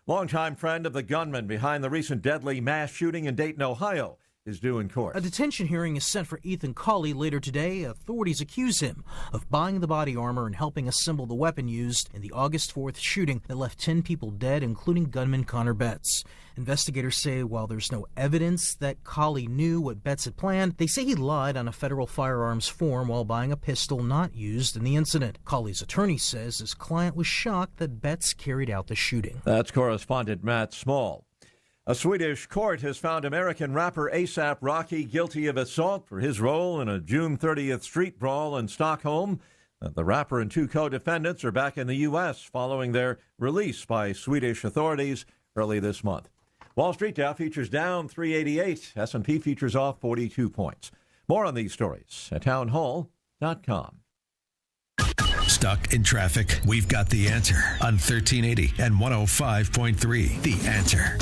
S11: Longtime friend of the gunman behind the recent deadly mass shooting in Dayton, Ohio, is due in court.
S15: A detention hearing is set for Ethan Cawley later today. Authorities accuse him of buying the body armor and helping assemble the weapon used in the August 4th shooting that left 10 people dead, including gunman Connor Betts. Investigators say while there's no evidence that Cawley knew what Betts had planned, they say he lied on a federal firearms form while buying a pistol not used in the incident. Cawley's attorney says his client was shocked that Betts carried out the shooting.
S11: That's correspondent Matt Small. A Swedish court has found American rapper A$AP Rocky guilty of assault for his role in a June 30th street brawl in Stockholm. The rapper and two co-defendants are back in the U.S. following their release by Swedish authorities early this month. Wall Street Dow futures down 388. S&P futures off 42 points. More on these stories at townhall.com.
S2: Stuck in traffic? We've got the answer on 1380 and 105.3. The Answer.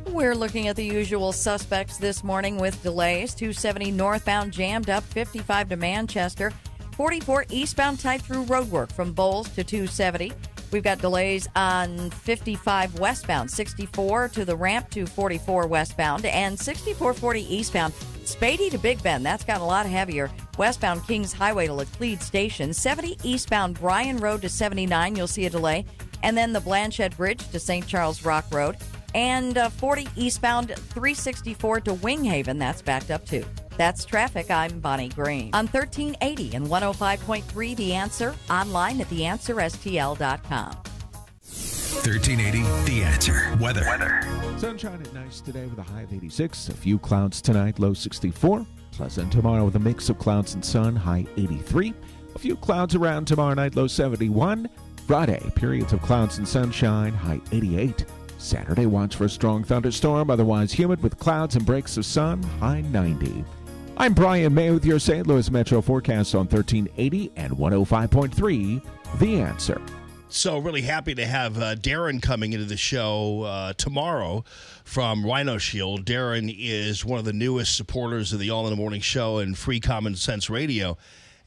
S1: We're looking at the usual suspects this morning with delays. 270 northbound jammed up, 55 to Manchester. 44 eastbound tight through roadwork from Bowles to 270. We've got delays on 55 westbound, 64 to the ramp to 44 westbound, and 6440 eastbound, Spady to Big Bend. That's gotten a lot heavier. Westbound Kings Highway to Laclede Station. 70 eastbound Bryan Road to 79, you'll see a delay. And then the Blanchette Bridge to St. Charles Rock Road. And 40 eastbound 364 to Winghaven, that's backed up too. That's traffic. I'm Bonnie Green. On 1380 and 105.3 The Answer, online at theanswerstl.com.
S2: 1380 The Answer. Weather.
S3: Sunshine at nice today with a high of 86. A few clouds tonight, low 64. Pleasant tomorrow with a mix of clouds and sun, high 83. A few clouds around tomorrow night, low 71. Friday, periods of clouds and sunshine, high 88. Saturday, watch for a strong thunderstorm, otherwise humid with clouds and breaks of sun, high 90. I'm Brian May with your St. Louis Metro forecast on 1380 and 105.3 The Answer.
S9: So really happy to have Darren coming into the show tomorrow from Rhino Shield. Darren is one of the newest supporters of the All in the Morning Show and Free Common Sense Radio.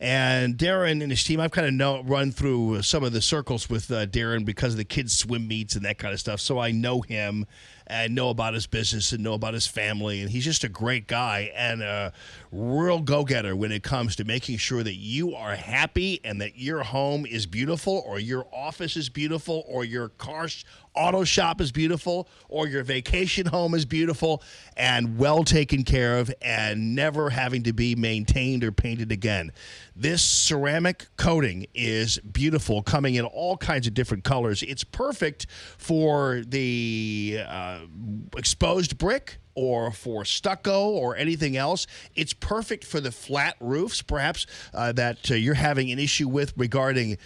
S9: And Darren and his team, I've kind of run through some of the circles with Darren because of the kids' swim meets and that kind of stuff. So I know him and know about his business and know about his family. And he's just a great guy and a real go-getter when it comes to making sure that you are happy and that your home is beautiful or your office is beautiful or your auto shop is beautiful or your vacation home is beautiful and well taken care of and never having to be maintained or painted again. This ceramic coating is beautiful, coming in all kinds of different colors. It's perfect for the exposed brick or for stucco or anything else. It's perfect for the flat roofs, perhaps, that you're having an issue with regarding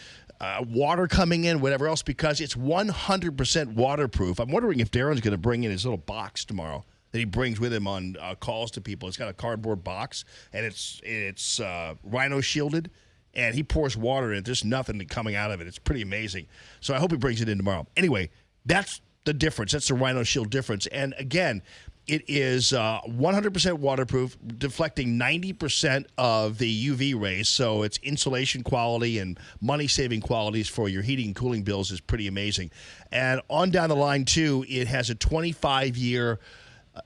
S9: water coming in, whatever else, because it's 100% waterproof. I'm wondering if Darren's going to bring in his little box tomorrow that he brings with him on calls to people. It's got a cardboard box, and it's rhino shielded, and he pours water in it. There's nothing coming out of it. It's pretty amazing. So I hope he brings it in tomorrow. Anyway, that's the difference. That's the Rhino Shield difference. And again, it is 100% waterproof, deflecting 90% of the UV rays. So its insulation quality and money-saving qualities for your heating and cooling bills is pretty amazing. And on down the line, too, it has a 25-year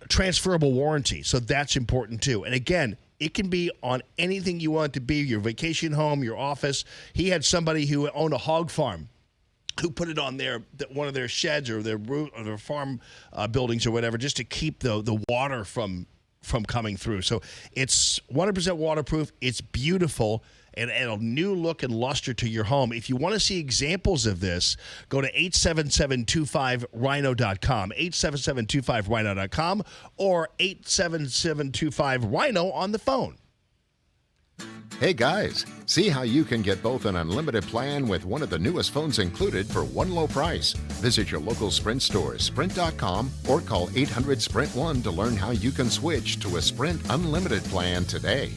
S9: transferable warranty. So that's important, too. And again, it can be on anything you want it to be, your vacation home, your office. He had somebody who owned a hog farm who put it on one of their sheds or their farm buildings or whatever, just to keep the water from coming through. So it's 100% waterproof. It's beautiful and a new look and luster to your home. If you want to see examples of this, go to 877-25rhino.com, 877-25rhino.com, or 877-25rhino on the phone.
S7: Hey guys, see how you can get both an unlimited plan with one of the newest phones included for one low price. Visit your local Sprint store, Sprint.com, or call 800-SPRINT-1 to learn how you can switch to a Sprint Unlimited plan today.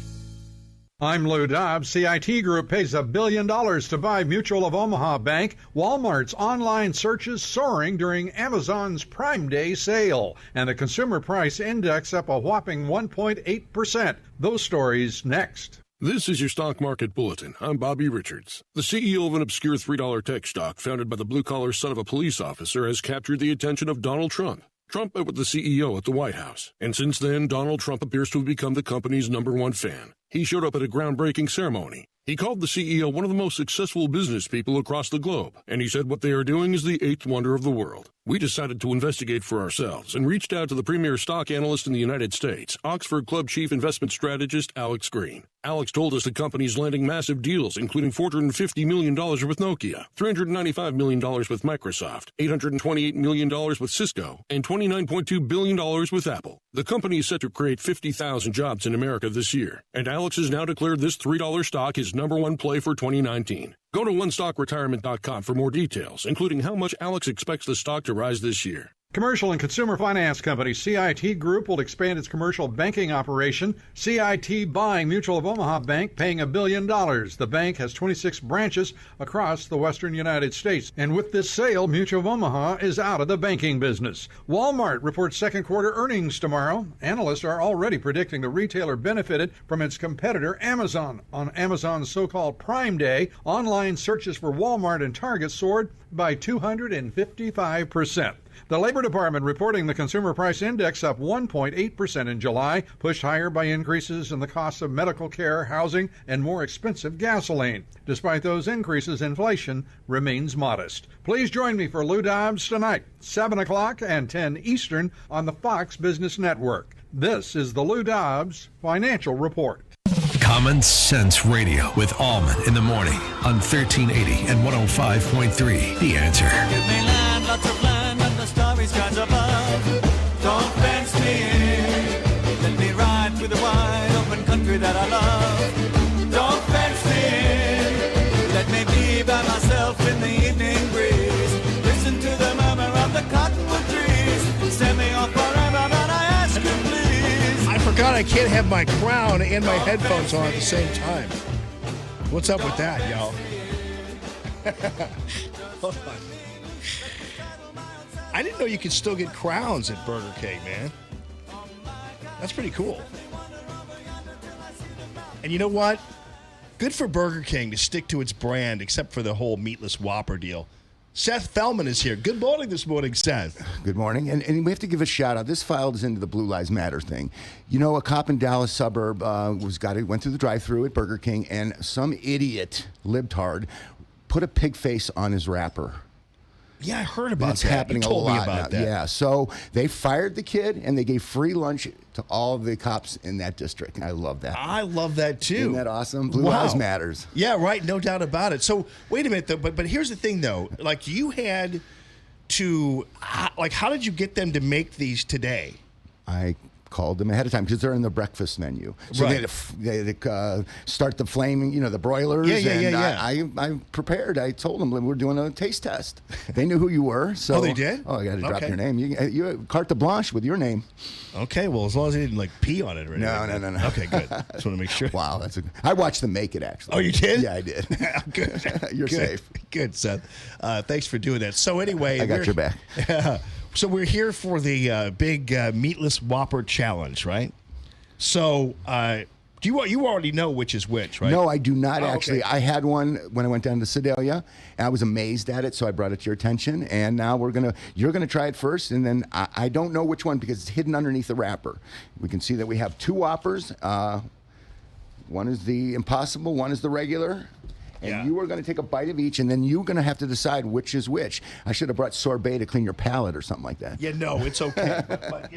S10: I'm Lou Dobbs. CIT Group pays $1 billion to buy Mutual of Omaha Bank. Walmart's online searches soaring during Amazon's Prime Day sale. And the consumer price index up a whopping 1.8%. Those stories next.
S16: This is your Stock Market Bulletin. I'm Bobby Richards. The CEO of an obscure $3 tech stock founded by the blue-collar son of a police officer has captured the attention of Donald Trump. Trump met with the CEO at the White House, and since then, Donald Trump appears to have become the company's #1 fan. He showed up at a groundbreaking ceremony. He called the CEO one of the most successful business people across the globe, and he said what they are doing is the eighth wonder of the world. We decided to investigate for ourselves and reached out to the premier stock analyst in the United States, Oxford Club chief investment strategist Alex Green. Alex told us the company is landing massive deals, including $450 million with Nokia, $395 million with Microsoft, $828 million with Cisco, and $29.2 billion with Apple. The company is set to create 50,000 jobs in America this year, and Alex has now declared this $3 stock his number one play for 2019. Go to onestockretirement.com for more details, including how much Alex expects the stock to rise this year.
S10: Commercial and consumer finance company CIT Group will expand its commercial banking operation. CIT buying Mutual of Omaha Bank, paying $1 billion. The bank has 26 branches across the western United States. And with this sale, Mutual of Omaha is out of the banking business. Walmart reports second quarter earnings tomorrow. Analysts are already predicting the retailer benefited from its competitor Amazon. On Amazon's so-called Prime Day, online searches for Walmart and Target soared by 255%. The Labor Department reporting the Consumer Price Index up 1.8% in July, pushed higher by increases in the cost of medical care, housing, and more expensive gasoline. Despite those increases, inflation remains modest. Please join me for Lou Dobbs tonight, 7 o'clock and 10 Eastern on the Fox Business Network. This is the Lou Dobbs Financial Report.
S2: Common Sense Radio with Allman in the morning on 1380 and 105.3. The Answer.
S13: Give me land, lots of land, and the starry skies above. Don't fence me in. Let me ride through the wide open country that I love. Don't fence me in. Let me be by myself in the evening breeze. Listen to the murmur of the cottonwood trees. Send me off forever, but I ask you please.
S9: I forgot I can't have my crown and my headphones on at the same time. What's up with that, y'all? Hold on. I didn't know you could still get crowns at Burger King, man. That's pretty cool. And you know what? Good for Burger King to stick to its brand, except for the whole meatless Whopper deal. Seth Fellman is here. Good morning this morning, Seth.
S14: Good morning. And we have to give a shout out. This filed into the Blue Lives Matter thing. You know, a cop in Dallas suburb went through the drive-thru at Burger King, and some idiot, libtard, put a pig face on his wrapper.
S9: Yeah, I heard about
S14: It's
S9: that.
S14: happening
S9: you told
S14: a lot
S9: me about
S14: now.
S9: that.
S14: Yeah, so they fired the kid, and they gave free lunch to all the cops in that district. I love that.
S9: I love that, too.
S14: Isn't that awesome? Blue
S9: Wow.
S14: Lives Matters.
S9: Yeah, right. No doubt about it. So, wait a minute, though. But here's the thing, though. Like, you had to, like, how did you get them to make these today?
S14: I called them ahead of time because they're in the breakfast menu. So
S9: Right.
S14: they start the flaming, the broilers.
S9: Yeah.
S14: I prepared. I told them we're doing a taste test. They knew who you were. So,
S9: Oh, they did?
S14: Oh, I got to drop
S9: Okay.
S14: your name. You carte blanche with your name.
S9: Okay, well, as long as they didn't, like, pee on it or anything.
S14: No.
S9: Okay, good. Just want to make sure.
S14: Wow, I watched them make it, actually.
S9: Oh, you did?
S14: Yeah, I did.
S9: Good.
S14: You're
S9: Good.
S14: safe.
S9: Good, Seth. Thanks for doing that. So anyway,
S14: I got your back.
S9: So we're here for the big meatless Whopper challenge, right? So you already know which is which, right?
S14: No, I do not
S9: Oh,
S14: actually.
S9: okay.
S14: I had one when I went down to Sedalia, and I was amazed at it, so I brought it to your attention. And now you're gonna try it first, and then I don't know which one because it's hidden underneath the wrapper. We can see that we have 2 Whoppers. One is the Impossible, one is the regular. And you are going to take a bite of each, and then you're going to have to decide which is which. I should have brought sorbet to clean your palate or something like that.
S9: Yeah, no, it's okay. but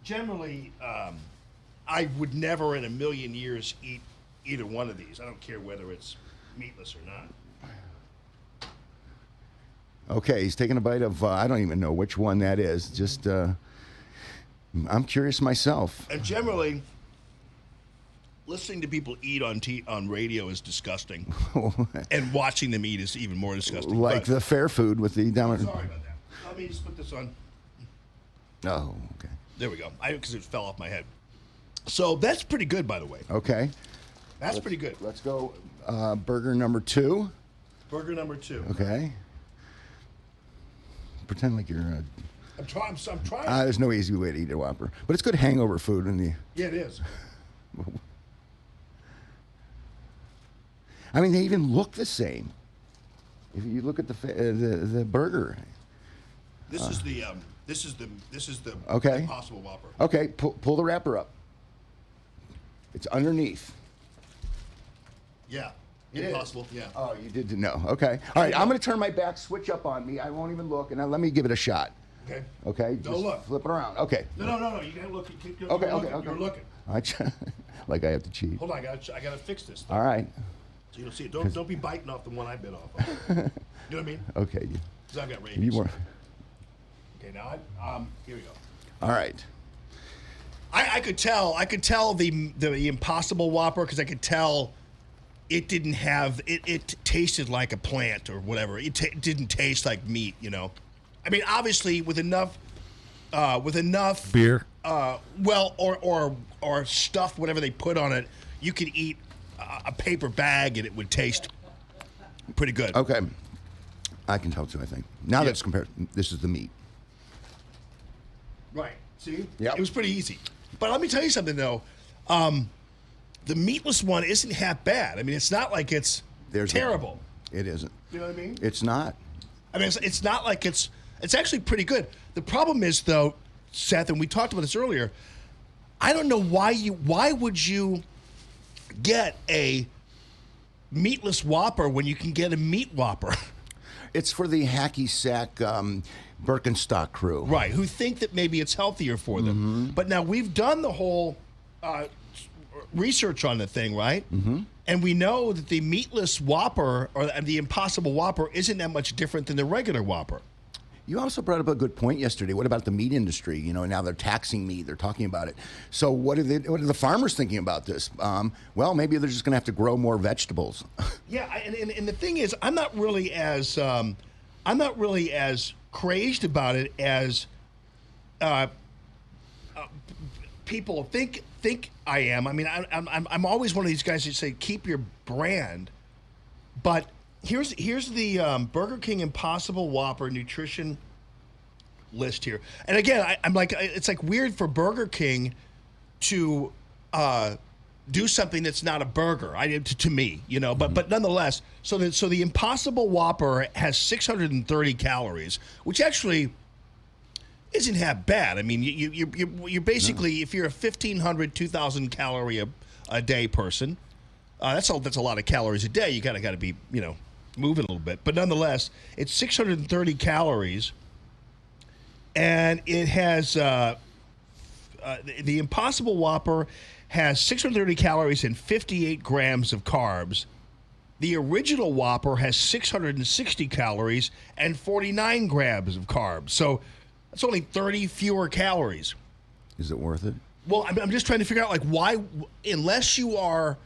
S9: generally, I would never in a million years eat either one of these. I don't care whether it's meatless or not.
S14: Okay, he's taking a bite of, I don't even know which one that is. Just, I'm curious myself.
S9: And generally, listening to people eat on radio is disgusting, and watching them eat is even more disgusting.
S14: Like the fair food with the down.
S9: Sorry about that. Let me just put this on.
S14: Oh, okay.
S9: There we go. Because it fell off my head. So that's pretty good, by the way.
S14: Okay.
S9: That's pretty good.
S14: Let's go burger number 2.
S9: Burger number 2.
S14: Okay. Pretend like you're.
S9: I'm trying.
S14: There's no easy way to eat a Whopper, but it's good hangover food in the.
S9: Yeah, it is.
S14: I mean, they even look the same. If you look at the burger.
S9: This is the This is the
S14: Okay.
S9: Impossible Whopper.
S14: Okay, pull the wrapper up. It's underneath.
S9: Yeah.
S14: It
S9: Impossible.
S14: is.
S9: Yeah.
S14: Oh, you did know. Okay. All right, I'm going to turn my back, switch up on me. I won't even look, and now let me give it a shot.
S9: Okay.
S14: Okay.
S9: Don't
S14: just
S9: look.
S14: Flip it around. Okay.
S9: No. You can't look.
S14: Okay.
S9: You're looking.
S14: Like I have to cheat.
S9: Hold on. I gotta fix this thing.
S14: All right.
S9: So you don't see it. Don't be biting off the one I bit off. You know what I mean?
S14: Okay.
S9: Because I've got rabies.
S14: You were.
S9: Okay. Now here we go.
S14: All right.
S9: I could tell the Impossible Whopper because I could tell it didn't have it tasted like a plant or whatever. It didn't taste like meat, you know. I mean, obviously with enough
S5: beer,
S9: or stuff, whatever they put on it, you could eat a paper bag and it would taste pretty good.
S14: Okay. I can tell too, I think. Now let's compare. This is the meat.
S9: Right. See?
S14: Yeah.
S9: It was pretty easy. But let me tell you something, though. The meatless one isn't half bad. I mean, it's not like it's terrible.
S14: It isn't.
S9: You know what I mean?
S14: It's not.
S9: I mean, it's not like it's actually pretty good. The problem is, though, Seth, and we talked about this earlier, I don't know why would you get a meatless Whopper when you can get a meat Whopper?
S14: It's for the hacky sack Birkenstock crew.
S9: Right, who think that maybe it's healthier for them.
S14: Mm-hmm.
S9: But now we've done the whole research on the thing, right?
S14: Mm-hmm.
S9: And we know that the meatless Whopper or the Impossible Whopper isn't that much different than the regular Whopper.
S14: You also brought up a good point yesterday. What about the meat industry? You know, now they're taxing meat. They're talking about it. So what are the farmers thinking about this? Well, maybe they're just going to have to grow more vegetables.
S9: Yeah, and the thing is, I'm not really as crazed about it as people think I am. I mean, I'm always one of these guys that say keep your brand, but here's the Burger King Impossible Whopper nutrition list here. And again, I'm like, it's like weird for Burger King to do something that's not a burger. To me, you know, but nonetheless. So the Impossible Whopper has 630 calories, which actually isn't half bad. I mean, you're basically, if you're a 1,500, 2,000 calorie a day person, that's a lot of calories a day. You got to be, you know, moving a little bit. But nonetheless, it's 630 calories, and it has the Impossible Whopper has 630 calories and 58 grams of carbs. The original Whopper has 660 calories and 49 grams of carbs. So that's only 30 fewer calories.
S14: Is it worth it?
S9: Well, I'm just trying to figure out, like, why, unless you are,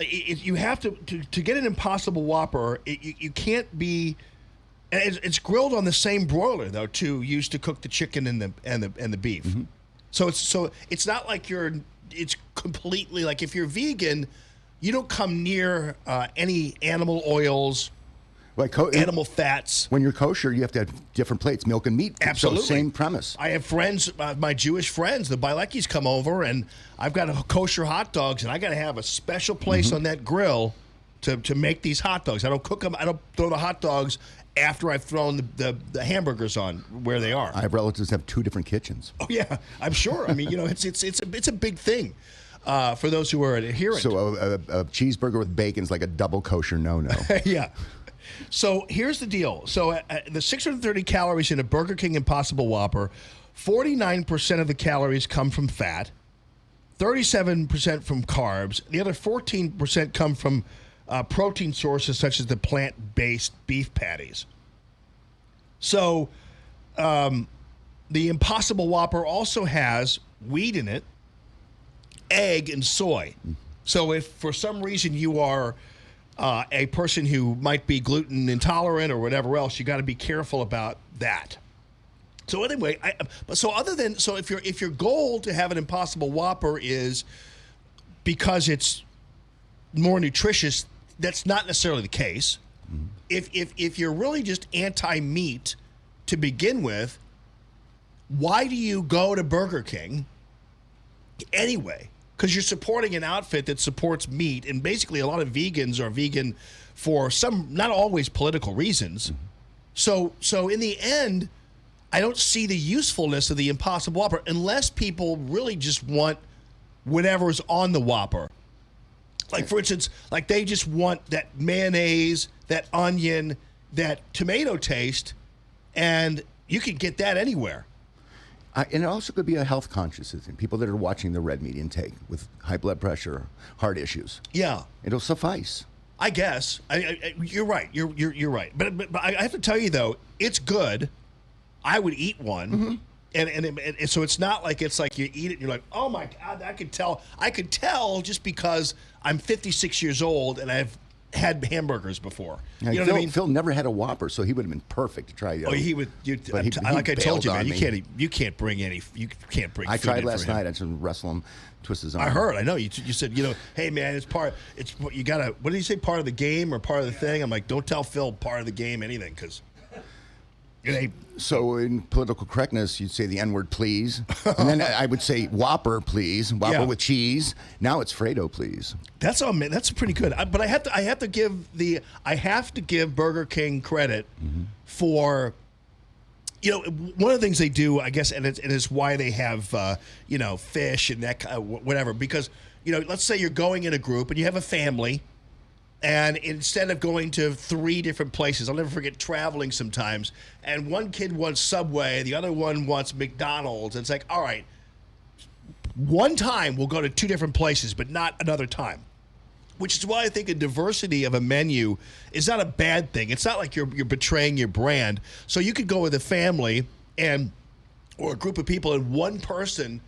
S9: you have to get an Impossible Whopper, you can't be, and it's grilled on the same broiler, though, too, used to cook the chicken and the beef.
S14: Mm-hmm.
S9: So it's not like it's completely, like, if you're vegan, you don't come near any animal oils, animal fats.
S14: When you're kosher, you have to have different plates, milk and meat.
S9: Absolutely.
S14: So same premise.
S9: I have friends, my Jewish friends, the Bilecki's come over, and I've got kosher hot dogs, and I got to have a special place on that grill to make these hot dogs. I don't cook them. I don't throw the hot dogs after I've thrown the hamburgers on where they are.
S14: I have relatives that have 2 different kitchens.
S9: Oh yeah, I'm sure. I mean, you know, it's a big thing for those who are adherent.
S14: So a cheeseburger with bacon is like a double kosher no-no.
S9: Yeah. So here's the deal. So the 630 calories in a Burger King Impossible Whopper, 49% of the calories come from fat, 37% from carbs. The other 14% come from protein sources such as the plant-based beef patties. So the Impossible Whopper also has wheat in it, egg, and soy. So if for some reason you are a person who might be gluten intolerant or whatever else, you got to be careful about that. So anyway, if your goal to have an Impossible Whopper is because it's more nutritious, that's not necessarily the case. If you're really just anti-meat to begin with, why do you go to Burger King anyway? Because you're supporting an outfit that supports meat, and basically a lot of vegans are vegan for some, not always political reasons. So in the end, I don't see the usefulness of the Impossible Whopper unless people really just want whatever's on the Whopper. Like, for instance, like they just want that mayonnaise, that onion, that tomato taste, and you can get that anywhere.
S14: And it also could be a health conscious thing. People that are watching the red meat intake with high blood pressure, heart issues.
S9: Yeah.
S14: It'll suffice.
S9: I guess. You're right. You're right. But I have to tell you, though, it's good. I would eat one. And so it's not like it's like you eat it and you're like, oh, my God, I could tell. I could tell just because I'm 56 years old and I've had hamburgers before.
S14: Yeah,
S9: you know what I mean?
S14: Phil never had a Whopper, so he would have been perfect to try.
S9: Oh, he would. Like I told you, man, you can't bring any. You can't bring.
S14: I
S9: food
S14: tried
S9: in
S14: last
S9: for him.
S14: night. I just wrestle him, twist his arm.
S9: I heard. I know. You said, hey man, it's what you gotta. What did you say? Part of the game or part of the thing? I'm like, don't tell Phil part of the game anything because.
S14: So in political correctness, you'd say the N-word, please, and then I would say Whopper, please, Whopper with cheese. Now it's Fredo, please.
S9: That's pretty good. But I have to give Burger King credit for. One of the things they do, I guess, and it's why they have fish and that whatever. Because let's say you're going in a group and you have a family. And instead of going to 3 different places, I'll never forget traveling sometimes, and one kid wants Subway, the other one wants McDonald's. And it's like, all right, one time we'll go to 2 different places, but not another time. Which is why I think a diversity of a menu is not a bad thing. It's not like you're betraying your brand. So you could go with a family or a group of people, and one person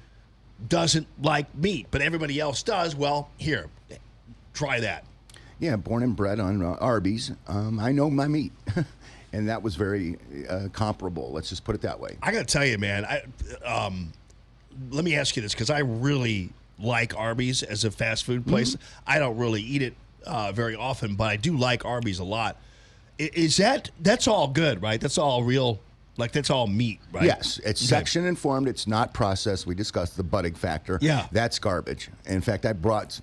S9: doesn't like meat, but everybody else does. Well, here, try that.
S14: Yeah, born and bred on Arby's. I know my meat. And that was very comparable. Let's just put it that way.
S9: I got to tell you, man, let me ask you this, because I really like Arby's as a fast food place. I don't really eat it very often, but I do like Arby's a lot. That's all good, right? That's all real, like that's all meat, right?
S14: Yes, it's section informed. It's not processed. We discussed the budding factor.
S9: Yeah.
S14: That's garbage. In fact, I bought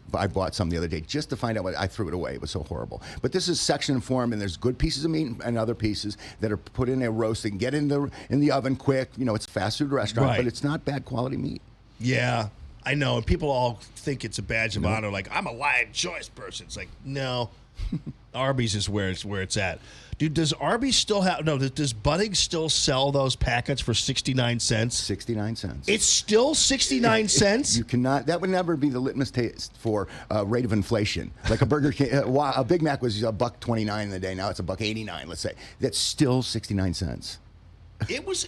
S14: some the other day just to find out what I threw it away. It was so horrible. But this is section informed, and there's good pieces of meat and other pieces that are put in a roast. They can get in the oven quick. It's a fast food restaurant, but it's not bad quality meat.
S9: Yeah, I know. And people all think it's a badge of honor. Like, I'm a lion choice person. It's like, no. Arby's is where it's at. Dude, does Arby's still have... No, does Budding still sell those packets for 69 cents?
S14: 69 cents.
S9: It's still 69 cents?
S14: You cannot... That would never be the litmus test for rate of inflation. Like a Burger King... a Big Mac was $1.29 in the day. Now it's $1.89, let's say. That's still 69 cents.
S9: It was...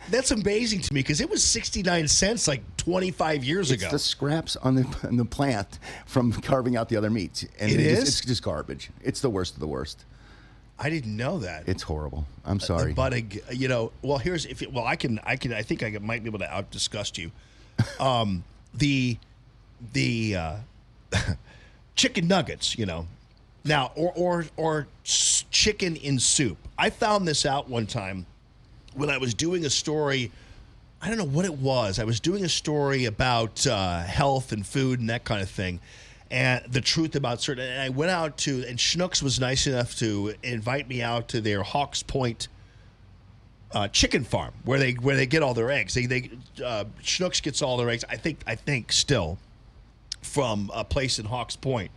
S9: That's amazing to me, because it was 69 cents like 25 years ago.
S14: It's the scraps on the plant from carving out the other meats. And it's just garbage. It's the worst of the worst.
S9: I didn't know that.
S14: It's horrible. I'm sorry.
S9: But well, here's I think I might be able to out disgust you. The chicken nuggets, now or chicken in soup. I found this out one time when I was doing a story. I don't know what it was. I was doing a story about health and food and that kind of thing. And the truth about certain, and I went out and Schnucks was nice enough to invite me out to their Hawks Point chicken farm where they get all their eggs. Schnucks gets all their eggs. I think still from a place in Hawks Point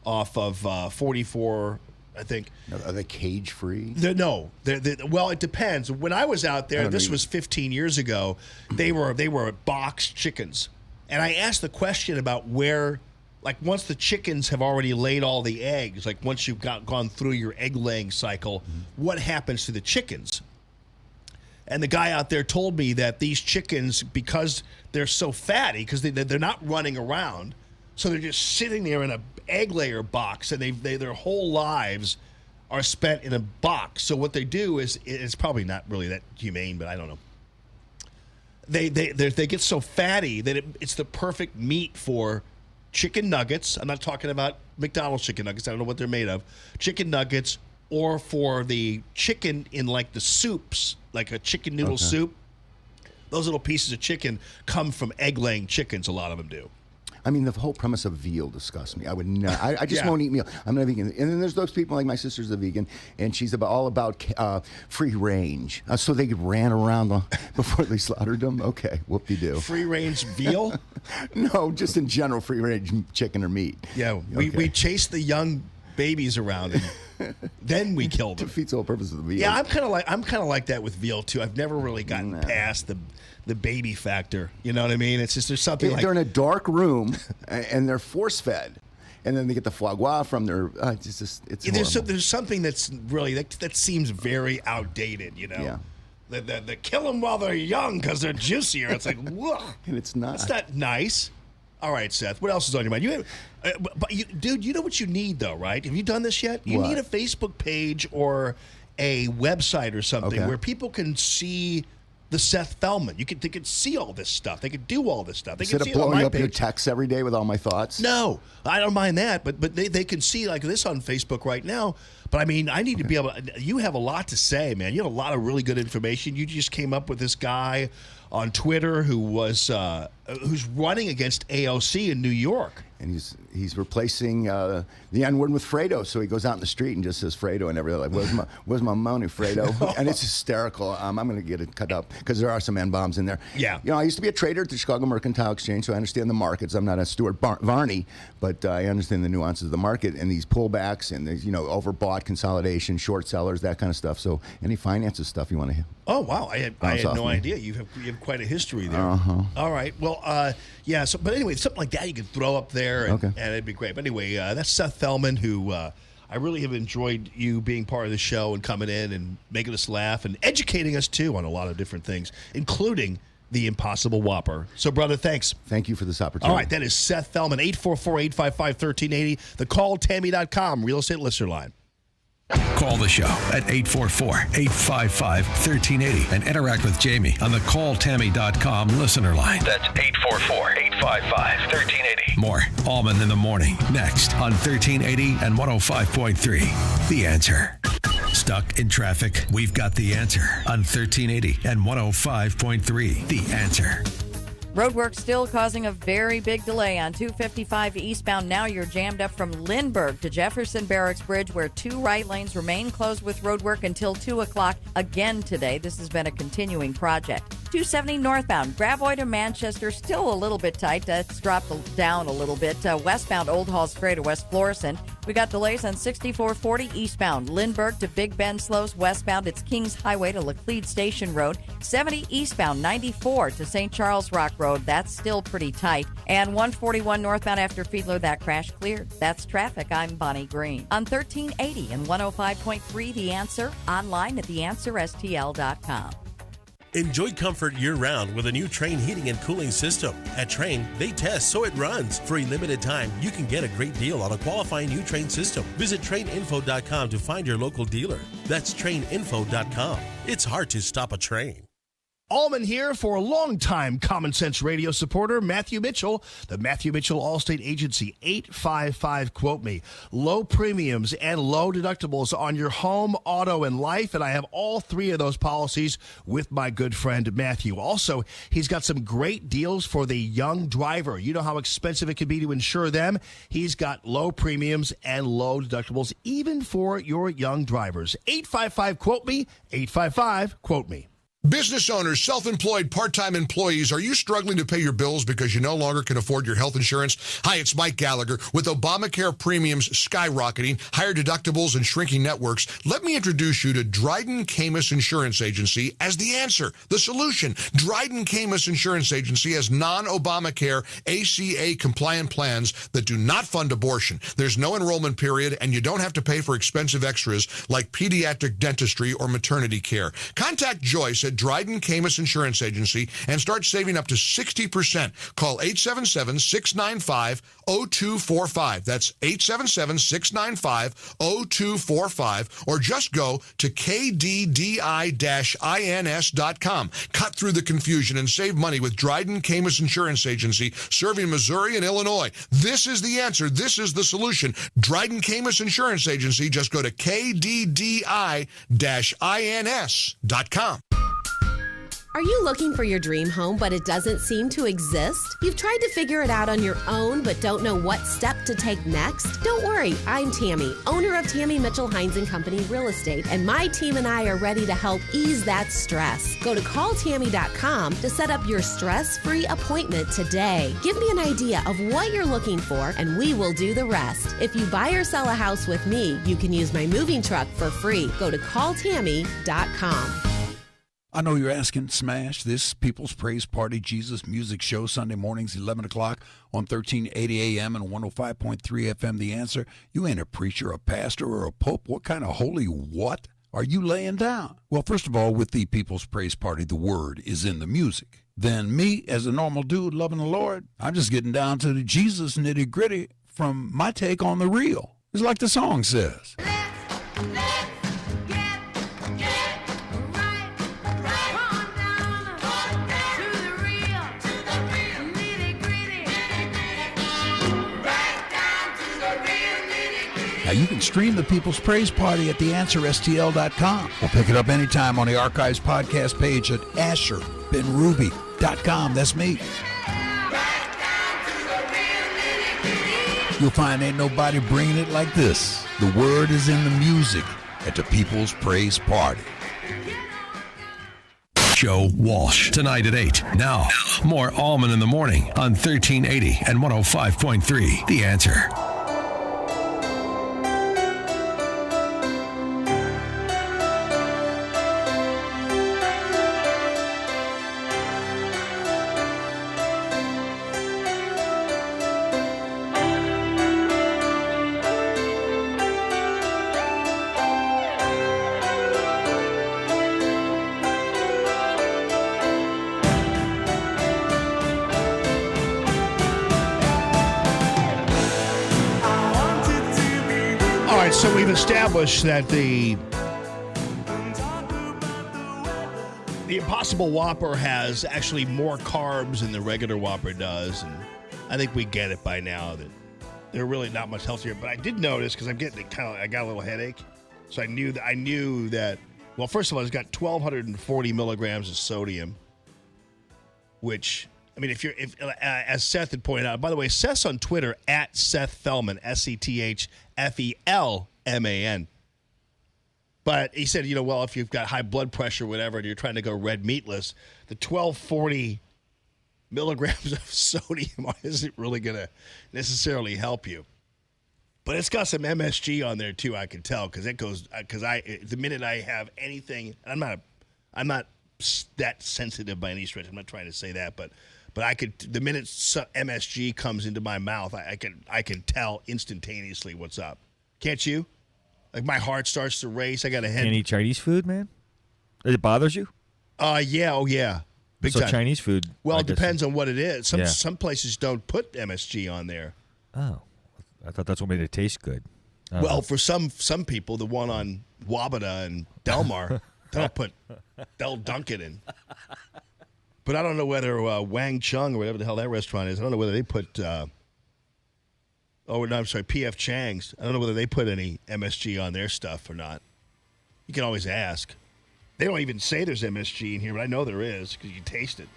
S9: off of 44. I think.
S14: Are they cage free?
S9: No. Well, it depends. When I was out there, this was 15 years ago. They were boxed chickens, and I asked the question about where. Like, once the chickens have already laid all the eggs, like once you've gone through your egg laying cycle, what happens to the chickens? And the guy out there told me that these chickens, because they're so fatty, because they're not running around, so they're just sitting there in an egg layer box, and their whole lives are spent in a box. So what they do is, it's probably not really that humane, but I don't know. They get so fatty that it's the perfect meat for chicken nuggets. I'm not talking about McDonald's chicken nuggets. I don't know what they're made of. Chicken nuggets, or for the chicken in like the soups, like a chicken noodle soup. Those little pieces of chicken come from egg-laying chickens. A lot of them do.
S14: I mean, the whole premise of veal disgusts me. I would not. I just won't eat meal. I'm not vegan. And then there's those people like my sister's a vegan, and she's all about free range. So they ran around before they slaughtered them. Okay, whoop-de-doo.
S9: Free range veal?
S14: No, just in general, free range chicken or meat.
S9: Yeah, we chase the young babies around and then we kill them.
S14: Defeats the whole purpose of the veal.
S9: Yeah, I'm kind of like that with veal too. I've never really gotten past the baby factor. You know what I mean? It's just there's something like
S14: they're in a dark room and they're force fed, and then they get the foie gras from their. It's
S9: there's something that's really that seems very outdated. You know.
S14: Yeah.
S9: The kill them while they're young because they're juicier. It's like, whoa.
S14: And it's not.
S9: It's not nice. All right, Seth. What else is on your mind? Dude, you know what you need though, right? Have you done this yet? You need a Facebook page or a website or something where people can see the Seth Fellman. They can see all this stuff. They can do all this stuff. They can see it on my
S14: blowing up
S9: page.
S14: your texts every day with all my thoughts.
S9: No, I don't mind that, but they can see like this on Facebook right now. But I mean, I need to be able. You have a lot to say, man. You have a lot of really good information. You just came up with this guy on Twitter who's running against AOC in New York.
S14: And he's replacing the N-word with Fredo. So he goes out in the street and just says Fredo and everything. Like, where's my money, Fredo? And it's hysterical. I'm going to get it cut up because there are some N-bombs in there.
S9: Yeah.
S14: You know, I used to be a trader at the Chicago Mercantile Exchange, so I understand the markets. I'm not a Stuart Varney, but I understand the nuances of the market and these pullbacks and these, overbought consolidation, short sellers, that kind of stuff. So any finances stuff you want to hit.
S9: Oh, wow. I had no idea. You have quite a history there.
S14: Uh-huh.
S9: All right. Well, but anyway, something like that you could throw up there and it'd be great. But anyway, that's Seth Fellman, who I really have enjoyed you being part of the show and coming in and making us laugh and educating us, too, on a lot of different things, including the Impossible Whopper. So, brother, thanks.
S14: Thank you for this opportunity.
S9: All right. That is Seth Fellman, 844-855-1380, thecalltammy.com real estate listener line.
S2: Call the show at 844-855-1380 and interact with Jamie on the calltammy.com listener line. That's 844-855-1380. More Allman in the Morning next on 1380 and 105.3. The Answer. Stuck in traffic? We've got the answer on 1380 and 105.3. The Answer.
S1: Roadwork still causing a very big delay on 255 eastbound. Now you're jammed up from Lindbergh to Jefferson Barracks Bridge, where 2 right lanes remain closed with roadwork until 2 o'clock again today. This has been a continuing project. 270 northbound, Gravois to Manchester, still a little bit tight. That's dropped down a little bit. Westbound Old Hall Spray to West Florissant. We got delays on 6440 eastbound, Lindbergh to Big Bend slows. Westbound, it's Kings Highway to Laclede Station Road. 70 eastbound, 94 to St. Charles Rock Road. That's still pretty tight. And 141 northbound after Fiedler, that crash cleared. That's traffic. I'm Bonnie Green. On 1380 and 105.3 The Answer, online at theanswerstl.com.
S4: Enjoy comfort year-round with a new Trane heating and cooling system. At Trane, they test so it runs. For a limited time, you can get a great deal on a qualifying new Trane system. Visit TraneInfo.com to find your local dealer. That's TraneInfo.com. It's hard to stop a train.
S9: Allman here for a longtime Common Sense Radio supporter, Matthew Mitchell, the Matthew Mitchell Allstate Agency, 855-QUOTE-ME. Low premiums and low deductibles on your home, auto, and life, and I have all 3 of those policies with my good friend Matthew. Also, he's got some great deals for the young driver. You know how expensive it can be to insure them. He's got low premiums and low deductibles, even for your young drivers. 855-QUOTE-ME, 855-QUOTE-ME.
S17: Business owners, self-employed, part-time employees, are you struggling to pay your bills because you no longer can afford your health insurance? Hi, it's Mike Gallagher. With Obamacare premiums skyrocketing, higher deductibles, and shrinking networks, let me introduce you to Dryden Camus Insurance Agency as the answer, the solution. Dryden Camus Insurance Agency has non-Obamacare ACA-compliant plans that do not fund abortion. There's no enrollment period, and you don't have to pay for expensive extras like pediatric dentistry or maternity care. Contact Joyce at Dryden Camus Insurance Agency and start saving up to 60%. Call 877-695-0245. That's 877-695-0245, or just go to kddi-ins.com. Cut through the confusion and save money with Dryden Camus Insurance Agency, serving Missouri and Illinois. This is the answer. This is the solution. Dryden Camus Insurance Agency. Just go to kddi-ins.com.
S6: Are you looking for your dream home, but it doesn't seem to exist? You've tried to figure it out on your own, but don't know what step to take next? Don't worry, I'm Tammy, owner of Tammy Mitchell Hines & Company Real Estate, and my team and I are ready to help ease that stress. Go to calltammy.com to set up your stress-free appointment today. Give me an idea of what you're looking for, and we will do the rest. If you buy or sell a house with me, you can use my moving truck for free. Go to calltammy.com.
S23: I know you're asking, Smash, this People's Praise Party Jesus Music Show, Sunday mornings, 11 o'clock on 1380 AM and 105.3 FM. The answer, you ain't a preacher, a pastor, or a pope. What kind of holy what are you laying down? Well, first of all, with the People's Praise Party, the word is in the music. Then me, as a normal dude loving the Lord, I'm just getting down to the Jesus nitty-gritty from my take on the real. It's like the song says. Now, you can stream the People's Praise Party at theanswerstl.com or pick it up anytime on the Archives podcast page at asherbenruby.com. That's me. You'll find ain't nobody bringing it like this. The word is in the music at the People's Praise Party.
S2: Joe Walsh, tonight at 8. Now, more Allman in the Morning on 1380 and 105.3. The Answer.
S9: So we've established that the Impossible Whopper has actually more carbs than the regular Whopper does, and I think we get it by now that they're really not much healthier. But I did notice, because I got a little headache, so I knew that. Well, first of all, it's got 1,240 milligrams of sodium, which, I mean, if as Seth had pointed out, by the way, Seth's on Twitter at Seth Fellman, SETHFELMAN. But he said, well, if you've got high blood pressure or whatever, and you're trying to go red meatless, the 1,240 milligrams of sodium isn't really going to necessarily help you. But it's got some MSG on there too, I can tell, because the minute I have anything, I'm not that sensitive by any stretch. I'm not trying to say that, but the minute MSG comes into my mouth, I can tell instantaneously what's up. Can't you? Like, my heart starts to race. I got a head.
S18: Can't eat Chinese food, man? It bothers you?
S9: Yeah. Oh, yeah. Big time.
S18: Chinese food.
S9: Well, it depends on what it is. Some places don't put MSG on there.
S18: Oh, I thought that's what made it taste good.
S9: Well, for some people, the one on Wabada and Delmar, they'll dunk it in. But I don't know whether Wang Chung or whatever the hell that restaurant is, I don't know whether they put P.F. Chang's. I don't know whether they put any MSG on their stuff or not. You can always ask. They don't even say there's MSG in here, but I know there is because you can taste it.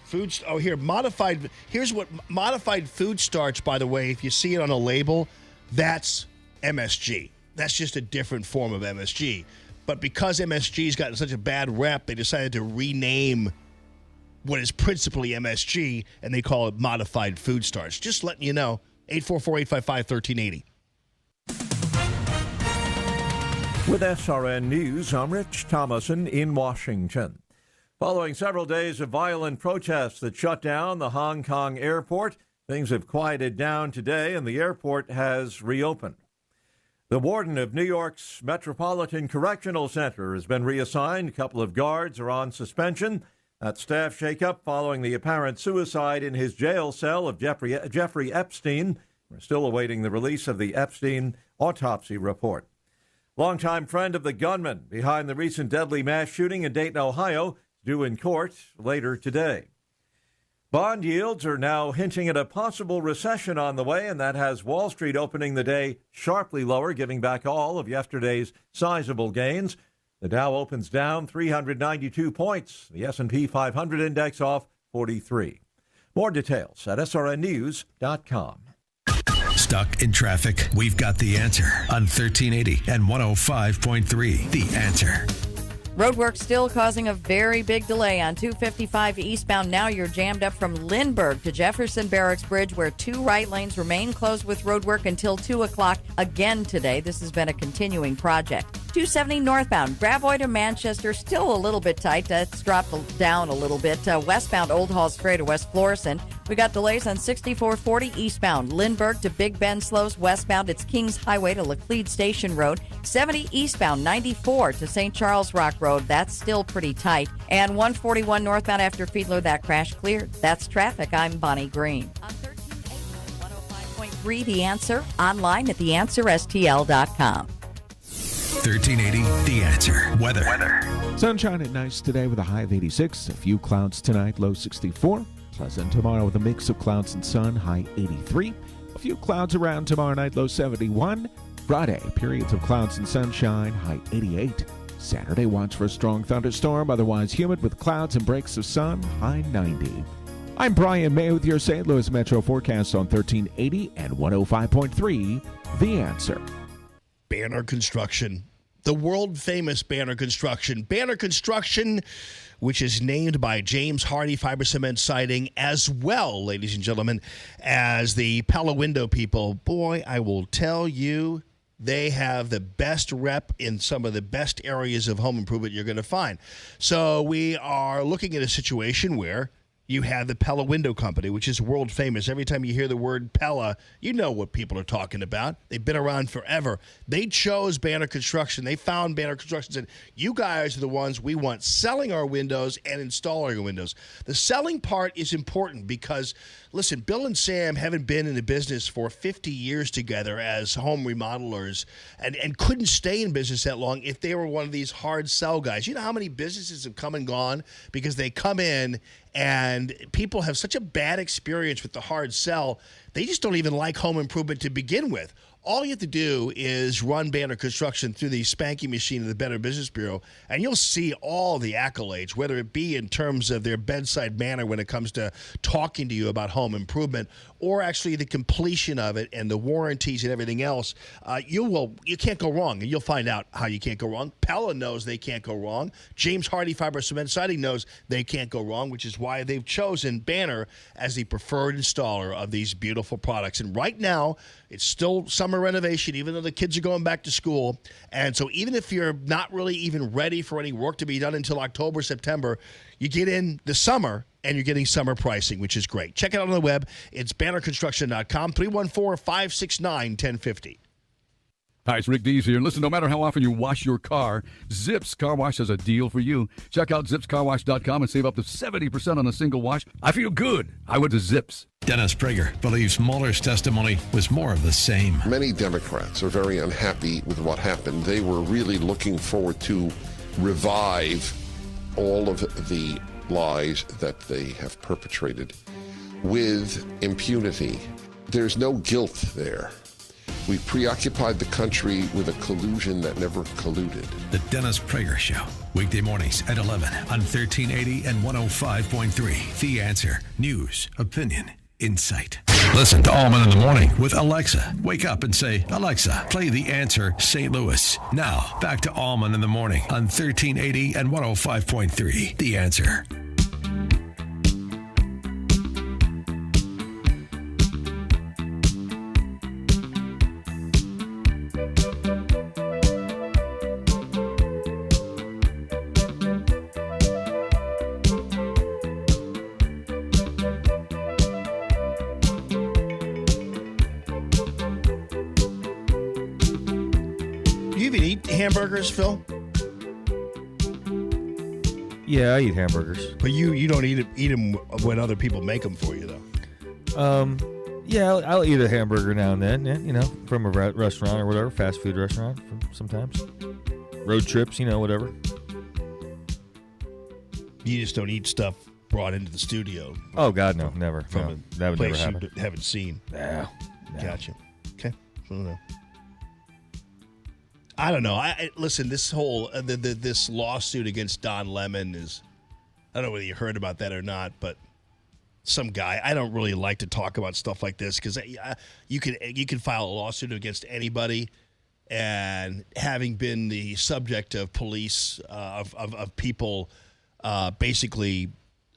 S9: Here's what modified food starch, by the way, if you see it on a label, that's MSG. That's just a different form of MSG. But because MSG's gotten such a bad rep, they decided to rename what is principally MSG, and they call it modified food starch. Just letting you know. 844-855-1380.
S11: With SRN News, I'm Rich Thomason in Washington. Following several days of violent protests that shut down the Hong Kong airport, things have quieted down today, and the airport has reopened. The warden of New York's Metropolitan Correctional Center has been reassigned. A couple of guards are on suspension. That staff shakeup following the apparent suicide in his jail cell of Jeffrey Epstein. We're still awaiting the release of the Epstein autopsy report. Longtime friend of the gunman behind the recent deadly mass shooting in Dayton, Ohio, due in court later today. Bond yields are now hinting at a possible recession on the way, and that has Wall Street opening the day sharply lower, giving back all of yesterday's sizable gains. The Dow opens down 392 points. The S&P 500 index off 43. More details at srnnews.com.
S2: Stuck in traffic? We've got the answer on 1380 and 105.3. The Answer.
S1: Roadwork still causing a very big delay on 255 eastbound. Now you're jammed up from Lindbergh to Jefferson Barracks Bridge, where 2 right lanes remain closed with roadwork until 2 o'clock again today. This has been a continuing project. 270 northbound, Gravois to Manchester, still a little bit tight. That's dropped down a little bit. Westbound Old Halls Ferry to West Florissant. We got delays on 6440 eastbound, Lindbergh to Big Bend slows. Westbound, it's Kings Highway to Laclede Station Road. 70 eastbound, 94 to St. Charles Rock Road. That's still pretty tight. And 141 northbound after Fiedler, that crash cleared. That's traffic. I'm Bonnie Green. On 1380 105.3, The Answer, online at theanswerstl.com.
S2: 1380, The Answer. Weather.
S3: Sunshine and nice today with a high of 86. A few clouds tonight, low 64. Pleasant tomorrow with a mix of clouds and sun, high 83. A few clouds around tomorrow night, low 71. Friday, periods of clouds and sunshine, high 88. Saturday, watch for a strong thunderstorm, otherwise humid with clouds and breaks of sun, high 90. I'm Brian May with your St. Louis Metro forecast on 1380 and 105.3, The Answer.
S9: Banner Construction, the world-famous Banner Construction. Banner Construction, which is named by James Hardy Fiber Cement Siding, as well, ladies and gentlemen, as the Pella Window people. Boy, I will tell you, they have the best rep in some of the best areas of home improvement you're going to find. So we are looking at a situation where you have the Pella Window Company, which is world famous. Every time you hear the word Pella, you know what people are talking about. They've been around forever. They chose Banner Construction. They found Banner Construction and said, you guys are the ones we want selling our windows and installing our windows. The selling part is important because, listen, Bill and Sam haven't been in the business for 50 years together as home remodelers and couldn't stay in business that long if they were one of these hard sell guys. You know how many businesses have come and gone because they come in and people have such a bad experience with the hard sell, they just don't even like home improvement to begin with. All you have to do is run Banner Construction through the spanking machine of the Better Business Bureau, and you'll see all the accolades, whether it be in terms of their bedside manner when it comes to talking to you about home improvement, or actually the completion of it and the warranties and everything else. You can't go wrong, and you'll find out how you can't go wrong. Pella knows they can't go wrong. James Hardy Fiber Cement Siding knows they can't go wrong, which is why they've chosen Banner as the preferred installer of these beautiful products. And right now, it's still summer renovation, even though the kids are going back to school. And so even if you're not really even ready for any work to be done until October, September, you get in the summer and you're getting summer pricing, which is great. Check it out on the web. It's bannerconstruction.com, 314-569-1050.
S19: Hi, it's Rick Dees here. Listen, no matter how often you wash your car, Zips Car Wash has a deal for you. Check out zipscarwash.com and save up to 70% on a single wash. I feel good. I went to Zips.
S2: Dennis Prager believes Mueller's testimony was more of the same.
S20: Many Democrats are very unhappy with what happened. They were really looking forward to revive all of the lies that they have perpetrated with impunity. There's no guilt there. We preoccupied the country with a collusion that never colluded.
S2: The Dennis Prager Show, weekday mornings at 11 on 1380 and 105.3. The Answer. News, opinion, insight. Listen to Allman in the Morning with Alexa. Wake up and say, Alexa, play The Answer St. Louis. Now, back to Allman in the Morning on 1380 and 105.3. The Answer.
S9: Hamburgers, Phil?
S18: Yeah, I eat hamburgers.
S9: But you don't eat them when other people make them for you, though.
S18: Yeah, I'll eat a hamburger now and then, from a restaurant or whatever, fast food restaurant sometimes. Road trips, whatever.
S9: You just don't eat stuff brought into the studio.
S18: Oh, God, no, never.
S9: From
S18: that would never happen.
S9: You haven't seen.
S18: No.
S9: Gotcha. Okay. I don't know. Listen. This whole this lawsuit against Don Lemon is. I don't know whether you heard about that or not, but some guy. I don't really like to talk about stuff like this because you can file a lawsuit against anybody, and having been the subject of police of people basically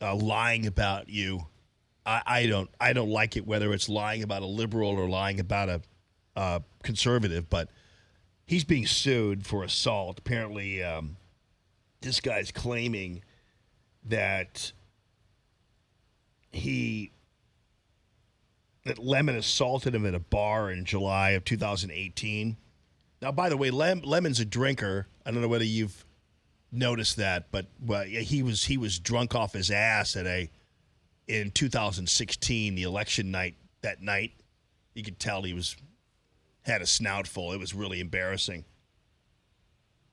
S9: lying about you, I don't like it whether it's lying about a liberal or lying about a conservative, but. He's being sued for assault. Apparently, this guy's claiming that Lemon assaulted him at a bar in July of 2018. Now, by the way, Lemon's a drinker. I don't know whether you've noticed that, but he was drunk off his ass in 2016, the election night. That night, you could tell he had a snout full. It was really embarrassing.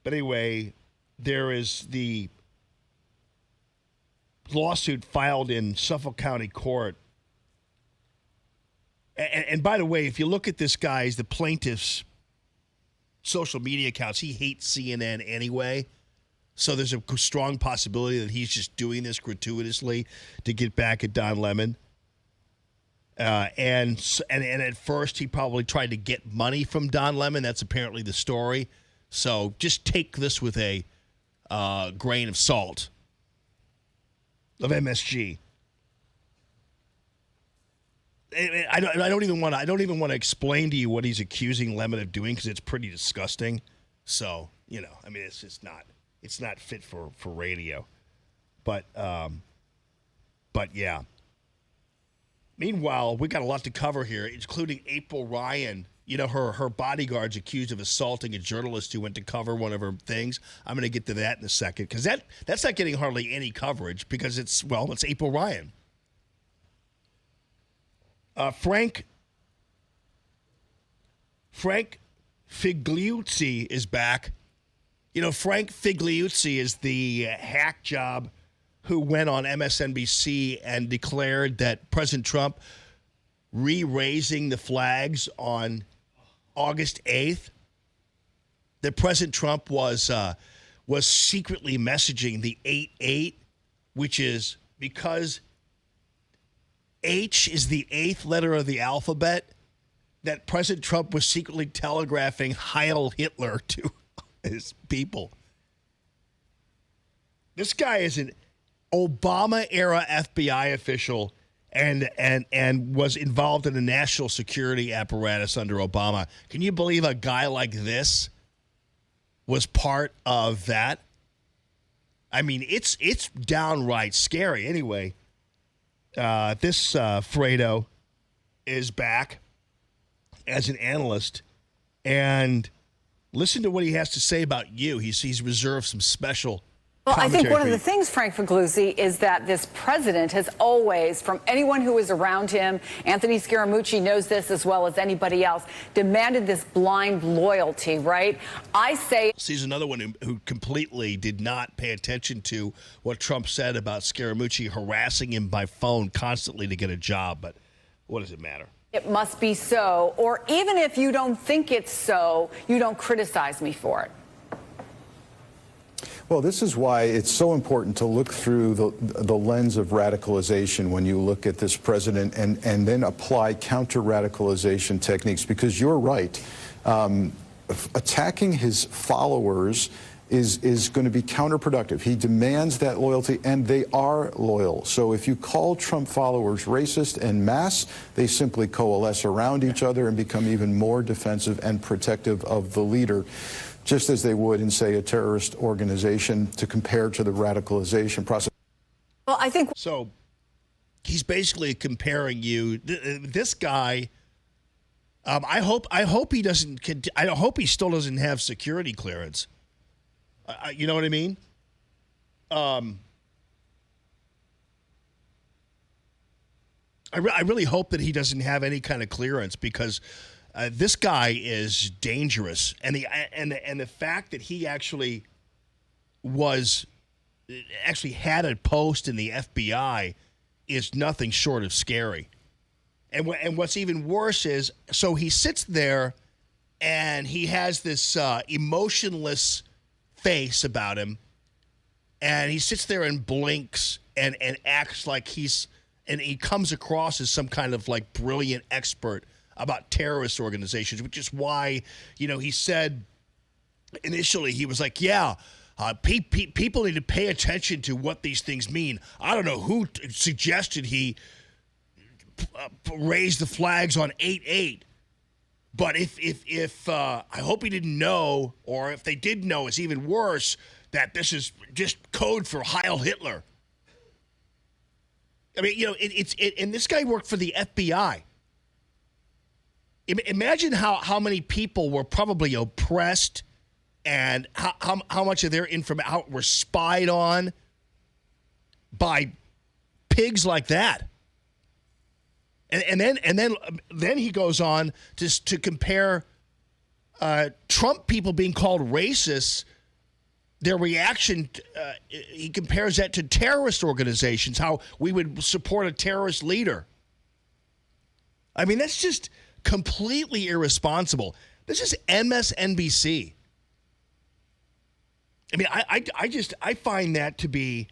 S9: But anyway, there is the lawsuit filed in Suffolk County Court. And by the way, if you look at this guy's, the plaintiff's social media accounts, he hates CNN anyway. So there's a strong possibility that he's just doing this gratuitously to get back at Don Lemon. And at first he probably tried to get money from Don Lemon. That's apparently the story. So just take this with a grain of salt of MSG. I don't even want to explain to you what he's accusing Lemon of doing because it's pretty disgusting. So it's just not fit for radio. But yeah. Meanwhile, we got a lot to cover here, including April Ryan. Her bodyguard's accused of assaulting a journalist who went to cover one of her things. I'm going to get to that in a second because that's not getting hardly any coverage because it's April Ryan. Frank Figliuzzi is back. Frank Figliuzzi is the hack job who went on MSNBC and declared that President Trump re-raising the flags on August 8th, that President Trump was secretly messaging the 8-8, which is because H is the eighth letter of the alphabet, that President Trump was secretly telegraphing Heil Hitler to his people. This guy is an Obama-era FBI official and was involved in the national security apparatus under Obama. Can you believe a guy like this was part of that? I mean, it's downright scary. Anyway, this Fredo is back as an analyst, and listen to what he has to say about you. He's reserved some special.
S8: Well, I think one of the things, Frank Figliuzzi, is that this president has always, from anyone who was around him, Anthony Scaramucci knows this as well as anybody else, demanded this blind loyalty, right? I say...
S9: He's another one who completely did not pay attention to what Trump said about Scaramucci harassing him by phone constantly to get a job, but what does it matter?
S8: It must be so, or even if you don't think it's so, you don't criticize me for it.
S21: Well, this is why it's so important to look through the lens of radicalization when you look at this president and then apply counter-radicalization techniques, because you're right. Attacking his followers is going to be counterproductive. He demands that loyalty, and they are loyal. So if you call Trump followers racist en masse, they simply coalesce around each other and become even more defensive and protective of the leader, just as they would in, say, a terrorist organization, to compare to the radicalization process.
S8: Well, I think...
S9: So he's basically comparing you. This guy, I hope he doesn't. I hope he still doesn't have security clearance. You know what I mean? I really hope that he doesn't have any kind of clearance, because this guy is dangerous, and the fact that he actually had a post in the FBI is nothing short of scary. And what's even worse is, so he sits there and he has this emotionless face about him, and he sits there and blinks and acts like and he comes across as some kind of like brilliant expert about terrorist organizations, which is why, he said initially, he was like, people need to pay attention to what these things mean. I don't know who suggested he raise the flags on 8/8, but if I hope he didn't know, or if they did know, it's even worse, that this is just code for Heil Hitler. I mean, and this guy worked for the FBI. Imagine how many people were probably oppressed, and how much of their information were spied on by pigs like that. And then he goes on to compare Trump people being called racists. Their reaction, he compares that to terrorist organizations, how we would support a terrorist leader. I mean, that's just completely irresponsible. This is MSNBC. I mean, I find that to be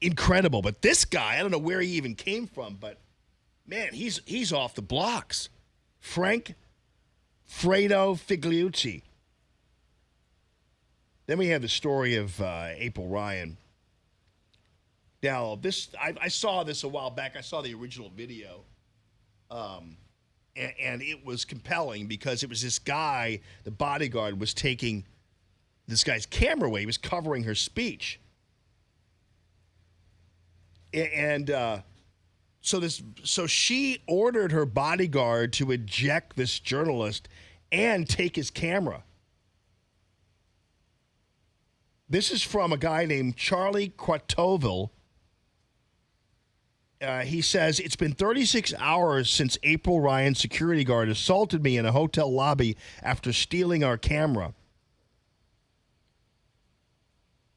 S9: incredible. But this guy, I don't know where he even came from, but man, he's off the blocks. Frank Fredo Figliucci. Then we have the story of April Ryan. Now, I saw this a while back. I saw the original video, and it was compelling because it was this guy, the bodyguard, was taking this guy's camera away. He was covering her speech. And so she ordered her bodyguard to eject this journalist and take his camera. This is from a guy named Charlie Quatoville. He says, it's been 36 hours since April Ryan's security guard assaulted me in a hotel lobby after stealing our camera.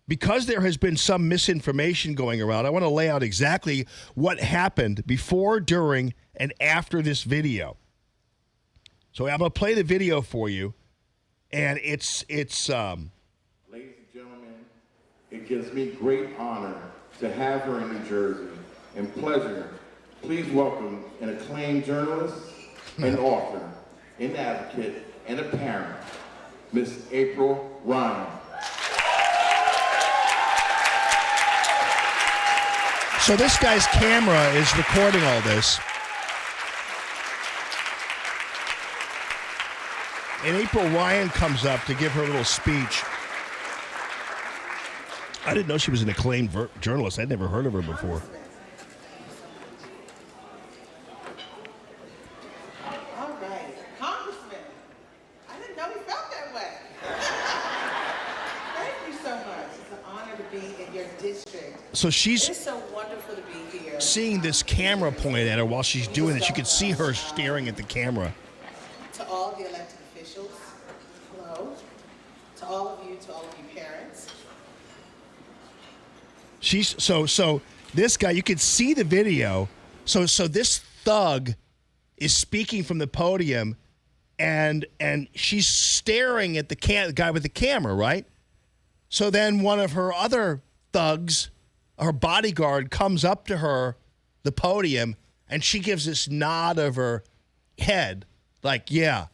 S9: Because there has been some misinformation going around, I want to lay out exactly what happened before, during, and after this video. So I'm going to play the video for you, and it's
S12: Ladies and gentlemen, it gives me great honor to have her in New Jersey, and pleasure. Please welcome an acclaimed journalist, an author, an advocate, and a parent, Miss April Ryan.
S9: So this guy's camera is recording all this. And April Ryan comes up to give her little speech. I didn't know she was an acclaimed journalist. I'd never heard of her before.
S15: All right. Congressman, I didn't know he felt that way. Thank you so much. It's an honor to be in your district.
S9: So she's
S15: It's so wonderful to be here.
S9: seeing this camera pointed at her while she's doing this. You can see her staring at the camera.
S15: To all the elected officials, hello. To all of you parents.
S9: She's so this guy, you can see the video. So this thug is speaking from the podium, and she's staring at the guy with the camera, right? So then one of her other thugs, her bodyguard, comes up to her, the podium, and she gives this nod of her head, like, yeah.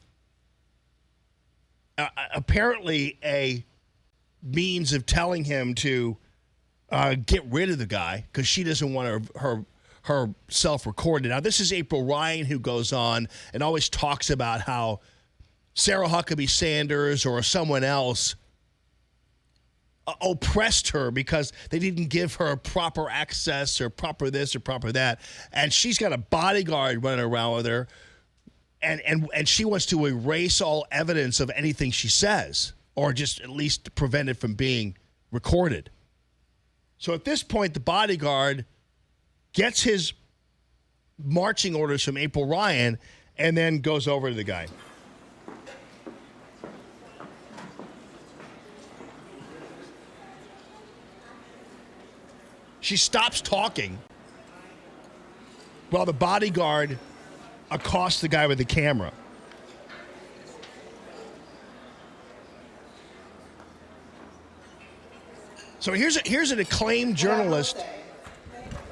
S9: Apparently a means of telling him to get rid of the guy because she doesn't want herself recorded. Now, this is April Ryan, who goes on and always talks about how Sarah Huckabee Sanders or someone else oppressed her because they didn't give her proper access or proper this or proper that. And she's got a bodyguard running around with her. And she wants to erase all evidence of anything she says, or just at least prevent it from being recorded. So at this point, the bodyguard gets his marching orders from April Ryan and then goes over to the guy. She stops talking while the bodyguard accosts the guy with the camera. So here's an acclaimed journalist.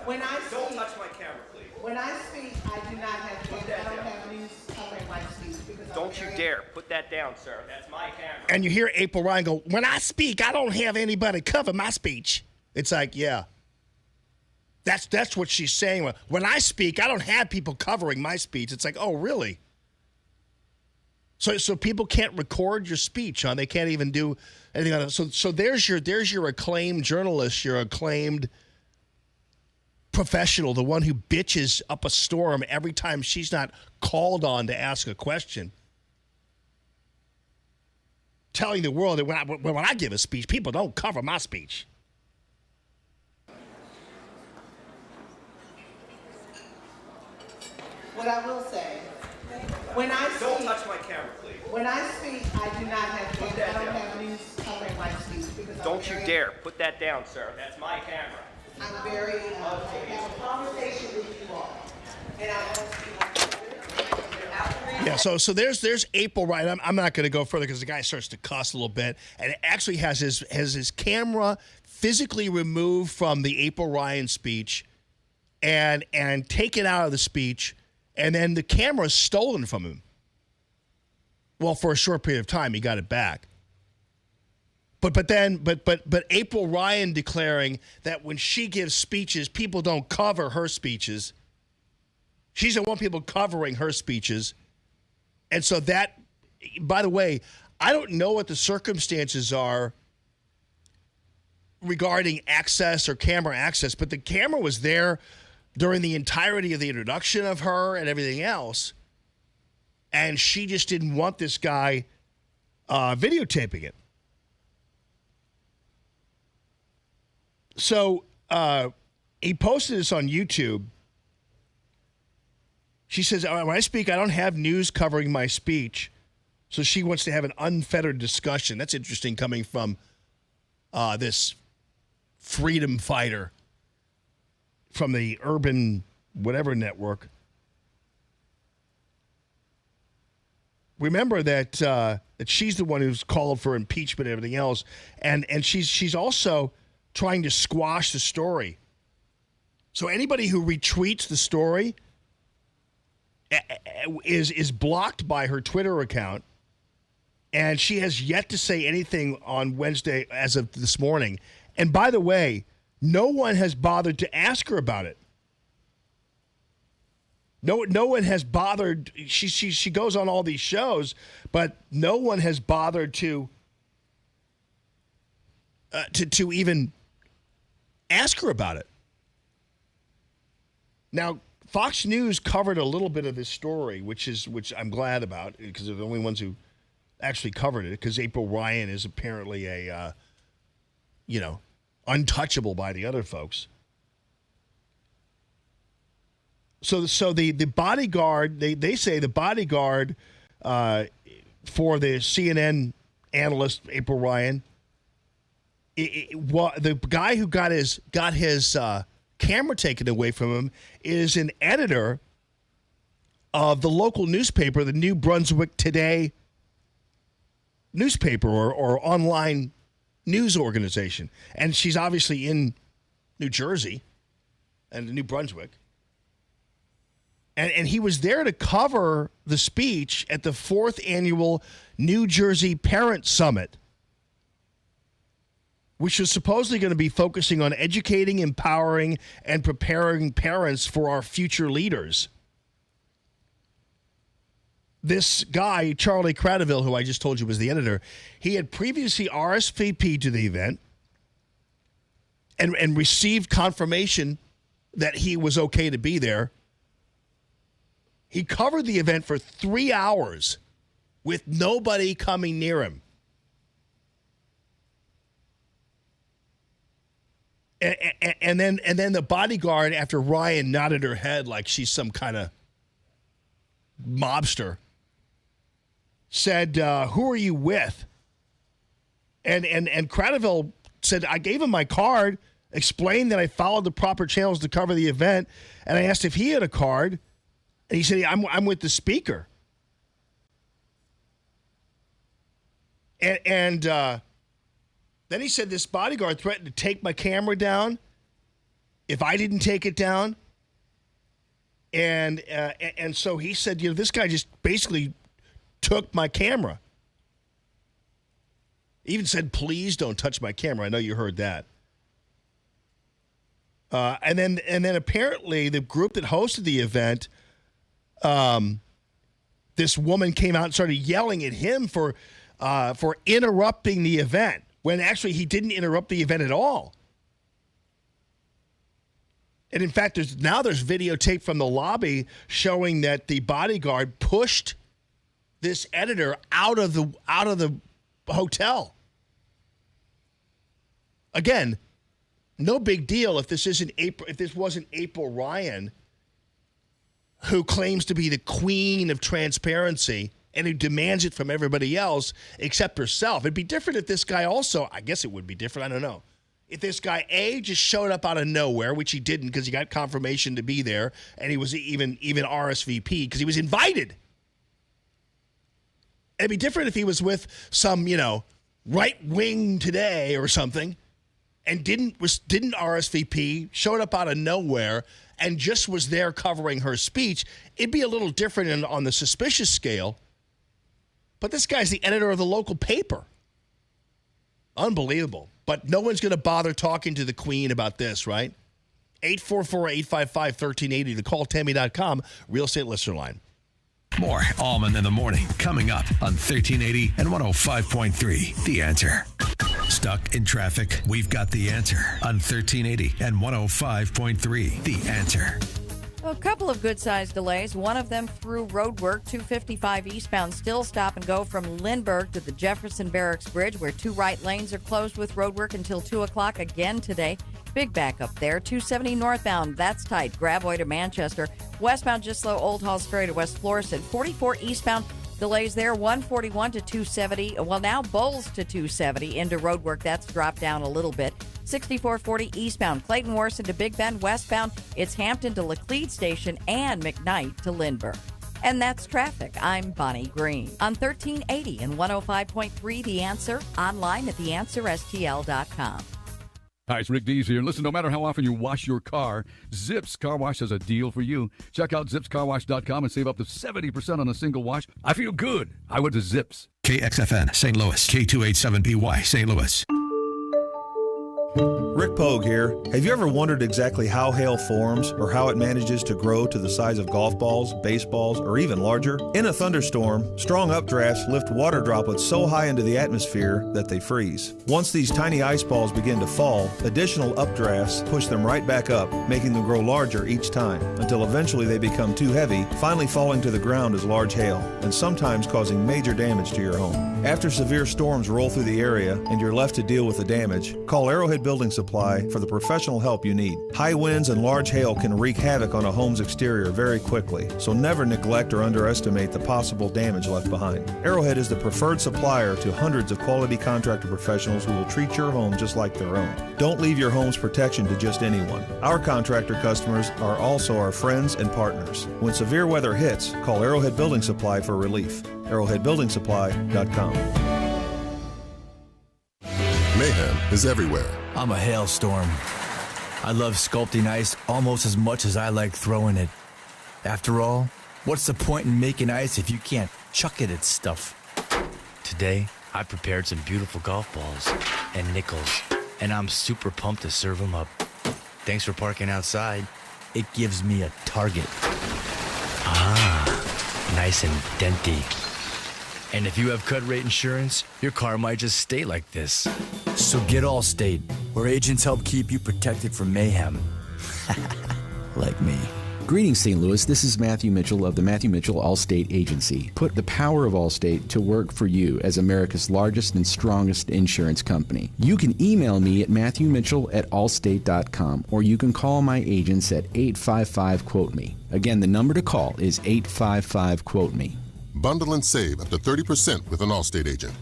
S15: When I speak, don't touch my camera, please. When I speak, I do not have news covering my speech.
S7: Don't you dare put that down, sir. That's my camera.
S9: And you hear April Ryan go, when I speak, I don't have anybody cover my speech. It's like, yeah. That's what she's saying. When I speak, I don't have people covering my speech. It's like, oh, really? So people can't record your speech, huh? They can't even do anything on it. So there's your acclaimed journalist, your acclaimed professional, the one who bitches up a storm every time she's not called on to ask a question. Telling the world that when I give a speech, people don't cover my speech.
S15: What I will say, when I speak,
S7: don't touch my camera, please.
S15: When I speak, I do not have news covering my speech.
S7: Don't you dare put that down, sir. That's my camera.
S15: I'm very, I have a conversation with you all, and I want to speak.
S9: Yeah, so there's April Ryan. I'm not going to go further because the guy starts to cuss a little bit, and it actually has his camera physically removed from the April Ryan speech, and taken out of the speech, and then the camera is stolen from him. Well, for a short period of time, he got it back. But April Ryan declaring that when she gives speeches, people don't cover her speeches. She's the one people covering her speeches. And so that, by the way, I don't know what the circumstances are regarding access or camera access, but the camera was there during the entirety of the introduction of her and everything else. And she just didn't want this guy videotaping it. So he posted this on YouTube. She says, when I speak, I don't have news covering my speech. So she wants to have an unfettered discussion. That's interesting coming from this freedom fighter from the Urban whatever network. Remember that that she's the one who's called for impeachment and everything else. And she's also trying to squash the story. So anybody who retweets the story is blocked by her Twitter account, and she has yet to say anything on Wednesday as of this morning. And by the way, no one has bothered to ask her about it. No one has bothered. She goes on all these shows, but no one has bothered to even ask her about it. Now, Fox News covered a little bit of this story, which I'm glad about because they're the only ones who actually covered it. Because April Ryan is apparently a, untouchable by the other folks. So the bodyguard, they say the bodyguard for the CNN analyst April Ryan, the guy who got his camera taken away from him is an editor of the local newspaper, the New Brunswick Today newspaper or online news organization. And she's obviously in New Jersey and New Brunswick. And he was there to cover the speech at the 4th annual New Jersey Parent Summit, which was supposedly going to be focusing on educating, empowering, and preparing parents for our future leaders. This guy, Charlie Cradaville, who I just told you was the editor, he had previously RSVP'd to the event and received confirmation that he was okay to be there. He covered the event for 3 hours with nobody coming near him. And then the bodyguard, after Ryan nodded her head like she's some kind of mobster, said, "Who are you with?" And Cradaville said, "I gave him my card, explained that I followed the proper channels to cover the event, and I asked if he had a card, and he said, I'm with the speaker." And Then he said this bodyguard threatened to take my camera down if I didn't take it down. And so he said, this guy just basically took my camera. He even said, please don't touch my camera. I know you heard that. And then apparently the group that hosted the event, this woman came out and started yelling at him for interrupting the event when actually he didn't interrupt the event at all. And in fact, there's videotape from the lobby showing that the bodyguard pushed this editor out of the hotel. Again, no big deal if this wasn't April Ryan, who claims to be the queen of transparency and who demands it from everybody else except herself. It'd be different if this guy also, I guess it would be different, I don't know. If this guy, just showed up out of nowhere, which he didn't because he got confirmation to be there, and he was even RSVP because he was invited. It'd be different if he was with some, right wing today or something, and didn't RSVP, showed up out of nowhere, and just was there covering her speech. It'd be a little different on the suspicious scale. But this guy's the editor of the local paper. Unbelievable. But no one's going to bother talking to the queen about this, right? 844-855-1380, the calltammy.com real estate listener line.
S2: More Allman in the morning coming up on 1380 and 105.3. The Answer. Stuck in traffic? We've got the answer on 1380 and 105.3. The Answer.
S1: A couple of good-sized delays. One of them through roadwork, 255 eastbound, still stop and go from Lindbergh to the Jefferson Barracks Bridge, where two right lanes are closed with roadwork until 2 o'clock again today. Big backup there. 270 northbound, that's tight. Gravois to Manchester. Westbound, just slow. Old Halls Ferry to West Florissant. 44 eastbound, delays there. 141 to 270. Well, now Bowles to 270 into roadwork. That's dropped down a little bit. 6440 eastbound, Clayton Warson to Big Bend. Westbound, it's Hampton to Laclede Station and McKnight to Lindbergh. And that's traffic. I'm Bonnie Green on 1380 and 105.3 The Answer, online at theanswerstl.com.
S19: Hi, it's Rick Dees here. And listen, no matter how often you wash your car, Zips Car Wash has a deal for you. Check out zipscarwash.com and save up to 70% on a single wash. I feel good. I went to Zips.
S2: KXFN St. Louis, K287BY St. Louis.
S10: Rick Pogue here. Have you ever wondered exactly how hail forms or how it manages to grow to the size of golf balls, baseballs, or even larger? In a thunderstorm, strong updrafts lift water droplets so high into the atmosphere that they freeze. Once these tiny ice balls begin to fall, additional updrafts push them right back up, making them grow larger each time, until eventually they become too heavy, finally falling to the ground as large hail, and sometimes causing major damage to your home. After severe storms roll through the area and you're left to deal with the damage, call Arrowhead Building Supply for the professional help you need. High winds and large hail can wreak havoc on a home's exterior very quickly, so never neglect or underestimate the possible damage left behind. Arrowhead is the preferred supplier to hundreds of quality contractor professionals who will treat your home just like their own. Don't leave your home's protection to just anyone. Our contractor customers are also our friends and partners. When severe weather hits, call Arrowhead Building Supply for relief. ArrowheadBuildingSupply.com.
S16: Mayhem is everywhere.
S22: I'm a hailstorm. I love sculpting ice almost as much as I like throwing it. After all, what's the point in making ice if you can't chuck it at stuff? Today, I prepared some beautiful golf balls and nickels, and I'm super pumped to serve them up. Thanks for parking outside. It gives me a target. Ah, nice and denty. And if you have cut rate insurance, your car might just stay like this. So get Allstate, where agents help keep you protected from mayhem. Like me.
S24: Greetings, St. Louis. This is Matthew Mitchell of the Matthew Mitchell Allstate Agency. Put the power of Allstate to work for you as America's largest and strongest insurance company. You can email me at matthewmitchell@allstate.com, or you can call my agents at 855-QUOTE-ME. Again, the number to call is 855-QUOTE-ME.
S16: Bundle and save up to 30% with an Allstate agent.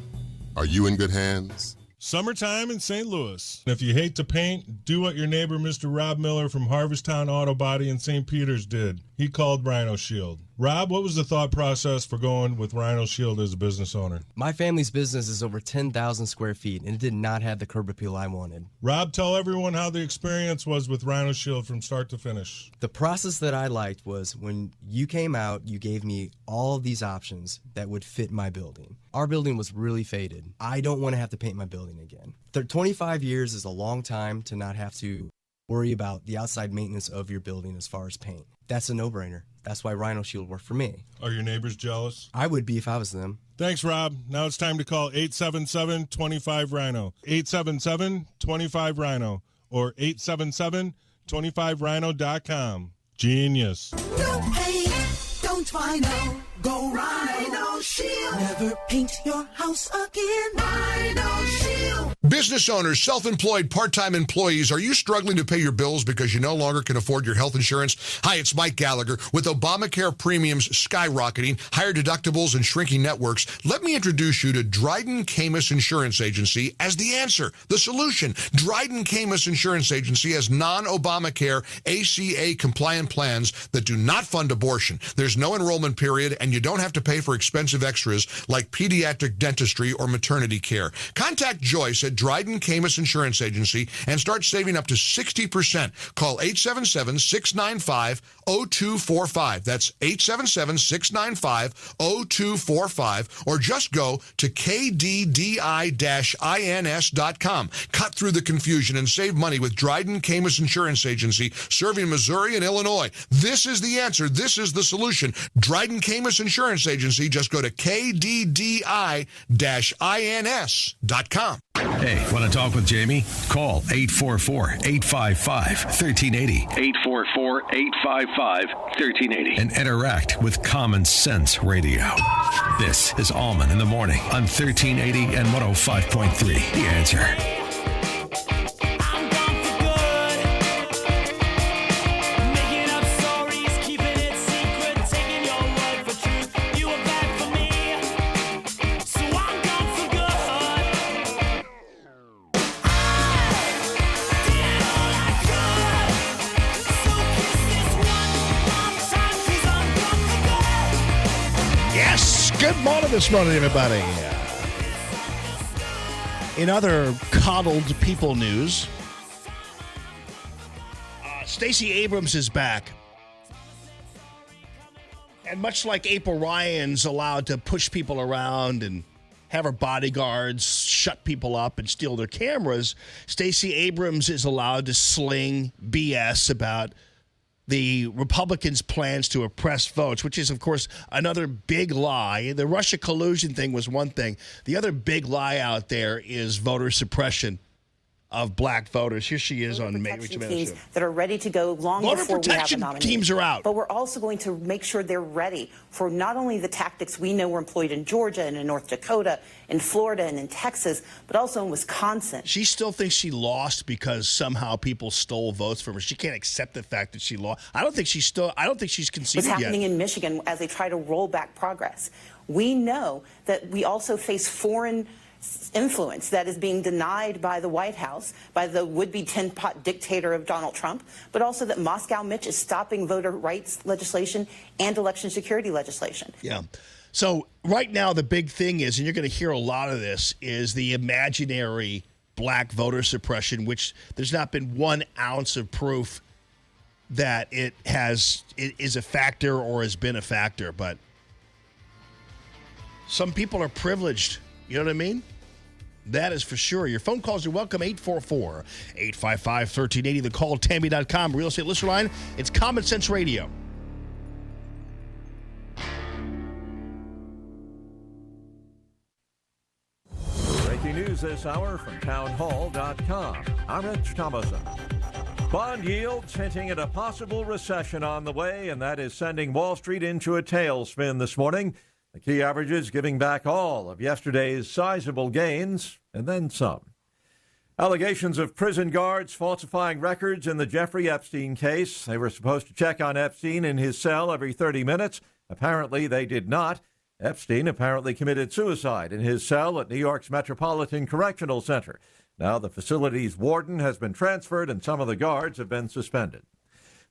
S16: Are you in good hands?
S25: Summertime in St. Louis. If you hate to paint, do what your neighbor Mr. Rob Miller from Harvesttown Auto Body in St. Peters did. he called Rhino Shield. Rob, what was the thought process for going with Rhino Shield as a business owner?
S4: My family's business is over 10,000 square feet, and it did not have the curb appeal I wanted.
S25: Rob, tell everyone how the experience was with Rhino Shield from start to finish.
S4: The process that I liked was when you came out, you gave me all of these options that would fit my building. Our building was really faded. I don't want to have to paint my building again. 25 years is a long time to not have to worry about the outside maintenance of your building as far as paint. That's a no-brainer. That's why Rhino Shield worked for me.
S25: Are your neighbors jealous?
S4: I would be if I was them.
S25: Thanks, Rob. Now it's time to call 877-25-RHINO. 877-25-RHINO or 877-25rhino.com. Genius.
S5: No paint, don't Rhino. Go Rhino Shield. Never paint your house again. Rhino Shield.
S13: Business owners, self-employed, part-time employees, are you struggling to pay your bills because you no longer can afford your health insurance? Hi, it's Mike Gallagher. With Obamacare premiums skyrocketing, higher deductibles, and shrinking networks, let me introduce you to Dryden Camus Insurance Agency as the answer, the solution. Dryden Camus Insurance Agency has non-Obamacare ACA-compliant plans that do not fund abortion. There's no enrollment period, and you don't have to pay for expensive extras like pediatric dentistry or maternity care. Contact Joyce at Dryden Camus Insurance Agency and start saving up to 60%. Call 877-695-0245. That's 877-695-0245, or just go to kddi-ins.com. Cut through the confusion and save money with Dryden Camus Insurance Agency, serving Missouri and Illinois. This is the answer. This is the solution. Dryden Camus Insurance Agency. Just go to kddi-ins.com.
S2: Hey, want to talk with Jamie? Call 844-855-1380. 844-855-1380. And interact with Common Sense Radio. This is Allman in the Morning on 1380 and 105.3. The Answer.
S9: Good morning this morning, everybody. In other coddled people news, Stacey Abrams is back. And much like April Ryan's allowed to push people around and have her bodyguards shut people up and steal their cameras, Stacey Abrams is allowed to sling BS about the Republicans' plans to oppress votes, which is, of course, another big lie. The Russia collusion thing was one thing. The other big lie out there is voter suppression of black voters. Here she is on
S14: teams that are ready to go long before we have a nominee.
S9: Teams are out.
S14: But we're also going to make sure they're ready for not only the tactics we know were employed in Georgia and in North Dakota, in Florida and in Texas, but also in Wisconsin.
S9: She still thinks she lost because somehow people stole votes from her. She can't accept the fact that she lost. I don't think she's conceded yet.
S14: What's happening in Michigan as they try to roll back progress. We know that we also face foreign influence that is being denied by the White House, by the would-be tin-pot dictator of Donald Trump, but also that Moscow Mitch is stopping voter rights legislation and election security legislation.
S9: Yeah. So right now the big thing is, and you're going to hear a lot of this, is the imaginary black voter suppression, which there's not been 1 ounce of proof that it is a factor or has been a factor. But some people are privileged. You know what I mean? That is for sure. Your phone calls are welcome. 844-855-1380. The call, Tammy.com. Real estate listener line. It's Common Sense Radio.
S11: Breaking news this hour from townhall.com. I'm Rich Thomason. Bond yields hinting at a possible recession on the way, and that is sending Wall Street into a tailspin this morning. The key averages giving back all of yesterday's sizable gains, and then some. Allegations of prison guards falsifying records in the Jeffrey Epstein case. They were supposed to check on Epstein in his cell every 30 minutes. Apparently, they did not. Epstein apparently committed suicide in his cell at New York's Metropolitan Correctional Center. Now the facility's warden has been transferred, and some of the guards have been suspended.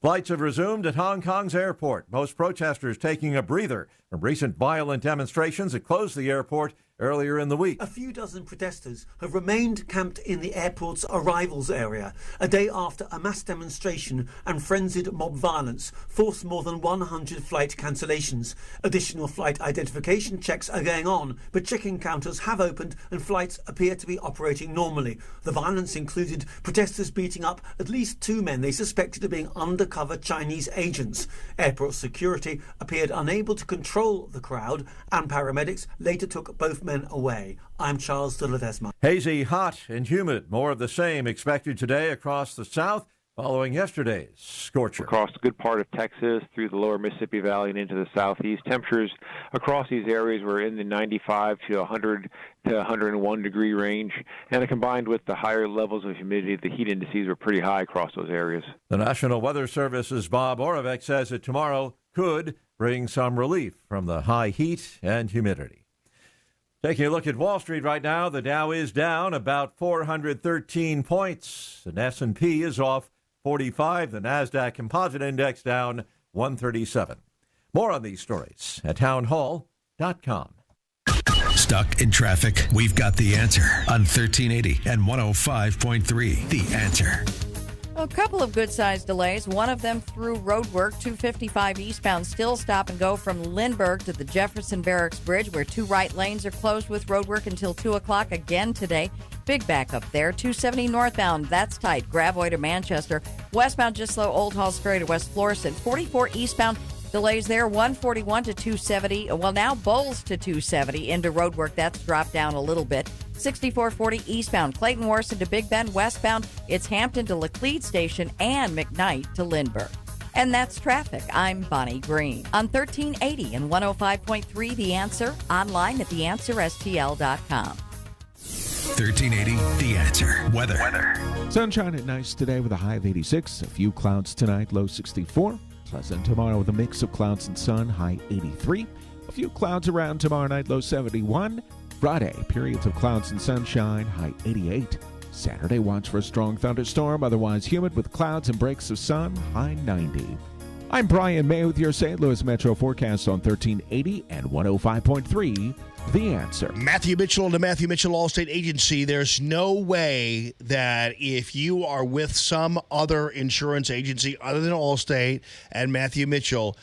S11: Flights have resumed at Hong Kong's airport. Most protesters taking a breather from recent violent demonstrations that closed the airport earlier in the week.
S3: A few dozen protesters have remained camped in the airport's arrivals area a day after a mass demonstration and frenzied mob violence forced more than 100 flight cancellations. Additional flight identification checks are going on, but check-in counters have opened and flights appear to be operating normally. The violence included protesters beating up at least 2 men they suspected of being undercover Chinese agents. Airport security appeared unable to control the crowd, and paramedics later took both men away. I'm Charles de Ledesma.
S11: Hazy, hot, and humid. More of the same expected today across the south following yesterday's scorcher.
S6: Across a good part of Texas, through the lower Mississippi Valley and into the southeast, temperatures across these areas were in the 95 to 100 to 101 degree range, and combined with the higher levels of humidity, the heat indices were pretty high across those areas.
S11: The National Weather Service's Bob Oravec says that tomorrow could bring some relief from the high heat and humidity. Taking a look at Wall Street right now, the Dow is down about 413 points. The S&P is off 45. The NASDAQ Composite Index down 137. More on these stories at townhall.com.
S2: Stuck in traffic? We've got the answer on 1380 and 105.3. The Answer.
S1: A couple of good-sized delays, one of them through roadwork. 255 eastbound still stop and go from Lindbergh to the Jefferson Barracks Bridge, where 2 right lanes are closed with roadwork until 2 o'clock again today. Big backup there. 270 northbound, that's tight. Gravois to Manchester. Westbound just slow. Old Halls Ferry to West Florissant. 44 eastbound, delays there. 141 to 270. Well, now Bowles to 270 into roadwork. That's dropped down a little bit. 6440 eastbound, Clayton Warson to Big Bend. Westbound, it's Hampton to Laclede Station and McKnight to Lindbergh. And that's traffic. I'm Bonnie Green on 1380 and 105.3 The Answer, online at theanswerstl.com.
S2: 1380 The Answer. Weather.
S17: Sunshine and nice today with a high of 86. A few clouds tonight, low 64. Pleasant tomorrow with a mix of clouds and sun, high 83. A few clouds around tomorrow night, low 71. Friday, periods of clouds and sunshine, high 88. Saturday, watch for a strong thunderstorm, otherwise humid with clouds and breaks of sun, high 90. I'm Brian May with your St. Louis Metro forecast on 1380 and 105.3. The Answer.
S9: Matthew Mitchell and the Matthew Mitchell Allstate Agency. There's no way that if you are with some other insurance agency other than Allstate and Matthew Mitchell,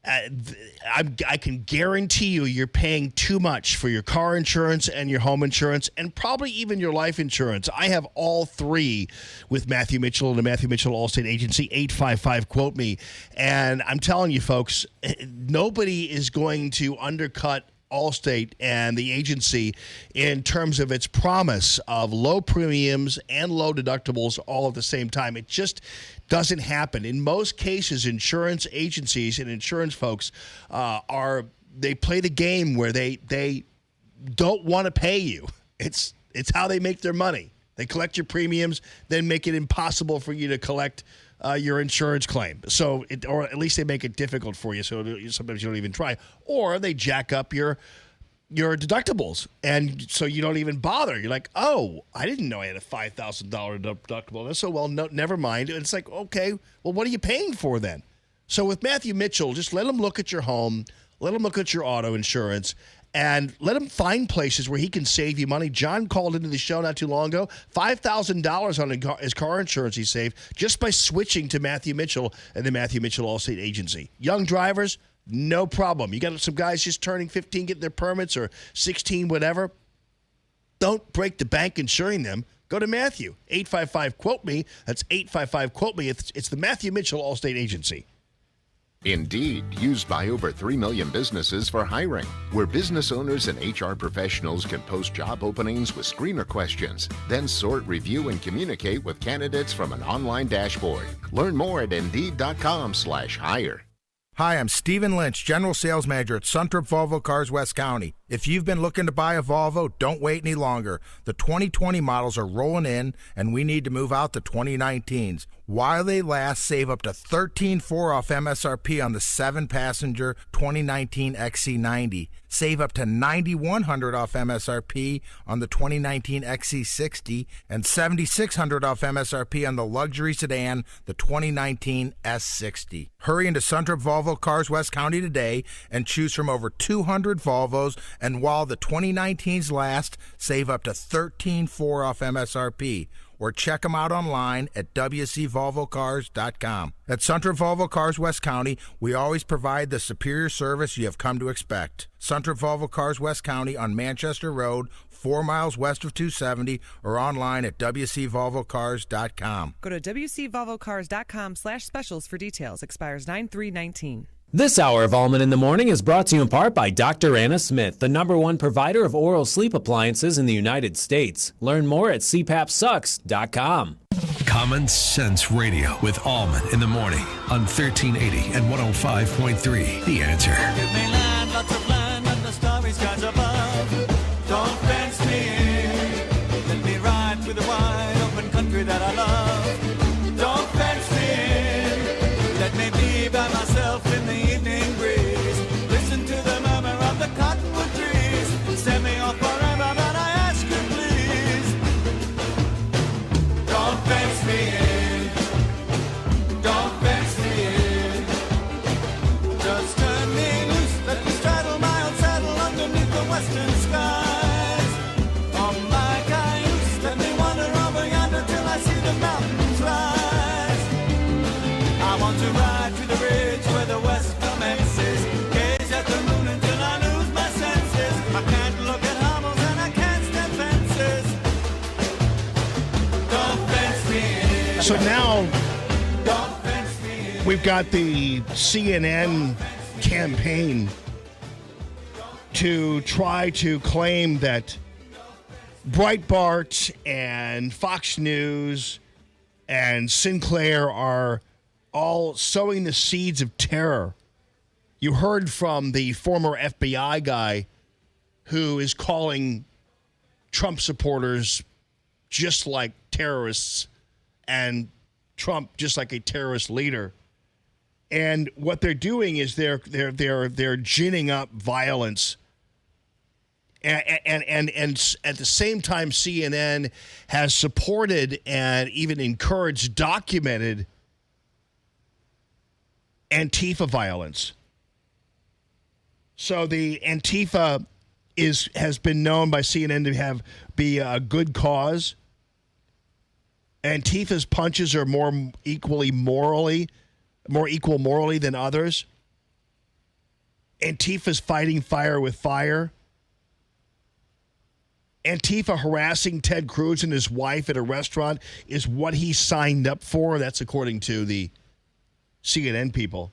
S9: I can guarantee you're paying too much for your car insurance and your home insurance and probably even your life insurance. I have all 3 with Matthew Mitchell and the Matthew Mitchell Allstate Agency, 855-QUOTE-ME. And I'm telling you, folks, nobody is going to undercut Allstate and the agency in terms of its promise of low premiums and low deductibles all at the same time. It just doesn't happen. In most cases, insurance agencies and insurance folks they play the game where they don't want to pay you. It's how they make their money. They collect your premiums, then make it impossible for you to collect your insurance claim. So, or at least they make it difficult for you. So sometimes you don't even try, or they jack up your deductibles, and so you don't even bother. You're like, oh, I didn't know I had a $5,000 deductible. So, well, no, never mind. And it's like, okay, well, what are you paying for then? So with Matthew Mitchell, just let him look at your home, let him look at your auto insurance, and let him find places where he can save you money. John called into the show not too long ago. $5,000 on his car insurance he saved just by switching to Matthew Mitchell and the Matthew Mitchell Allstate Agency. Young drivers, no problem. You got some guys just turning 15, getting their permits, or 16, whatever. Don't break the bank insuring them. Go to Matthew. 855-QUOTE-ME. That's 855-QUOTE-ME. It's the Matthew Mitchell Allstate Agency.
S20: Indeed, used by over 3 million businesses for hiring, where business owners and HR professionals can post job openings with screener questions, then sort, review, and communicate with candidates from an online dashboard. Learn more at Indeed.com/hire.
S23: Hi, I'm Stephen Lynch, General Sales Manager at Suntrop Volvo Cars West County.
S8: If you've been looking to buy a Volvo, don't wait any longer. The 2020 models are rolling in, and we need to move out the 2019s. While they last, save up to $13,400 off MSRP on the 7-passenger 2019 XC90. Save up to $9,100 off MSRP on the 2019 XC60 and $7,600 off MSRP on the luxury sedan, the 2019 S60. Hurry into Suntrip Volvo Cars West County today and choose from over 200 Volvos, and while the 2019s last, save up to $13,400 off MSRP. Or check them out online at wcvolvocars.com. At Suntrip Volvo Cars West County, we always provide the superior service you have come to expect. Suntrip Volvo Cars West County on Manchester Road, 4 miles west of 270, or online at wcvolvocars.com.
S12: Go to wcvolvocars.com/specials for details. Expires 9/3/19.
S18: This hour of Allman in the Morning is brought to you in part by Dr. Anna Smith, the #1 provider of oral sleep appliances in the United States. Learn more at cpapsucks.com.
S2: Common Sense Radio with Allman in the Morning on 1380 and 105.3. The Answer.
S5: Give me land, lots of land, and the starry skies above. Don't fence me in. Let me ride through the wide open country that I love. Don't fence me in. Let me be by myself in the evening breeze. Listen to the murmur of the cottonwood trees. Send me off forever, but I ask you please. Don't fence me in. Don't fence me in. Just turn me loose. Let me straddle my old saddle underneath the western skies. On my cayuse, let me wander over yonder till I see the mountains rise. I want to ride to the ridge where the west commences. Gaze at the moon until I lose my senses. I can't look at hovels and I can't step fences. Don't fence me in.
S9: So now
S5: Don't fence me in.
S9: we've got the CNN campaign to try to claim that Breitbart and Fox News and Sinclair are all sowing the seeds of terror. You heard from the former FBI guy who is calling Trump supporters just like terrorists and Trump just like a terrorist leader. And what they're doing is they're ginning up violence. And at the same time, CNN has supported and even encouraged, documented Antifa violence. So the Antifa has been known by CNN to be a good cause. Antifa's punches are more equal morally than others. Antifa's fighting fire with fire. Antifa harassing Ted Cruz and his wife at a restaurant is what he signed up for. That's according to the CNN people.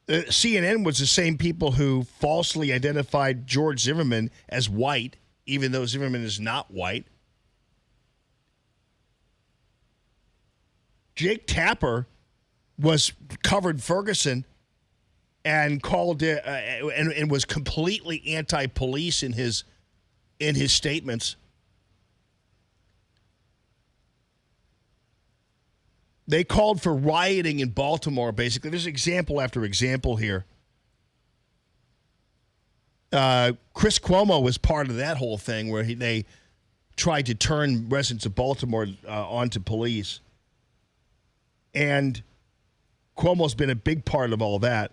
S9: CNN was the same people who falsely identified George Zimmerman as white, even though Zimmerman is not white. Jake Tapper covered Ferguson and called it and was completely anti-police in his statements. They called for rioting in Baltimore, basically. There's example after example here. Chris Cuomo was part of that whole thing where they tried to turn residents of Baltimore onto police. And Cuomo's been a big part of all that.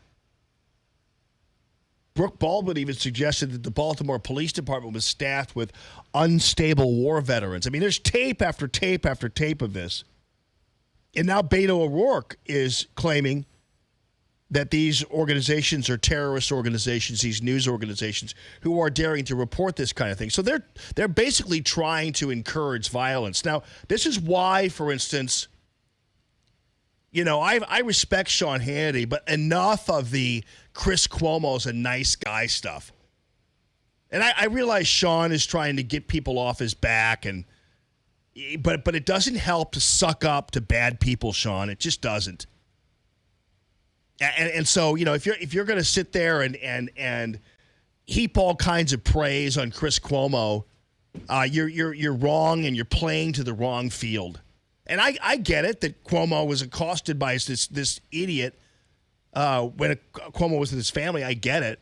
S9: Brooke Baldwin even suggested that the Baltimore Police Department was staffed with unstable war veterans. I mean, there's tape after tape after tape of this. And now Beto O'Rourke is claiming that these organizations are terrorist organizations, these news organizations, who are daring to report this kind of thing. So they're basically trying to encourage violence. Now, this is why, for instance, you know, I respect Sean Hannity, but enough of the Chris Cuomo's a nice guy stuff. And I realize Sean is trying to get people off his back, but it doesn't help to suck up to bad people, Sean. It just doesn't. And so, if you're going to sit there and heap all kinds of praise on Chris Cuomo, you're wrong, and you're playing to the wrong field. And I get it that Cuomo was accosted by this idiot when Cuomo was with his family. I get it.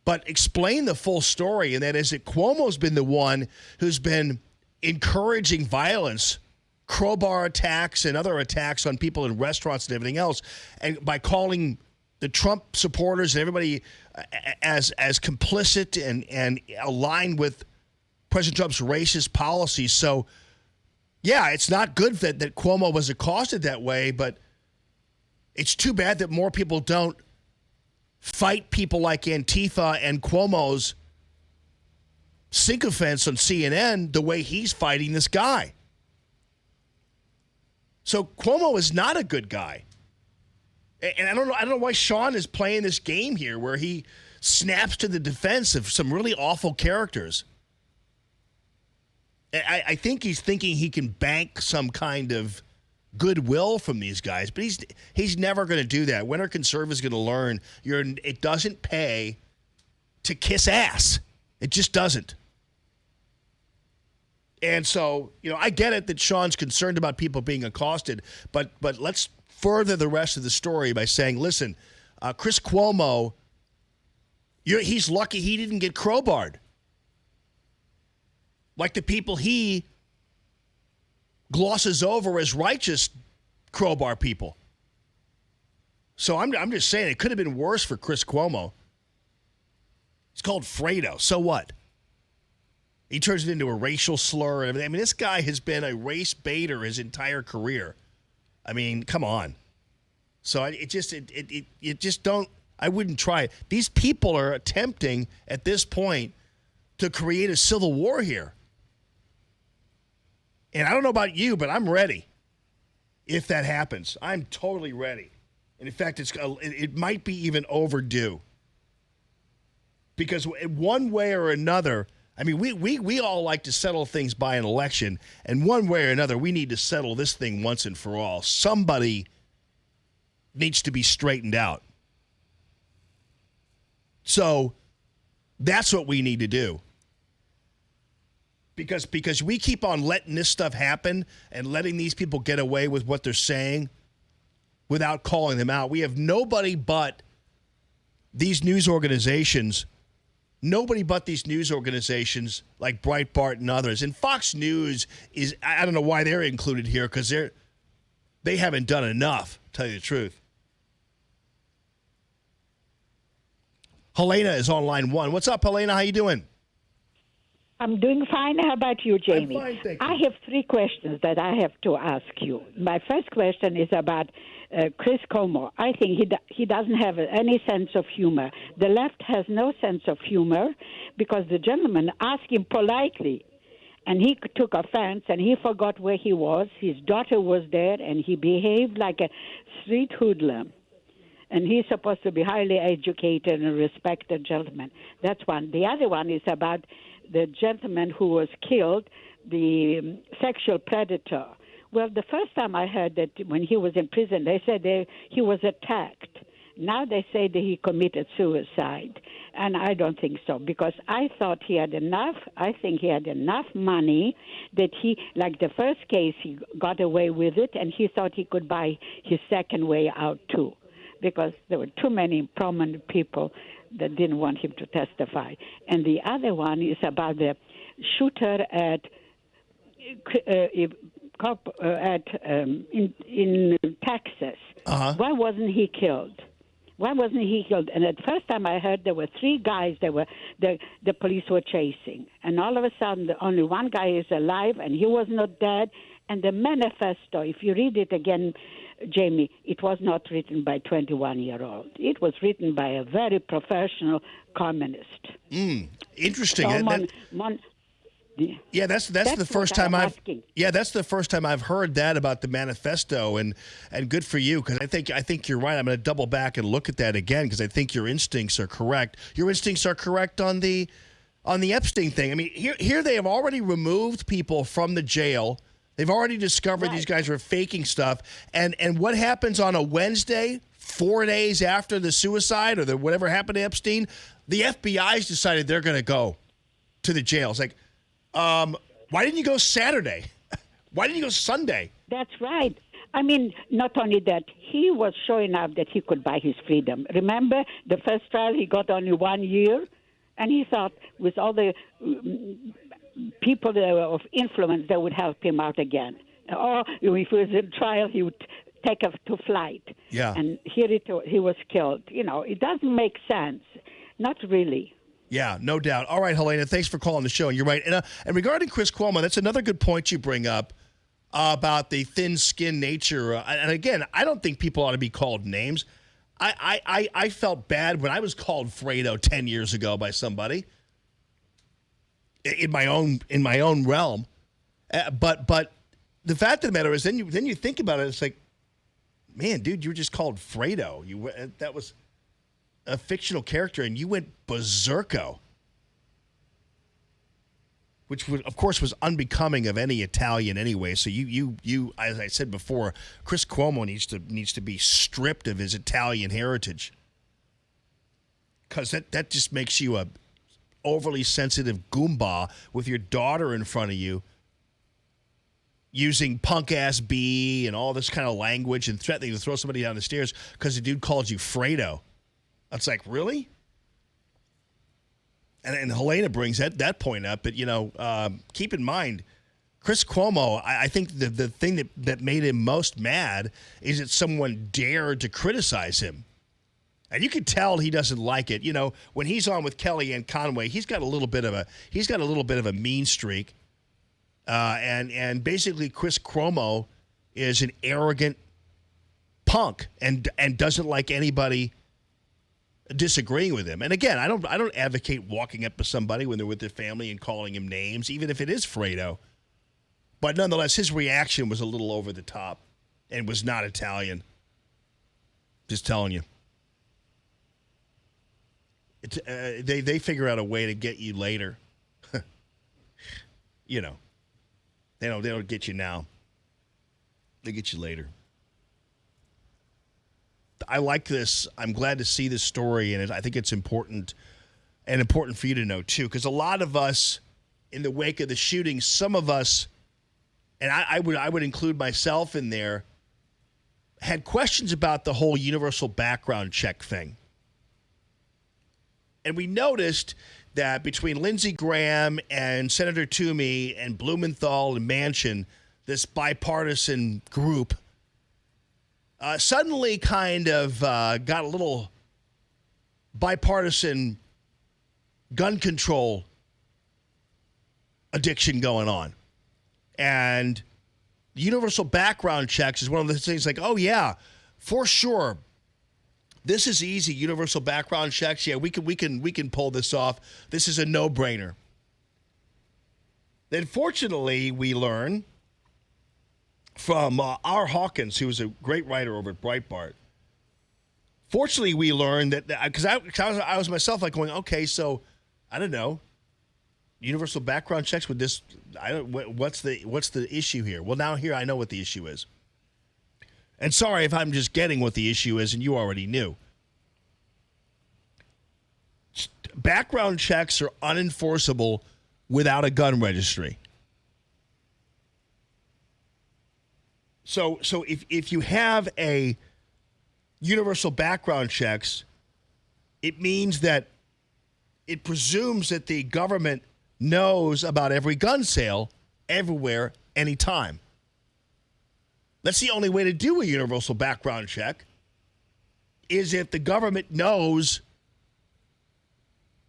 S9: But explain the full story, and that is that Cuomo's been the one who's been encouraging violence, crowbar attacks and other attacks on people in restaurants and everything else, and by calling the Trump supporters and everybody as complicit and aligned with President Trump's racist policies. So, yeah, it's not good that Cuomo was accosted that way, but it's too bad that more people don't fight people like Antifa and Cuomo's sycophants on CNN the way he's fighting this guy. So Cuomo is not a good guy. And I don't know why Sean is playing this game here where he snaps to the defense of some really awful characters. I think he's thinking he can bank some kind of goodwill from these guys, but he's never going to do that. When are conservatives going to learn it doesn't pay to kiss ass? It just doesn't. And so, I get it that Sean's concerned about people being accosted, but let's further the rest of the story by saying, listen, Chris Cuomo, he's lucky he didn't get crowbarred. Like the people he glosses over as righteous crowbar people. So I'm just saying it could have been worse for Chris Cuomo. It's called Fredo. So what? He turns it into a racial slur and everything. I mean, this guy has been a race baiter his entire career. I mean, come on. So I wouldn't try it. These people are attempting at this point to create a civil war here. And I don't know about you, but I'm ready if that happens. I'm totally ready. And in fact, it might be even overdue. Because one way or another, I mean, we all like to settle things by an election, and one way or another, we need to settle this thing once and for all. Somebody needs to be straightened out. So that's what we need to do. Because we keep on letting this stuff happen and letting these people get away with what they're saying without calling them out. We have nobody but these news organizations like Breitbart and others. And Fox News I don't know why they're included here, because they haven't done enough, to tell you the truth. Helena is on line 1. What's up, Helena? How you doing?
S7: I'm doing fine. How about you, Jamie?
S9: I'm fine, thank you.
S7: I have 3 questions that I have to ask you. My first question is about Chris Cuomo. I think he doesn't have any sense of humor. The left has no sense of humor because the gentleman asked him politely, and he took offense, and he forgot where he was. His daughter was there, and he behaved like a street hoodlum. And he's supposed to be highly educated and respected gentleman. That's one. The other one is about the gentleman who was killed, the sexual predator. Well, the first time I heard that when he was in prison, they said he was attacked. Now they say that he committed suicide. And I don't think so, because I thought he had enough. I think he had enough money that like the first case, he got away with it, and he thought he could buy his second way out too, because there were too many prominent people that didn't want him to testify. And the other one is about the shooter in Texas.
S9: Uh-huh.
S7: Why wasn't he killed? And at first time I heard there were 3 guys that the police were chasing. And all of a sudden, only one guy is alive, and he was not dead. And the manifesto, if you read it again, Jamie, it was not written by a 21-year-old. It was written by a very professional communist.
S9: Interesting.
S7: So
S9: that's the first time that's the first time I've heard that about the manifesto, and good for you, because I think you're right. I'm going to double back and look at that again, because I think your instincts are correct. Your instincts are correct on the Epstein thing. I mean, here they have already removed people from the jail. They've already discovered these guys are faking stuff. And what happens on a Wednesday, 4 days after the suicide or whatever happened to Epstein, the FBI's decided they're going to go to the jail. It's like, why didn't you go Saturday? Why didn't you go Sunday?
S7: That's right. I mean, not only that, he was showing up that he could buy his freedom. Remember the first trial, he got only 1 year, and he thought with all the people of influence that would help him out again. Or if he was in trial, he would take off to flight.
S9: Yeah.
S7: And here he was killed. You know, it doesn't make sense. Not really.
S9: Yeah, no doubt. All right, Helena, thanks for calling the show. And you're right. And regarding Chris Cuomo, that's another good point you bring up about the thin-skinned nature. And again, I don't think people ought to be called names. I felt bad when I was called Fredo 10 years ago by somebody in my own realm. But the fact of the matter is, then you think about it. It's like, man, dude, you were just called Fredo. That was a fictional character, and you went berserko, which of course was unbecoming of any Italian anyway. So you, as I said before, Chris Cuomo needs to be stripped of his Italian heritage, because that just makes you a overly sensitive Goomba with your daughter in front of you, using punk-ass B and all this kind of language and threatening to throw somebody down the stairs because the dude called you Fredo. It's like, really? And Helena brings that point up. But, keep in mind, Chris Cuomo, I think the thing that made him most mad is that someone dared to criticize him. And you can tell he doesn't like it. When he's on with Kellyanne Conway, he's got a little bit of a mean streak. And basically Chris Cuomo is an arrogant punk and doesn't like anybody disagreeing with him. And again, I don't advocate walking up to somebody when they're with their family and calling him names, even if it is Fredo. But nonetheless, his reaction was a little over the top and was not Italian. Just telling you. They figure out a way to get you later. They don't get you now. They get you later. I like this. I'm glad to see this story, and I think it's important for you to know too, because a lot of us, in the wake of the shooting, some of us, and I would include myself in there, had questions about the whole universal background check thing, and we noticed that between Lindsey Graham and Senator Toomey and Blumenthal and Manchin, this bipartisan group suddenly kind of got a little bipartisan gun control addiction going on. And universal background checks is one of the things like, oh, yeah, for sure. This is easy. Universal background checks. Yeah, we can pull this off. This is a no-brainer. Then fortunately, we learn from R. Hawkins, who was a great writer over at Breitbart. Fortunately, we learned that because I was myself like going, okay, so I don't know, universal background checks with this. What's the issue here? Well, now here I know what the issue is. And sorry if I'm just getting what the issue is and you already knew. Background checks are unenforceable without a gun registry. So if you have a universal background checks, it means that it presumes that the government knows about every gun sale everywhere, anytime. That's the only way to do a universal background check, is if the government knows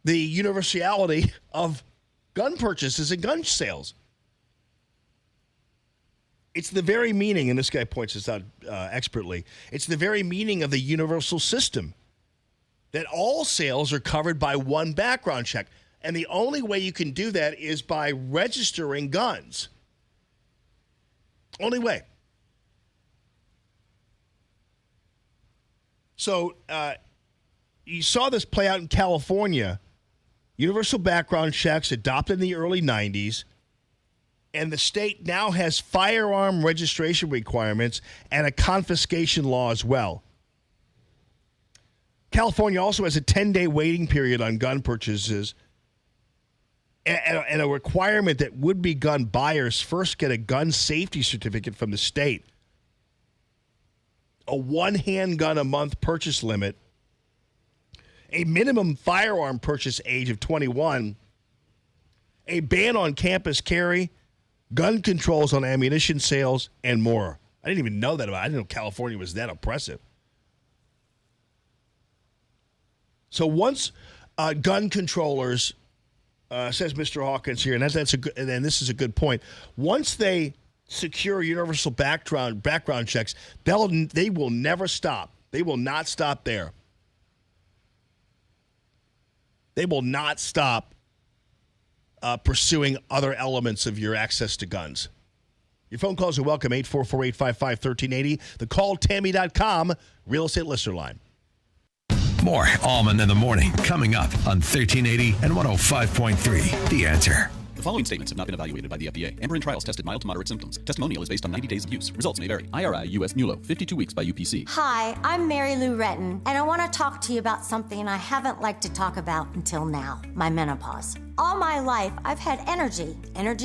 S9: the universality of gun purchases and gun sales. It's the very meaning, and this guy points this out expertly, it's the very meaning of the universal system, that all sales are covered by one background check. And the only way you can do that is by registering guns. Only way. So you saw this play out in California. Universal background checks adopted in the early 90s. And the state now has firearm registration requirements and a confiscation law as well. California also has a 10-day waiting period on gun purchases and a requirement that would-be gun buyers first get a gun safety certificate from the state. A 1 handgun a month purchase limit, a minimum firearm purchase age of 21, a ban on campus carry, gun controls on ammunition sales, and more. I didn't even know that about. I didn't know California was that oppressive. So once gun controllers, says Mr. Hawkins here, and that's a good, and this is a good point. Once they secure universal background checks, they will never stop. They will not stop there. They will not stop pursuing other elements of your access to guns. Your phone calls are welcome, 844-855-1380. The calltammy.com real estate listener line.
S2: More Allman in the Morning coming up on 1380 and 105.3. The Answer.
S10: The following statements have not been evaluated by the FDA. Amberen trials tested mild to moderate symptoms. Testimonial is based on 90 days of use. Results may vary. IRI US MULO, 52 weeks by UPC.
S15: Hi, I'm Mary Lou Retton, and I want to talk to you about something I haven't liked to talk about until now, my menopause. All my life, I've had energy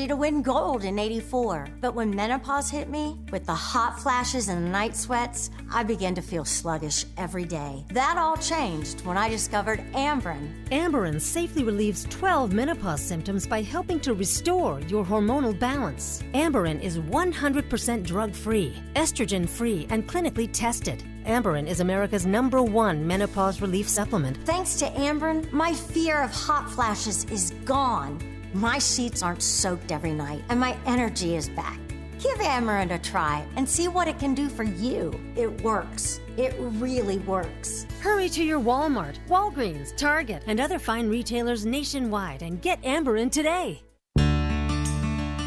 S15: to win gold in '84. But when menopause hit me, with the hot flashes and the night sweats, I began to feel sluggish every day. That all changed when I discovered Amberen.
S19: Amberen safely relieves 12 menopause symptoms by helping to restore your hormonal balance. Amberen is 100% drug-free, estrogen-free, and clinically tested. Amberen is America's #1 menopause relief supplement.
S15: Thanks to Amberen, my fear of hot flashes is gone. My sheets aren't soaked every night, and my energy is back. Give Amberen a try and see what it can do for you. It works. It really works.
S19: Hurry to your Walmart, Walgreens, Target, and other fine retailers nationwide and get Amberen today.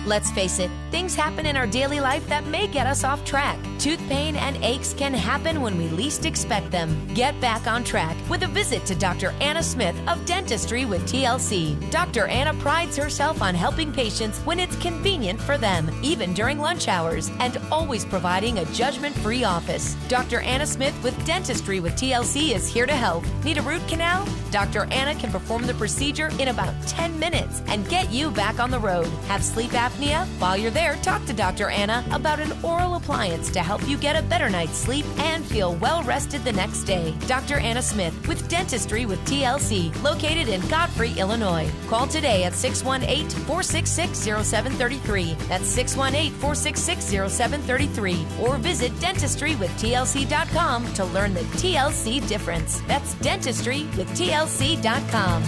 S21: Let's face it, things happen in our daily life that may get us off track. Tooth pain and aches can happen when we least expect them. Get back on track with a visit to Dr. Anna Smith of Dentistry with TLC. Dr. Anna prides herself on helping patients when it's convenient for them, even during lunch hours, and always providing a judgment-free office. Dr. Anna Smith with Dentistry with TLC is here to help. Need a root canal? Dr. Anna can perform the procedure in about 10 minutes and get you back on the road. Have sleep apnea? While you're there, talk to Dr. Anna about an oral appliance to help you get a better night's sleep and feel well rested the next day. Dr. Anna Smith with Dentistry with TLC, located in Godfrey, Illinois. Call today at 618-466-0733. That's 618-466-0733. Or visit dentistrywithtlc.com to learn the TLC difference. That's dentistrywithtlc.com.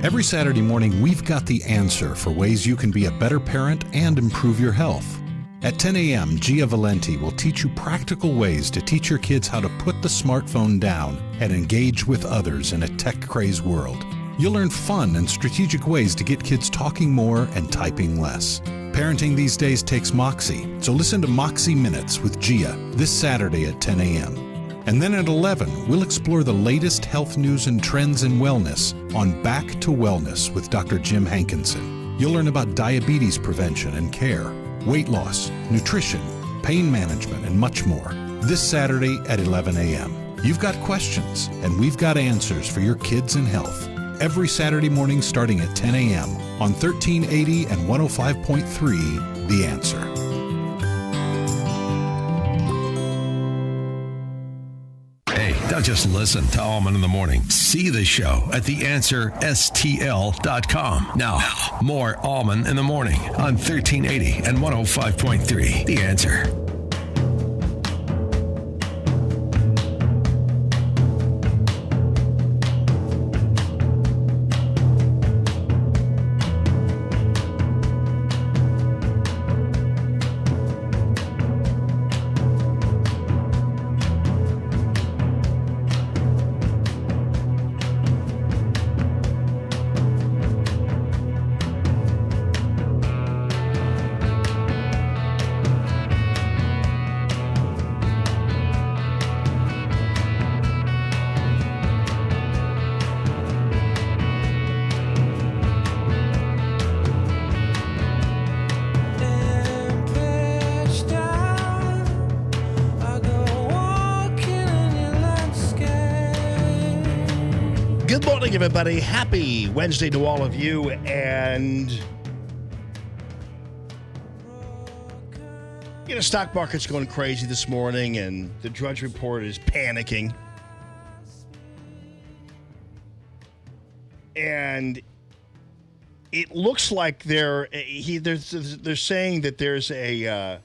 S23: Every Saturday morning, we've got the answer for ways you can be a better parent and improve your health. At 10 a.m., Gia Valenti will teach you practical ways to teach your kids how to put the smartphone down and engage with others in a tech-crazed world. You'll learn fun and strategic ways to get kids talking more and typing less. Parenting these days takes moxie, so listen to Moxie Minutes with Gia this Saturday at 10 a.m. And then at 11, we'll explore the latest health news and trends in wellness on Back to Wellness with Dr. Jim Hankinson. You'll learn about diabetes prevention and care, weight loss, nutrition, pain management, and much more. This Saturday at 11 a.m. You've got questions, and we've got answers for your kids and health. Every Saturday morning starting at 10 a.m. on 1380 and 105.3 The Answer.
S2: Don't just listen to Allman in the Morning. See the show at theanswerstl.com. Now, more Allman in the Morning on 1380 and 105.3 The Answer.
S9: Good morning, everybody. Happy Wednesday to all of you. And, stock market's going crazy this morning, and the Drudge Report is panicking. And it looks like they're saying that there's a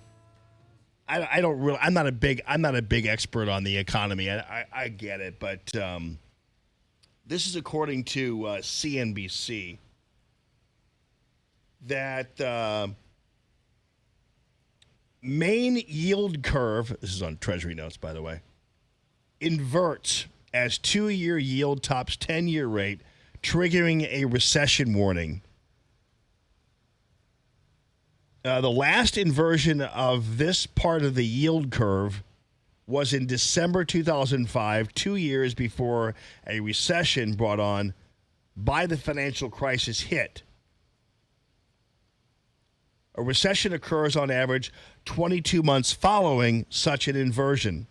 S9: I'm not a big expert on the economy. I get it, but this is according to CNBC that main yield curve, this is on Treasury Notes, by the way, inverts as 2-year yield tops 10-year rate, triggering a recession warning. The last inversion of this part of the yield curve was in December 2005, 2 years before a recession brought on by the financial crisis hit. A recession occurs on average 22 months following such an inversion,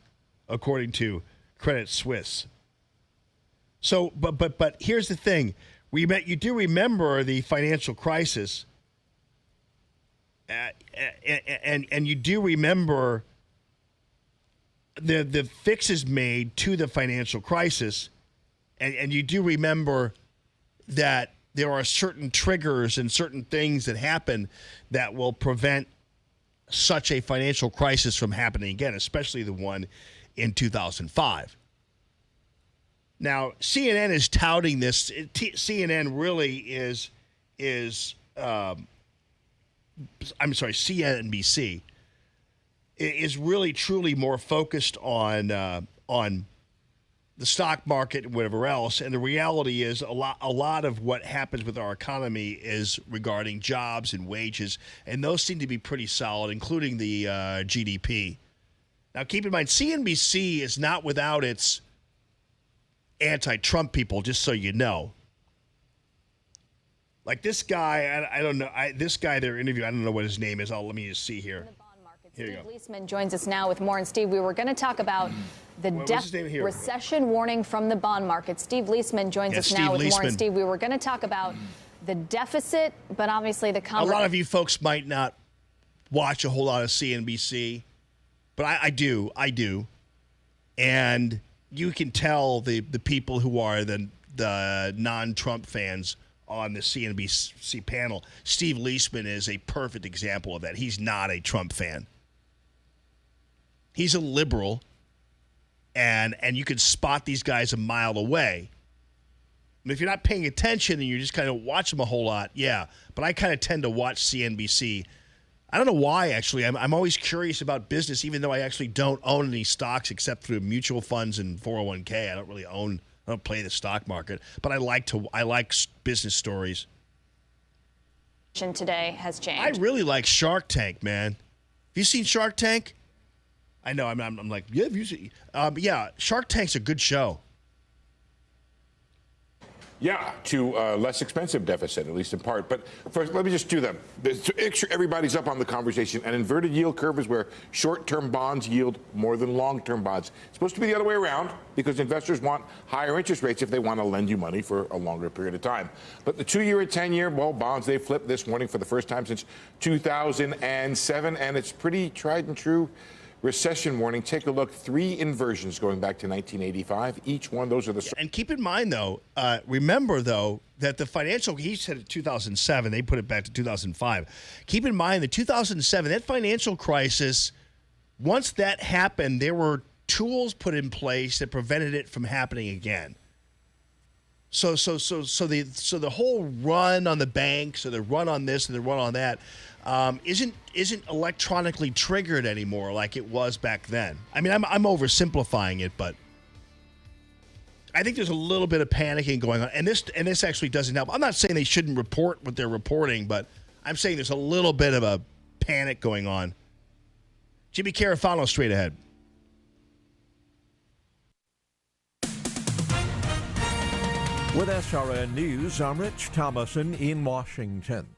S9: according to Credit Suisse. So, but here's the thing: you do remember the financial crisis, and you do remember the fixes made to the financial crisis, and you do remember that there are certain triggers and certain things that happen that will prevent such a financial crisis from happening again, especially the one in 2005. Now, CNN is touting this. CNN really CNBC is really truly more focused on the stock market and whatever else. And the reality is a lot of what happens with our economy is regarding jobs and wages, and those seem to be pretty solid, including the GDP. Now, keep in mind, CNBC is not without its anti-Trump people, just so you know. Like this guy, I don't know. This guy they're interviewing, I don't know what his name is. Let me just see here. Here you
S4: Steve
S9: go.
S4: Leisman joins us now with more. And Steve, we were going to talk about the recession warning from the bond market. Steve Leisman joins us now with more. And Steve, we were going to talk about the deficit, but obviously the
S9: a lot of you folks might not watch a whole lot of CNBC, but I do, and you can tell the people who are the non-Trump fans on the CNBC panel. Steve Leisman is a perfect example of that. He's not a Trump fan. He's a liberal, and you can spot these guys a mile away. And if you're not paying attention and you just kind of watch them a whole lot, yeah. But I kind of tend to watch CNBC. I don't know why, actually. I'm always curious about business, even though I actually don't own any stocks except through mutual funds and 401k. I don't play the stock market, but I like business stories.
S4: Today has changed.
S9: I really like Shark Tank, man. Have you seen Shark Tank? I know. I'm like, yeah. Have you seen? Yeah, Shark Tank's a good show.
S16: Yeah, to a less expensive deficit, at least in part. But first, let me just do them. To make sure everybody's up on the conversation. An inverted yield curve is where short-term bonds yield more than long-term bonds. It's supposed to be the other way around because investors want higher interest rates if they want to lend you money for a longer period of time. But the 2-year and 10-year, bonds, they flipped this morning for the first time since 2007, and it's pretty tried and true recession warning. Take a look. 3 inversions going back to 1985. Each one, those are the...
S9: And keep in mind, though, remember, though, that the financial... He said in 2007. They put it back to 2005. Keep in mind, the 2007, that financial crisis, once that happened, there were tools put in place that prevented it from happening again. So the whole run on the banks, or the run on this and the run on that, isn't electronically triggered anymore like it was back then. I mean, I'm oversimplifying it, but I think there's a little bit of panicking going on, and this actually doesn't help. I'm not saying they shouldn't report what they're reporting, but I'm saying there's a little bit of a panic going on. Jimmy Carafano straight ahead.
S11: With SRN News, I'm Rich Thomason in Washington.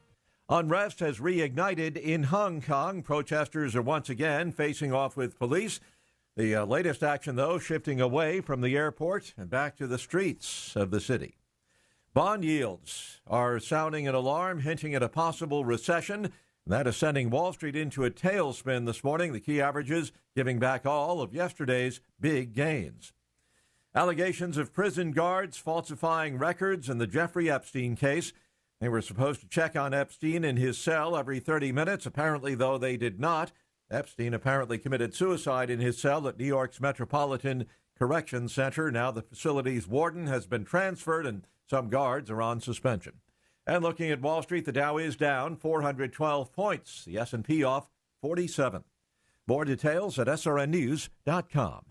S11: Unrest has reignited in Hong Kong. Protesters are once again facing off with police. The latest action, though, shifting away from the airport and back to the streets of the city. Bond yields are sounding an alarm, hinting at a possible recession. That is sending Wall Street into a tailspin this morning, the key averages giving back all of yesterday's big gains. Allegations of prison guards falsifying records in the Jeffrey Epstein case. They were supposed to check on Epstein in his cell every 30 minutes. Apparently, though, they did not. Epstein apparently committed suicide in his cell at New York's Metropolitan Correction Center. Now the facility's warden has been transferred and some guards are on suspension. And looking at Wall Street, the Dow is down 412 points. The S&P off 47. More details at srnnews.com.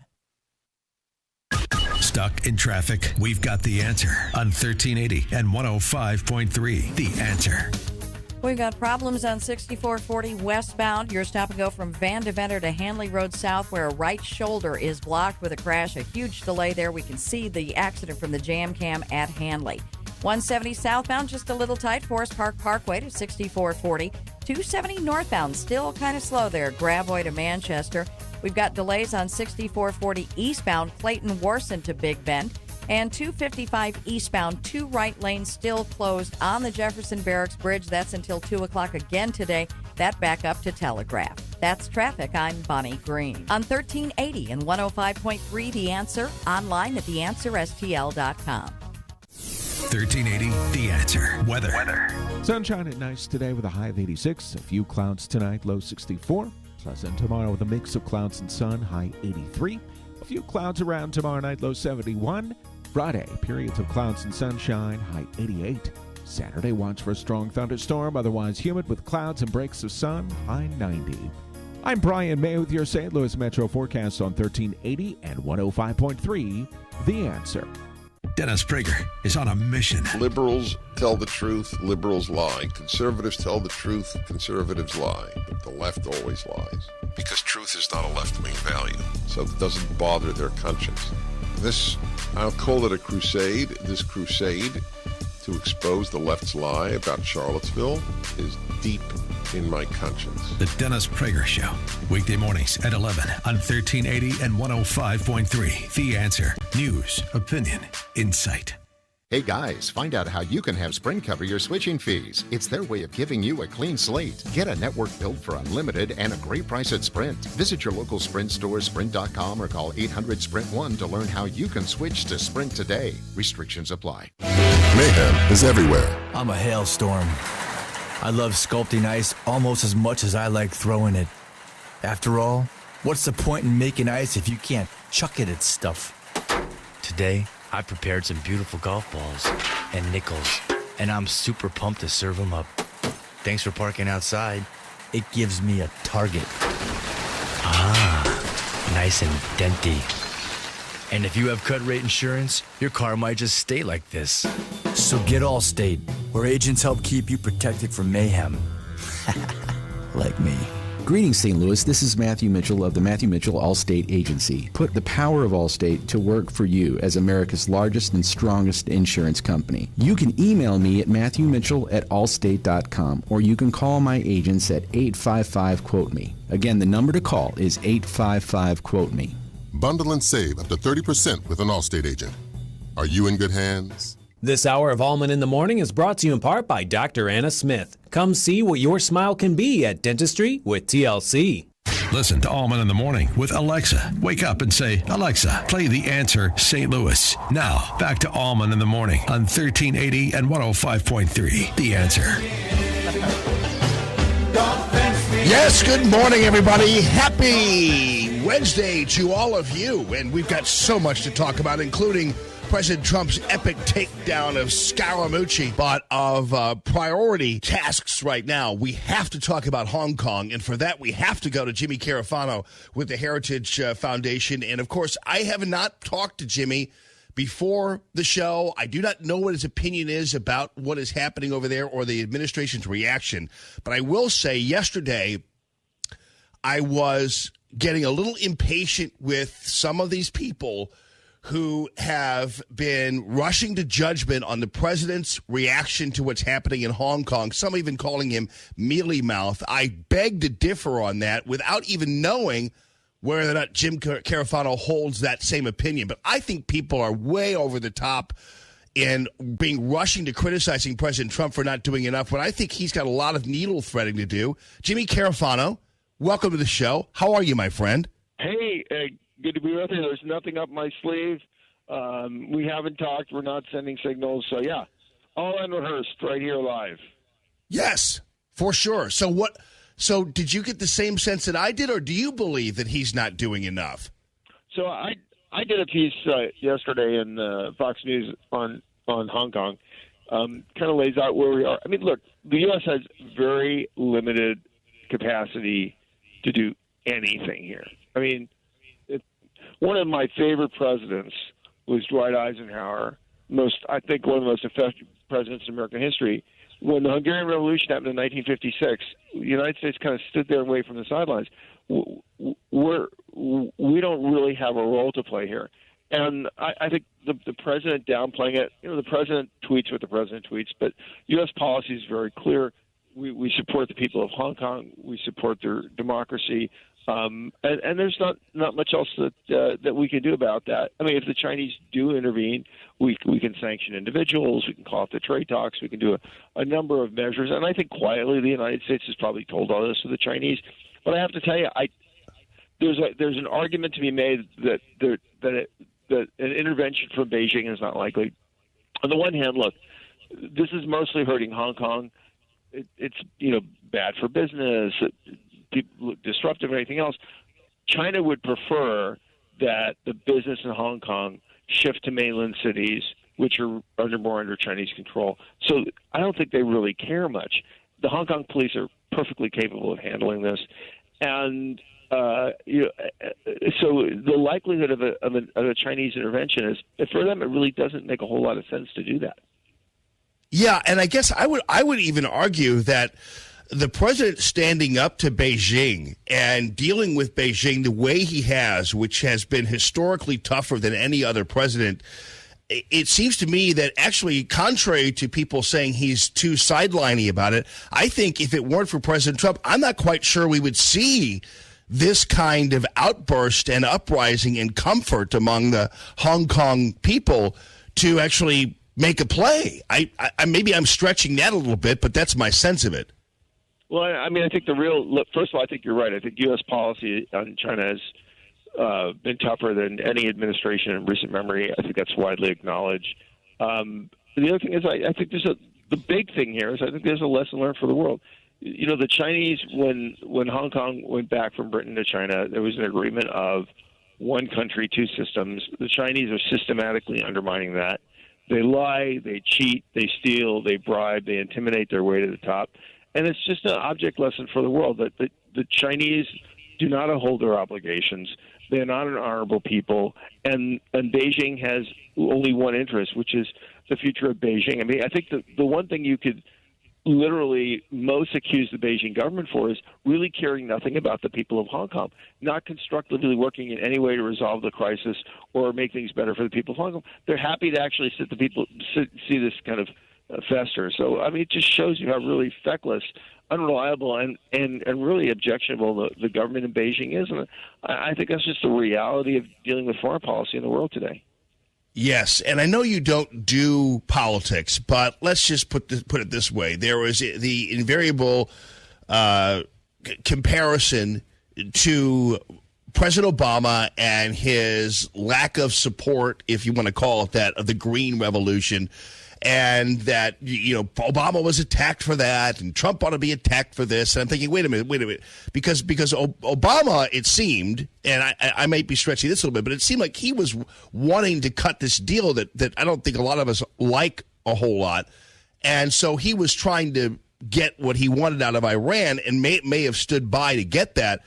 S2: Stuck in traffic? We've got the answer on 1380 and 105.3. The Answer.
S1: We've got problems on 6440 westbound. Your stop and go from Van Deventer to Hanley Road South, where a right shoulder is blocked with a crash. A huge delay there. We can see the accident from the jam cam at Hanley. 170 southbound, just a little tight. Forest Park Parkway to 6440. 270 northbound, still kind of slow there. Gravois to Manchester. We've got delays on 6440 eastbound, Clayton Warson to Big Bend. And 255 eastbound, 2 right lanes still closed on the Jefferson Barracks Bridge. That's until 2 o'clock again today. That back up to Telegraph. That's traffic. I'm Bonnie Green. On 1380 and 105.3 The Answer, online at theanswerstl.com.
S2: 1380 The Answer. Weather.
S17: Sunshine at nights today with a high of 86. A few clouds tonight, low 64. Pleasant tomorrow with a mix of clouds and sun, high 83. A few clouds around tomorrow night, low 71. Friday, periods of clouds and sunshine, high 88. Saturday, watch for a strong thunderstorm, otherwise humid with clouds and breaks of sun, high 90. I'm Brian May with your St. Louis Metro forecast on 1380 and 105.3 The Answer.
S2: Dennis Prager is on a mission.
S13: Liberals tell the truth, liberals lie. Conservatives tell the truth, conservatives lie. But the left always lies. Because truth is not a left-wing value, so it doesn't bother their conscience. This, I'll call it a crusade. This crusade to expose the left's lie about Charlottesville is deep in my conscience.
S2: The Dennis Prager Show. Weekday mornings at 11 on 1380 and 105.3. The Answer. News, opinion, insight.
S20: Hey guys, find out how you can have Sprint cover your switching fees. It's their way of giving you a clean slate. Get a network build for unlimited and a great price at Sprint. Visit your local Sprint store, sprint.com, or call 800-SPRINT-1 to learn how you can switch to Sprint today. Restrictions apply.
S14: Mayhem is everywhere.
S22: I'm a hailstorm. I love sculpting ice almost as much as I like throwing it. After all, what's the point in making ice if you can't chuck it at stuff? Today, I prepared some beautiful golf balls and nickels, and I'm super pumped to serve them up. Thanks for parking outside. It gives me a target. Ah, nice and denty. And if you have cut rate insurance, your car might just stay like this. So get Allstate, where agents help keep you protected from mayhem. Like me.
S24: Greetings, St. Louis. This is Matthew Mitchell of the Matthew Mitchell Allstate Agency. Put the power of Allstate to work for you as America's largest and strongest insurance company. You can email me at matthewmitchell@allstate.com, or you can call my agents at 855-QUOTE-ME. Again, the number to call is 855-QUOTE-ME.
S14: Bundle and save up to 30% with an Allstate agent. Are you in good hands?
S18: This hour of Allman in the Morning is brought to you in part by Dr. Anna Smith. Come see what your smile can be at Dentistry with TLC.
S2: Listen to Allman in the Morning with Alexa. Wake up and say, Alexa, play The Answer St. Louis. Now, back to Allman in the Morning on 1380 and 105.3. The Answer.
S9: Yes, good morning, everybody. Happy Wednesday to all of you. And we've got so much to talk about, including President Trump's epic takedown of Scaramucci. But of priority tasks right now, we have to talk about Hong Kong. And for that, we have to go to Jimmy Carafano with the Heritage Foundation. And, of course, I have not talked to Jimmy before the show. I do not know what his opinion is about what is happening over there or the administration's reaction. But I will say yesterday I was getting a little impatient with some of these people who have been rushing to judgment on the president's reaction to what's happening in Hong Kong, some even calling him mealy mouth. I beg to differ on that without even knowing whether or not Jim Carafano holds that same opinion. But I think people are way over the top in rushing to criticizing President Trump for not doing enough when I think he's got a lot of needle threading to do. Jimmy Carafano, welcome to the show. How are you, my friend?
S3: Hey, good to be with you. There's nothing up my sleeve. We haven't talked. We're not sending signals. So, yeah, all unrehearsed right here live.
S9: Yes, for sure. So did you get the same sense that I did, or do you believe that he's not doing enough?
S3: So I did a piece yesterday in Fox News on Hong Kong. Kind of lays out where we are. I mean, look, the U.S. has very limited capacity to do anything here. I mean, one of my favorite presidents was Dwight Eisenhower. I think one of the most effective presidents in American history. When the Hungarian Revolution happened in 1956, the United States kind of stood there and waited from the sidelines. We don't really have a role to play here. And I think the president downplaying it, the president tweets what the president tweets, but U.S. policy is very clear. We support the people of Hong Kong. We support their democracy. And there's not much else that we can do about that. I mean, if the Chinese do intervene, we can sanction individuals. We can call off the trade talks. We can do a number of measures. And I think quietly the United States has probably told all this to the Chinese. But I have to tell you, there's an argument to be made that an intervention from Beijing is not likely. On the one hand, look, this is mostly hurting Hong Kong. It's bad for business. People look disruptive and anything else. China would prefer that the business in Hong Kong shift to mainland cities, which are more under Chinese control. So I don't think they really care much. The Hong Kong police are perfectly capable of handling this, and so the likelihood of a Chinese intervention is, for them, it really doesn't make a whole lot of sense to do that.
S9: Yeah, and I guess I would even argue that the president standing up to Beijing and dealing with Beijing the way he has, which has been historically tougher than any other president, it seems to me that actually, contrary to people saying he's too sideliney about it, I think if it weren't for President Trump, I'm not quite sure we would see this kind of outburst and uprising and comfort among the Hong Kong people to actually make a play. I maybe I'm stretching that a little bit, but that's my sense of it.
S3: Well, I mean, I think first of all, I think you're right. I think U.S. policy on China has been tougher than any administration in recent memory. I think that's widely acknowledged. The other thing is, I think the big thing here is I think there's a lesson learned for the world. The Chinese, when Hong Kong went back from Britain to China, there was an agreement of one country, two systems. The Chinese are systematically undermining that. They lie, they cheat, they steal, they bribe, they intimidate their way to the top. And it's just an object lesson for the world that the Chinese do not uphold their obligations. They're not an honorable people. And Beijing has only one interest, which is the future of Beijing. I mean, I think the one thing you could literally most accuse the Beijing government for is really caring nothing about the people of Hong Kong, not constructively working in any way to resolve the crisis or make things better for the people of Hong Kong. They're happy to actually see this kind of fester. So, I mean, it just shows you how really feckless, unreliable, and really objectionable the government in Beijing is. And I think that's just the reality of dealing with foreign policy in the world today.
S9: Yes, and I know you don't do politics, but let's just put it this way. There was the invariable comparison to President Obama and his lack of support, if you want to call it that, of the Green Revolution, and that, Obama was attacked for that, and Trump ought to be attacked for this. And I'm thinking, wait a minute, because Obama, it seemed, and I might be stretching this a little bit, but it seemed like he was wanting to cut this deal that I don't think a lot of us like a whole lot. And so he was trying to get what he wanted out of Iran and may have stood by to get that.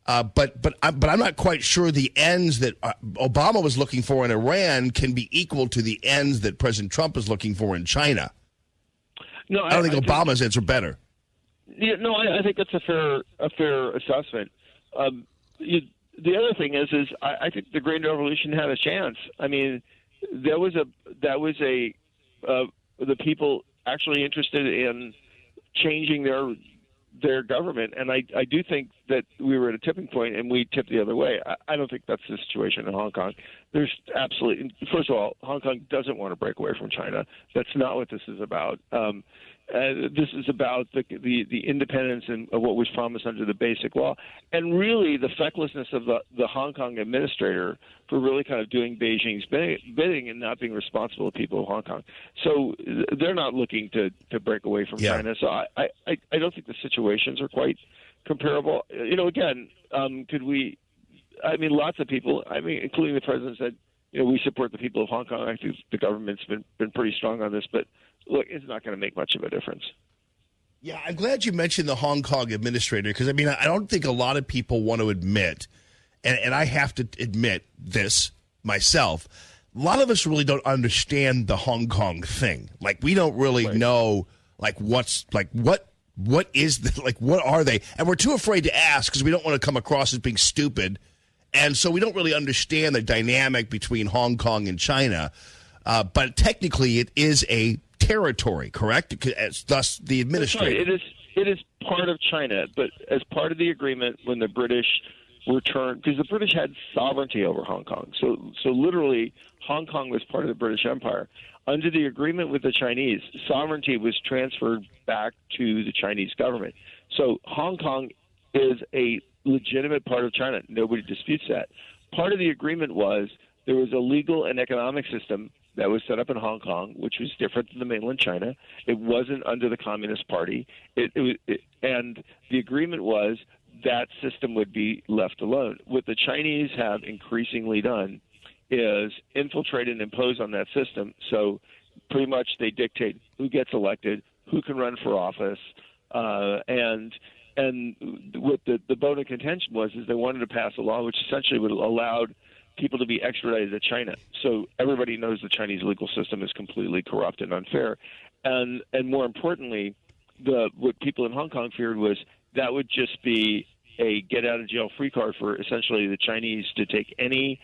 S9: But I'm not quite sure the ends that Obama was looking for in Iran can be equal to the ends that President Trump is looking for in China.
S3: No,
S9: I don't think Obama's ends are better.
S3: Yeah, no, I think that's a fair assessment. The other thing is I think the Green Revolution had a chance. I mean, the people actually interested in changing their government, and I do think that we were at a tipping point and we tipped the other way. I don't think that's the situation in Hong Kong. There's absolutely, first of all, Hong Kong doesn't want to break away from China. That's not what this is about. This is about the independence of what was promised under the Basic Law, and really the fecklessness of the Hong Kong administrator for really kind of doing Beijing's bidding and not being responsible to people of Hong Kong. So they're not looking to break away from China. So I don't think the situations are quite comparable. Again, could we? I mean, lots of people, including the president, said, we support the people of Hong Kong. I think the government's been pretty strong on this, but look, it's not going to make much of a difference.
S9: Yeah, I'm glad you mentioned the Hong Kong administrator, because, I don't think a lot of people want to admit, and I have to admit this myself, a lot of us really don't understand the Hong Kong thing. Like, we don't really know, what are they? And we're too afraid to ask because we don't want to come across as being stupid. And so we don't really understand the dynamic between Hong Kong and China. But technically, it is a territory, correct? Thus, the administrator.
S3: That's right. It is part of China, but as part of the agreement, when the British returned, because the British had sovereignty over Hong Kong, so literally, Hong Kong was part of the British Empire. Under the agreement with the Chinese, sovereignty was transferred back to the Chinese government. So Hong Kong is a legitimate part of China. Nobody disputes that. Part of the agreement was there was a legal and economic system that was set up in Hong Kong, which was different than the mainland China. It wasn't under the Communist Party. And the agreement was that system would be left alone. What the Chinese have increasingly done is infiltrate and impose on that system. So pretty much they dictate who gets elected, who can run for office, and what the bone of contention was is they wanted to pass a law which essentially would have allowed people to be extradited to China. So everybody knows the Chinese legal system is completely corrupt and unfair. And more importantly, what people in Hong Kong feared was that would just be a get-out-of-jail-free card for essentially the Chinese to take any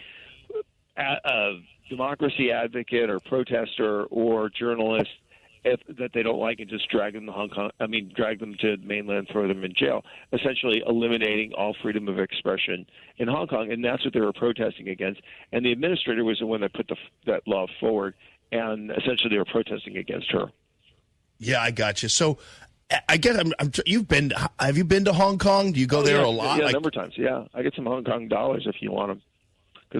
S3: democracy advocate or protester or journalist that they don't like and just drag them to mainland, throw them in jail, essentially eliminating all freedom of expression in Hong Kong. And that's what they were protesting against. And the administrator was the one that put that law forward, and essentially they were protesting against her.
S9: Yeah, I got you. So I guess have you been to Hong Kong? Do you go there a lot?
S3: Yeah, a number of times. Yeah, I get some Hong Kong dollars if you want them.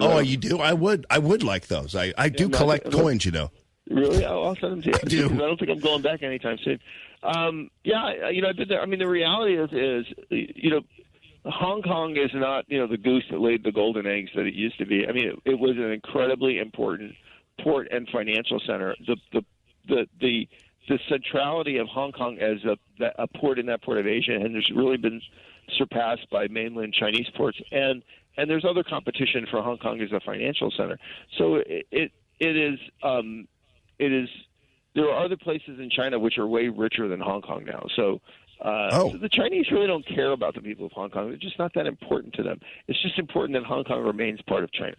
S9: Oh, you do? I would like those. I do collect coins,
S3: Really? I'll send them to you.
S9: I do.
S3: I don't think I'm going back anytime soon. I've been there. I mean, the reality is Hong Kong is not, the goose that laid the golden eggs that it used to be. I mean, it was an incredibly important port and financial center. The centrality of Hong Kong as a port in that port of Asia has really been surpassed by mainland Chinese ports, and there's other competition for Hong Kong as a financial center. So it is. There are other places in China which are way richer than Hong Kong now. So the Chinese really don't care about the people of Hong Kong. It's just not that important to them. It's just important that Hong Kong remains part of China.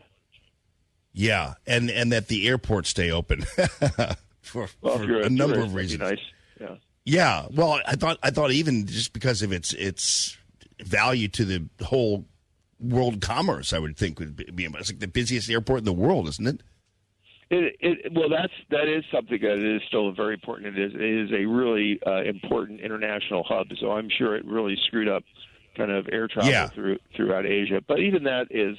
S9: Yeah, and that the airports stay open for a number of reasons.
S3: That'd be nice.
S9: Yeah. Well, I thought even just because of its value to the whole world commerce, I would think would be. It's like the busiest airport in the world, isn't it?
S3: That is something that is still very important. It is a really important international hub. So I'm sure it really screwed up kind of air travel throughout Asia. But even that is,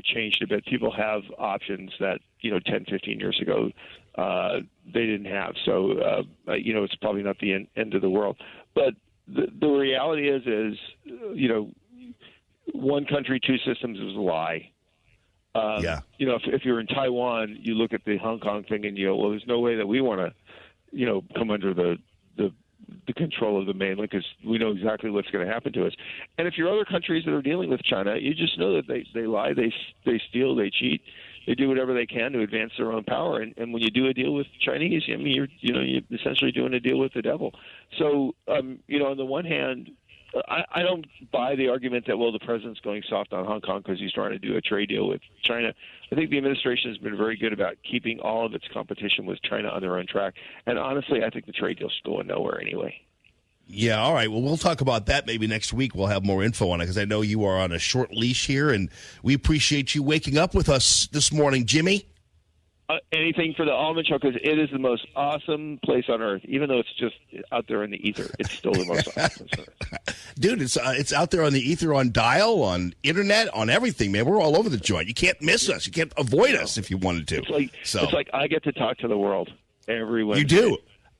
S3: changed a bit. People have options that 10, 15 years ago they didn't have. So it's probably not the end of the world. But the reality is one country, two systems is a lie. If you're in Taiwan, you look at the Hong Kong thing and there's no way that we want to, come under the control of the mainland because we know exactly what's going to happen to us. And if you're other countries that are dealing with China, you just know that they lie, they steal, they cheat, they do whatever they can to advance their own power. And when you do a deal with Chinese, you're essentially doing a deal with the devil. So, on the one hand, I don't buy the argument that, the president's going soft on Hong Kong because he's trying to do a trade deal with China. I think the administration has been very good about keeping all of its competition with China on their own track. And honestly, I think the trade deal's going nowhere anyway.
S9: Yeah, all right. Well, we'll talk about that maybe next week. We'll have more info on it because I know you are on a short leash here, and we appreciate you waking up with us this morning, Jimmy.
S3: Anything for the Allman Show, because it is the most awesome place on earth. Even though it's just out there in the ether, it's still the most awesome place on earth.
S9: Dude, it's out there on the ether, on dial, on internet, on everything, man. We're all over the joint. You can't miss us. You can't avoid us if you wanted to.
S3: It's like I get to talk to the world every Wednesday.
S9: You do.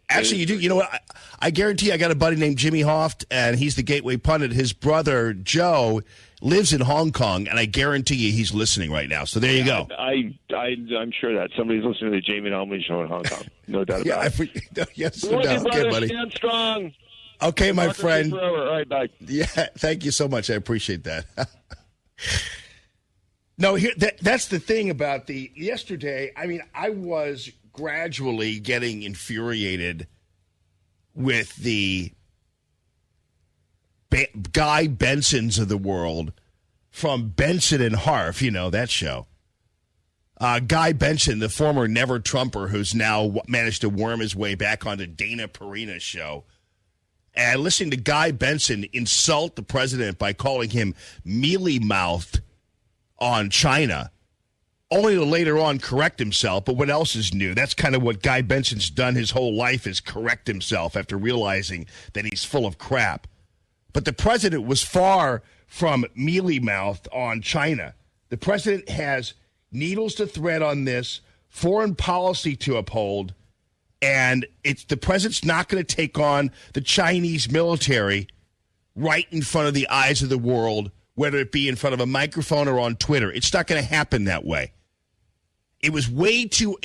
S9: Actually, you do. You know what? I guarantee I got a buddy named Jimmy Hoft, and he's the Gateway Pundit. His brother, Joe, lives in Hong Kong, and I guarantee you he's listening right now. So there you go.
S3: I'm sure that somebody's listening to the Jamie and Allman Show in Hong Kong. No doubt about it.
S9: Yes, no doubt. Okay, buddy.
S3: Stand strong.
S9: Okay, my friend.
S3: All right, bye.
S9: Yeah, thank you so much. I appreciate that. No, that's the thing about yesterday. I mean, I was gradually getting infuriated with the Guy Bensons of the world from Benson and Harf, you know, that show. Guy Benson, the former Never Trumper, who's now managed to worm his way back onto Dana Perina's show. And listening to Guy Benson insult the president by calling him mealy-mouthed on China, only to later on correct himself. But what else is new? That's kind of what Guy Benson's done his whole life, is correct himself after realizing that he's full of crap. But the president was far from mealy-mouthed on China. The president has needles to thread on this, foreign policy to uphold, and the president's not going to take on the Chinese military right in front of the eyes of the world, whether it be in front of a microphone or on Twitter. It's not going to happen that way. It was way too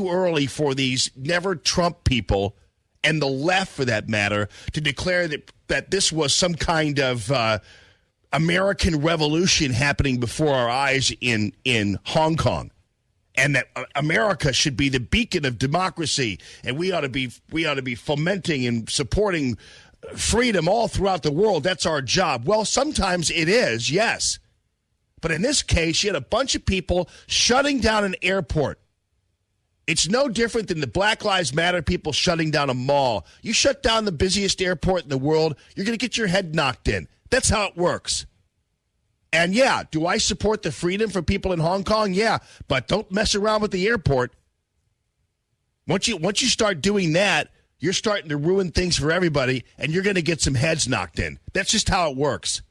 S9: early for these Never Trump people, and the left for that matter, to declare that this was some kind of American revolution happening before our eyes in Hong Kong, and that America should be the beacon of democracy, and we ought to be fomenting and supporting freedom all throughout the world. That's our job. Well, sometimes it is, yes. But in this case, you had a bunch of people shutting down an airport. It's no different than the Black Lives Matter people shutting down a mall. You shut down the busiest airport in the world, you're going to get your head knocked in. That's how it works. And yeah, do I support the freedom for people in Hong Kong? Yeah, but don't mess around with the airport. Once you start doing that, you're starting to ruin things for everybody, and you're going to get some heads knocked in. That's just how it works.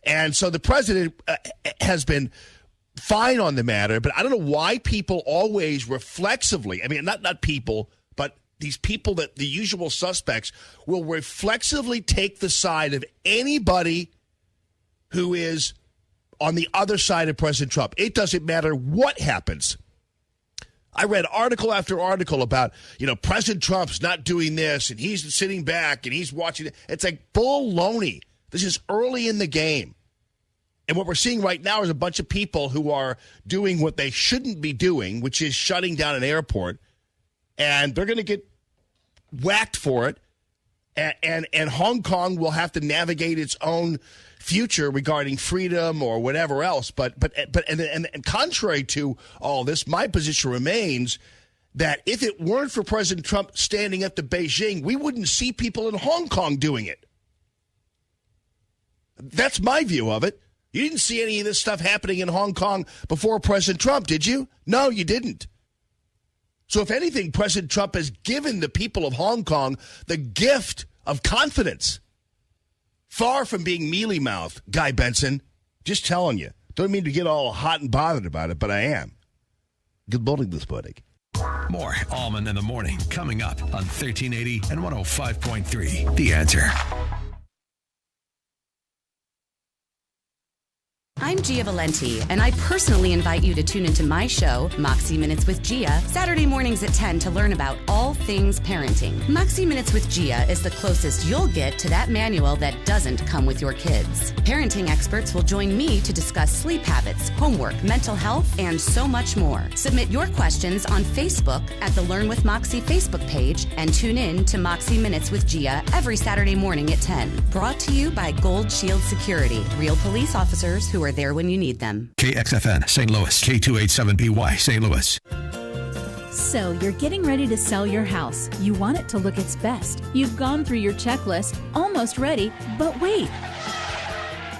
S9: And so the president has been fine on the matter, but I don't know why people always reflexively, I mean, not people, but these people, that the usual suspects, will reflexively take the side of anybody who is on the other side of President Trump. It doesn't matter what happens. I read article after article about, President Trump's not doing this, and he's sitting back, and he's watching it. It's like baloney. This is early in the game. And what we're seeing right now is a bunch of people who are doing what they shouldn't be doing, which is shutting down an airport, and they're going to get whacked for it. And Hong Kong will have to navigate its own future regarding freedom or whatever else. But contrary to all this, my position remains that if it weren't for President Trump standing up to Beijing, we wouldn't see people in Hong Kong doing it. That's my view of it. You didn't see any of this stuff happening in Hong Kong before President Trump, did you? No, you didn't. So if anything, President Trump has given the people of Hong Kong the gift of confidence. Far from being mealy-mouthed, Guy Benson. Just telling you. Don't mean to get all hot and bothered about it, but I am. Good morning, this buddy.
S2: More Allman in the Morning coming up on 1380 and 105.3. The Answer.
S5: I'm Gia Valenti, and I personally invite you to tune into my show, Moxie Minutes with Gia, Saturday mornings at 10 to learn about all things parenting. Moxie Minutes with Gia is the closest you'll get to that manual that doesn't come with your kids. Parenting experts will join me to discuss sleep habits, homework, mental health, and so much more. Submit your questions on Facebook at the Learn with Moxie Facebook page, and tune in to Moxie Minutes with Gia every Saturday morning at 10. Brought to you by Gold Shield Security, real police officers who are there when you need them.
S2: KXFN, St. Louis, K287BY, St. Louis.
S6: So you're getting ready to sell your house. You want it to look its best. You've gone through your checklist, almost ready, but wait.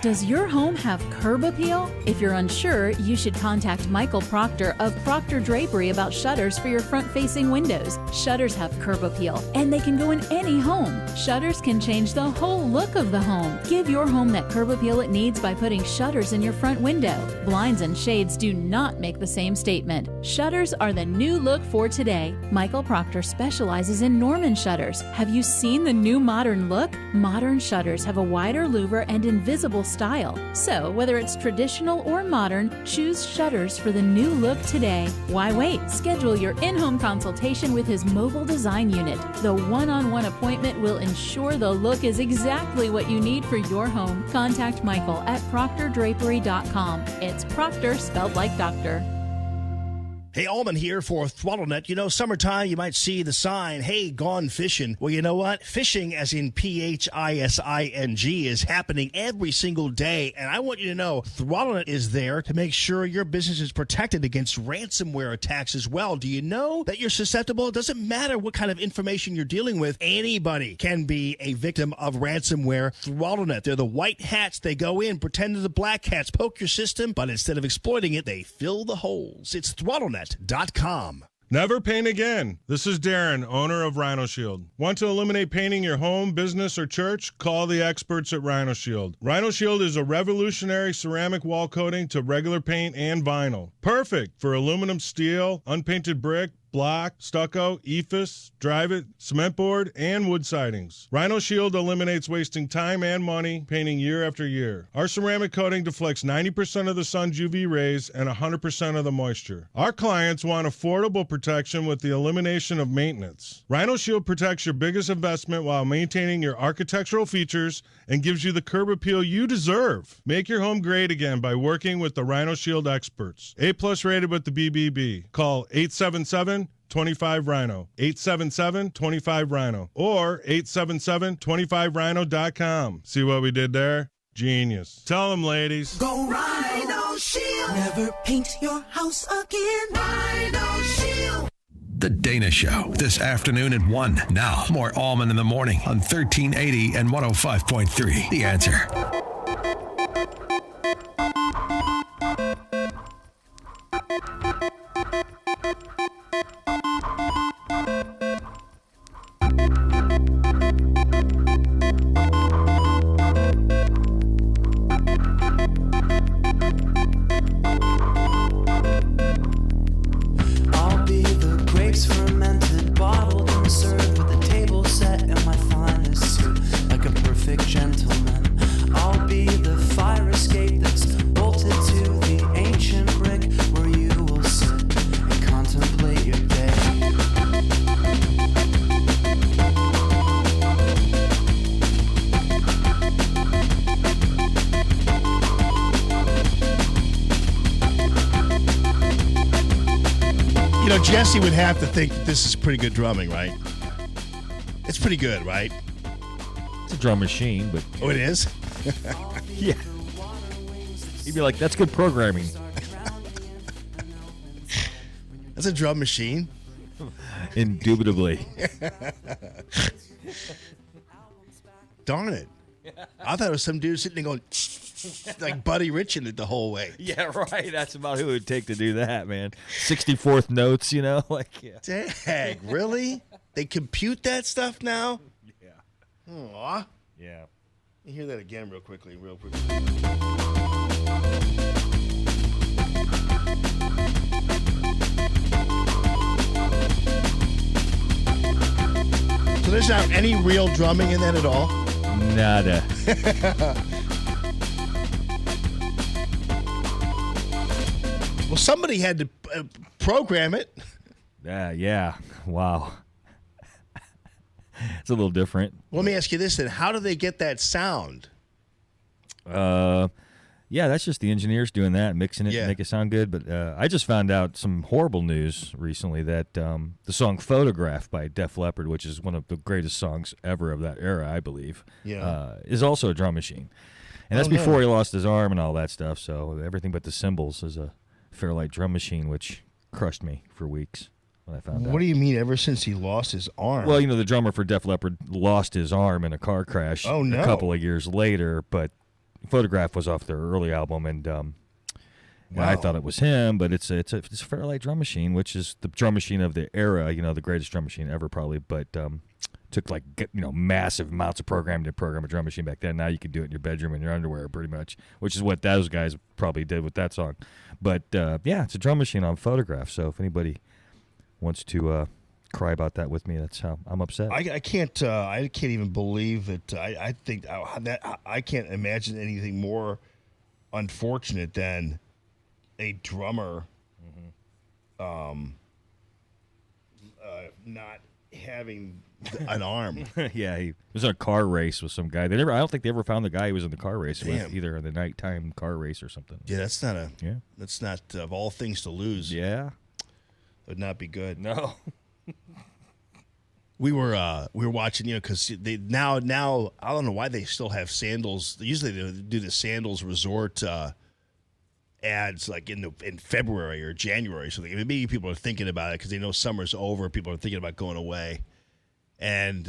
S6: Does your home have curb appeal? If you're unsure, you should contact Michael Proctor of Proctor Drapery about shutters for your front-facing windows. Shutters have curb appeal, and they can go in any home. Shutters can change the whole look of the home. Give your home that curb appeal it needs by putting shutters in your front window. Blinds and shades do not make the same statement. Shutters are the new look for today. Michael Proctor specializes in Norman shutters. Have you seen the new modern look? Modern shutters have a wider louver and invisible style. So, whether it's traditional or modern, choose shutters for the new look today. Why wait? Schedule your in-home consultation with his mobile design unit. The one-on-one appointment will ensure the look is exactly what you need for your home. Contact Michael at proctordrapery.com. It's Proctor spelled like doctor.
S9: Hey, Allman here for ThrottleNet. You know, summertime, you might see the sign, hey, gone fishing. Well, you know what? Fishing, as in P-H-I-S-I-N-G, is happening every single day. And I want you to know, ThrottleNet is there to make sure your business is protected against ransomware attacks as well. Do you know that you're susceptible? It doesn't matter what kind of information you're dealing with. Anybody can be a victim of ransomware. ThrottleNet, they're the white hats. They go in, pretend they're the black hats, poke your system, but instead of exploiting it, they fill the holes. It's ThrottleNet.com.
S7: Never paint again. This is Darren, owner of Rhino Shield. Want to eliminate painting your home, business, or church? Call the experts at Rhino Shield. Rhino Shield is a revolutionary ceramic wall coating to regular paint and vinyl. Perfect for aluminum, steel, unpainted brick, block, stucco, ephes, drive-it, cement board, and wood sidings. Rhino Shield eliminates wasting time and money painting year after year. Our ceramic coating deflects 90% of the sun's UV rays and 100% of the moisture. Our clients want affordable protection with the elimination of maintenance. Rhino Shield protects your biggest investment while maintaining your architectural features and gives you the curb appeal you deserve. Make your home great again by working with the Rhino Shield experts. A+ rated with the BBB. Call 877-25-RHINO, 877-25-RHINO, or 877-25rhino.com. See what we did there? Genius. Tell them, ladies.
S8: Go Rhino Shield. Never paint your house again. Rhino Shield.
S2: The Dana Show, this afternoon at 1. Now, more Allman in the Morning on 1380 and 105.3. The Answer.
S8: Fermented, bottled, and served with a table set in my finest suit, like a perfect gentleman. I'll be the fire escape that's bolted to the ancient brick where you will sit and contemplate your day.
S9: You know, Jesse would have to think that this is pretty good drumming, right? It's pretty good, right?
S12: It's a drum machine, but...
S9: Oh, it is?
S12: Yeah. He'd be like, that's good programming.
S9: That's a drum machine.
S12: Indubitably.
S9: Darn it. I thought it was some dude sitting there going, like Buddy Rich in it the whole way.
S12: Yeah, right. That's about who it would take to do that, man. 64th notes, you know? Like, yeah.
S9: Dang, really? They compute that stuff now?
S12: Yeah.
S9: Aw.
S12: Yeah.
S9: Let me hear that again real quickly. So there's not any real drumming in that at all?
S12: Nada.
S9: Well, somebody had to program it.
S12: Yeah. Wow. It's a little different.
S9: Well, let me ask you this then. How do they get that sound?
S12: Yeah, that's just the engineers doing that, mixing it to make it sound good. But I just found out some horrible news recently that the song Photograph by Def Leppard, which is one of the greatest songs ever of that era, I believe, is also a drum machine. And that's before he lost his arm and all that stuff. So everything but the cymbals is a Fairlight drum machine, which crushed me for weeks. when I found out.
S9: What do you mean, ever since he lost his arm?
S12: Well, the drummer for Def Leppard lost his arm in a car crash
S9: Oh, no.
S12: a couple of years later, but Photograph was off their early album, and I thought it was him, but it's a Fairlight drum machine, which is the drum machine of the era, the greatest drum machine ever probably, but took massive amounts of programming to program a drum machine back then. Now you can do it in your bedroom in your underwear pretty much, which is what those guys probably did with that song. But it's a drum machine on Photograph, so if anybody wants to cry about that with me, that's how I'm upset.
S9: I can't even believe that. I think that I can't imagine anything more unfortunate than a drummer not having an arm.
S12: Yeah, he was in a car race with some guy. I don't think they ever found the guy he was in the car race with, either in the nighttime car race or something.
S9: Yeah, that's not of all things to lose.
S12: Yeah,
S9: would not be good.
S12: No.
S9: We were watching, because they now I don't know why they still have sandals. Usually they do the Sandals Resort ads like in February or January. So maybe people are thinking about it because they know summer's over. People are thinking about going away, and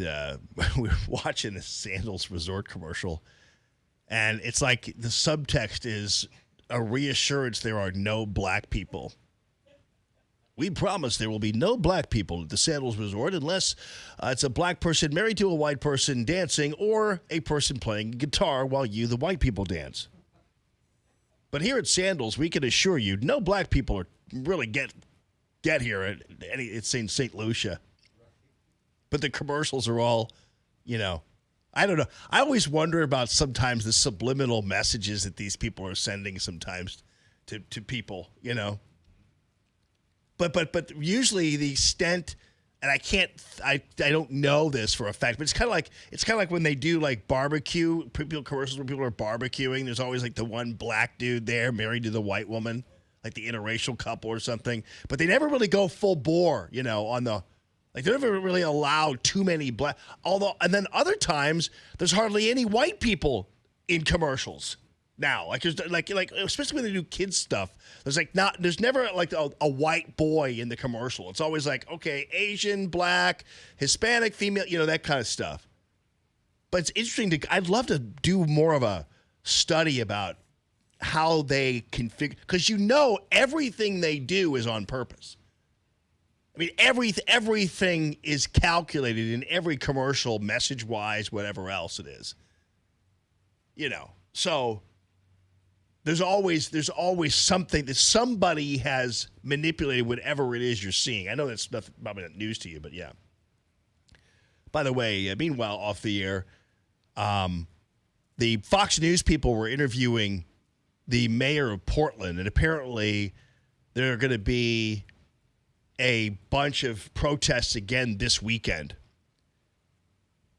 S9: we were watching the Sandals Resort commercial, and it's like the subtext is a reassurance there are no black people. We promise there will be no black people at the Sandals Resort unless it's a black person married to a white person dancing or a person playing guitar while you, the white people, dance. But here at Sandals, we can assure you no black people are really get here at St. Lucia. But the commercials are all, I don't know. I always wonder about sometimes the subliminal messages that these people are sending sometimes to people, But usually the extent, and I don't know this for a fact, but it's kind of like when they do like barbecue commercials where people are barbecuing. There's always like the one black dude there married to the white woman, like the interracial couple or something. But they never really go full bore, on the they never really allow too many black. And then other times there's hardly any white people in commercials. Now, like especially when they do kids stuff, there's never like a white boy in the commercial. It's always like, okay, Asian, black, Hispanic, female, that kind of stuff. But it's interesting I'd love to do more of a study about how they configure, because everything they do is on purpose. I mean, everything is calculated in every commercial, message-wise, whatever else it is. So there's always something that somebody has manipulated whatever it is you're seeing. I know that's probably not news to you, but yeah. By the way, meanwhile, off the air, the Fox News people were interviewing the mayor of Portland, and apparently there are going to be a bunch of protests again this weekend.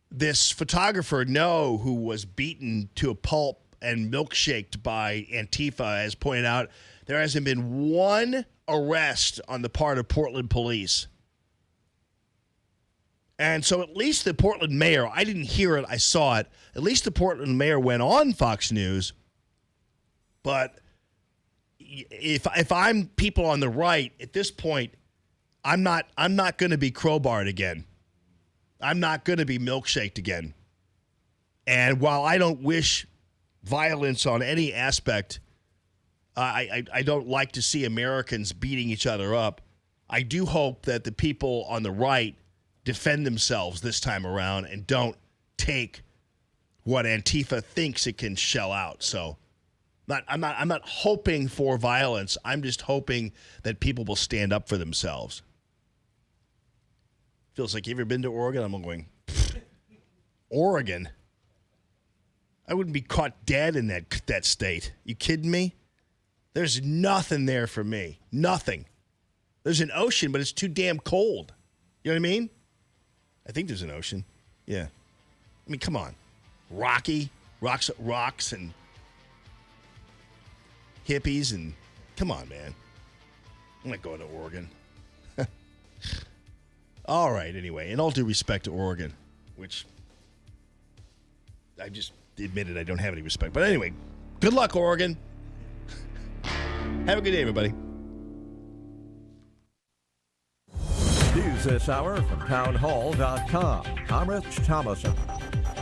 S9: This photographer, Noah, who was beaten to a pulp and milkshaked by Antifa, has pointed out there hasn't been one arrest on the part of Portland police. And so at least the Portland mayor, I didn't hear it, I saw it, at least the Portland mayor went on Fox News. But if I'm people on the right, at this point, I'm not going to be crowbarred again. I'm not going to be milkshaked again. And while I don't wish violence on any aspect, I don't like to see Americans beating each other up. I do hope that the people on the right defend themselves this time around and don't take what Antifa thinks it can shell out. So I'm not hoping for violence. I'm just hoping that people will stand up for themselves. Feels like, you ever been to Oregon? I'm going, Oregon? I wouldn't be caught dead in that state. You kidding me? There's nothing there for me. Nothing. There's an ocean, but it's too damn cold. You know what I mean? I think there's an ocean. Yeah. I mean, come on. Rocks and hippies and come on, man. I'm not going to Oregon. All right, anyway, in all due respect to Oregon, which I just admitted I don't have any respect. But anyway, good luck, Oregon. Have a good day, everybody.
S11: this hour from townhall.com. I'm Rich Thomason.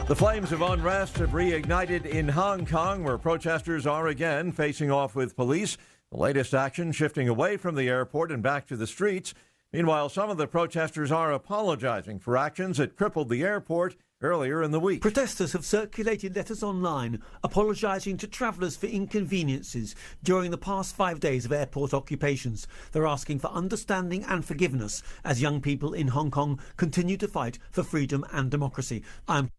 S11: The flames of unrest have reignited in Hong Kong, where protesters are again facing off with police. The latest action shifting away from the airport and back to the streets. Meanwhile, some of the protesters are apologizing for actions that crippled the airport earlier in the week.
S10: Protesters have circulated letters online apologising to travellers for inconveniences during the past 5 days of airport occupations. They're asking for understanding and forgiveness as young people in Hong Kong continue to fight for freedom and democracy. I'm